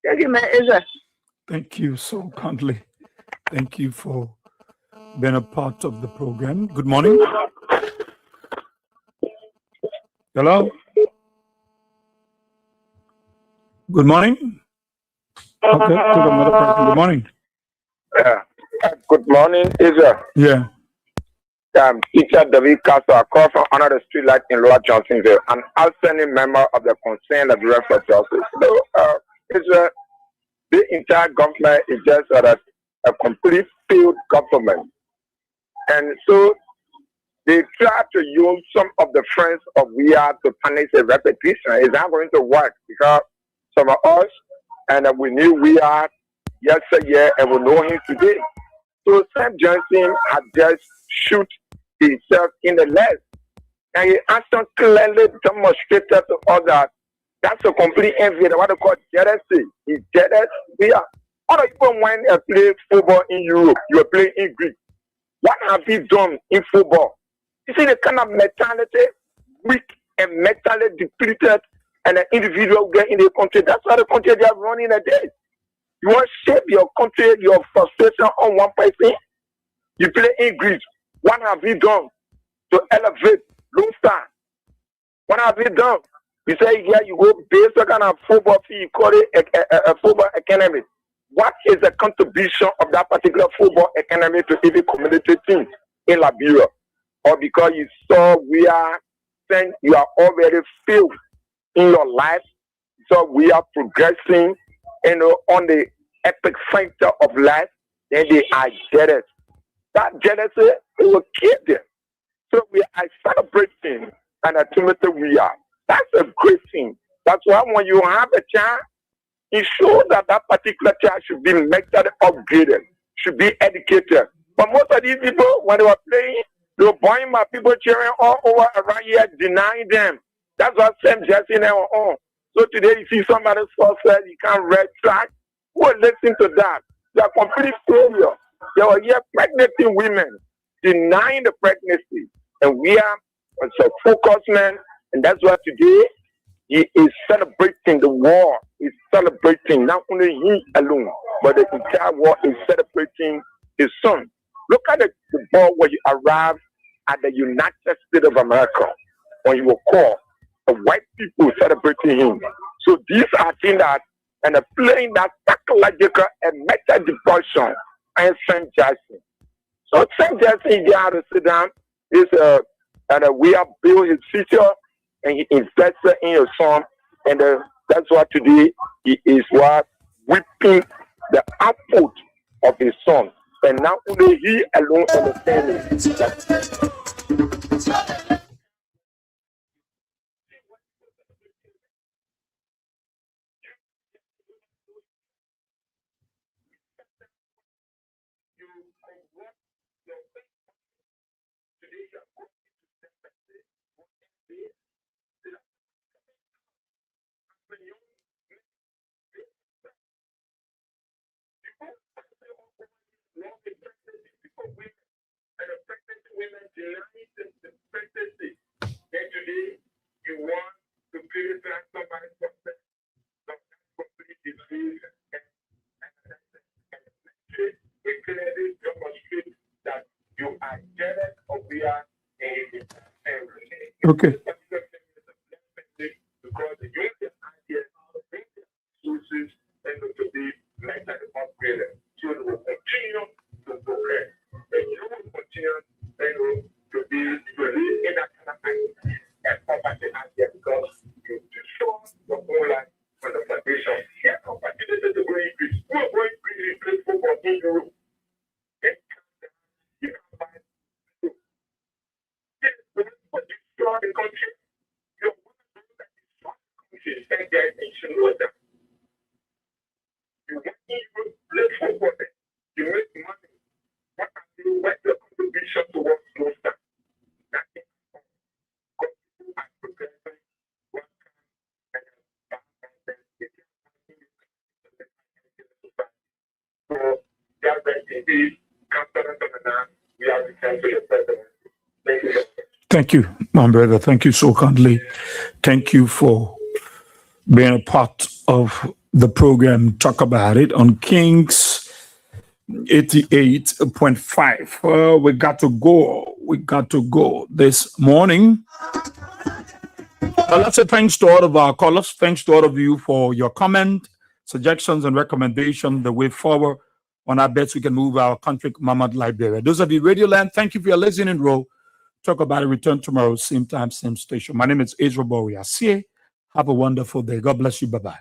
Thank you, man, Israel. Thank you so kindly. Thank you for being a part of the program. Good morning. Hello. Good morning. Okay, to another person. Good morning. Good morning, Israel. Yeah. Teacher David Castro, across from another street light in Lower Johnsonville, an outstanding member of the Concerned Bureau for Justice. So, Israel, the entire government is just a complete failed government. And so they try to use some of the friends of we are to punish a repetition. It's not going to work because some of us, and we knew we are yesterday and we know him today. So Sam Johnson had just shoot himself in the leg. And he actually clearly demonstrated to us that that's a complete envy, what they call jealousy. He's jealous. We are. Other people when they play football in Europe, you are playing in Greece. What have you done in football? You see the kind of mentality, weak and mentally depleted, and an individual get in the country. That's how the country they are running a day. You want to shape your country, your frustration on one person. You play in Greece. What have you done to elevate Lone Star? What have you done? You say, yeah, you go based on kind of football fee, you call it a football academy. What is the contribution of that particular football academy to even community teams in Liberia? Or because you saw we are saying you are already failed in your life, so we are progressing, on the epic center of life, then they are jealous. That jealousy, it will kill them. So we are celebrating and ultimately we are. That's a great thing. That's why when you have a child, it shows that that particular child should be mentally upgraded, should be educated. But most of these people, when they were playing, they were buying my people cheering all over around here, denying them. That's what Sam Jesse now on. So today you see somebody said you can't red track. Who will listen to that? They are complete failure. They were here pregnanting women, denying the pregnancy. And we are a focused man. And that's why today he is celebrating the war. He's celebrating not only he alone, but the entire world is celebrating his son. Look at the ball when you arrive at the United States of America, when you were called, the white people celebrating him. So these are things that, and playing that psychological and mental depression and St. Jackson. So St. Jackson, they have to sit down, and we have built his future, and he invested in your son, and that's why today he is whipping the output of his son. And not only he alone understands that. Okay. Thank you, my brother. Thank you so kindly. Thank you for being a part of the program. Talk about it on Kings 88.5. We got to go. We got to go this morning. Let's say thanks to all of our callers. Thanks to all of you for your comment, suggestions, and recommendations. The way forward on our bets we can move our country, Mama Liberia. Those of you Radio Land, thank you for your listening role. Talk about it. Return tomorrow, same time, same station. My name is Israel Boria. See you. Have a wonderful day. God bless you. Bye-bye.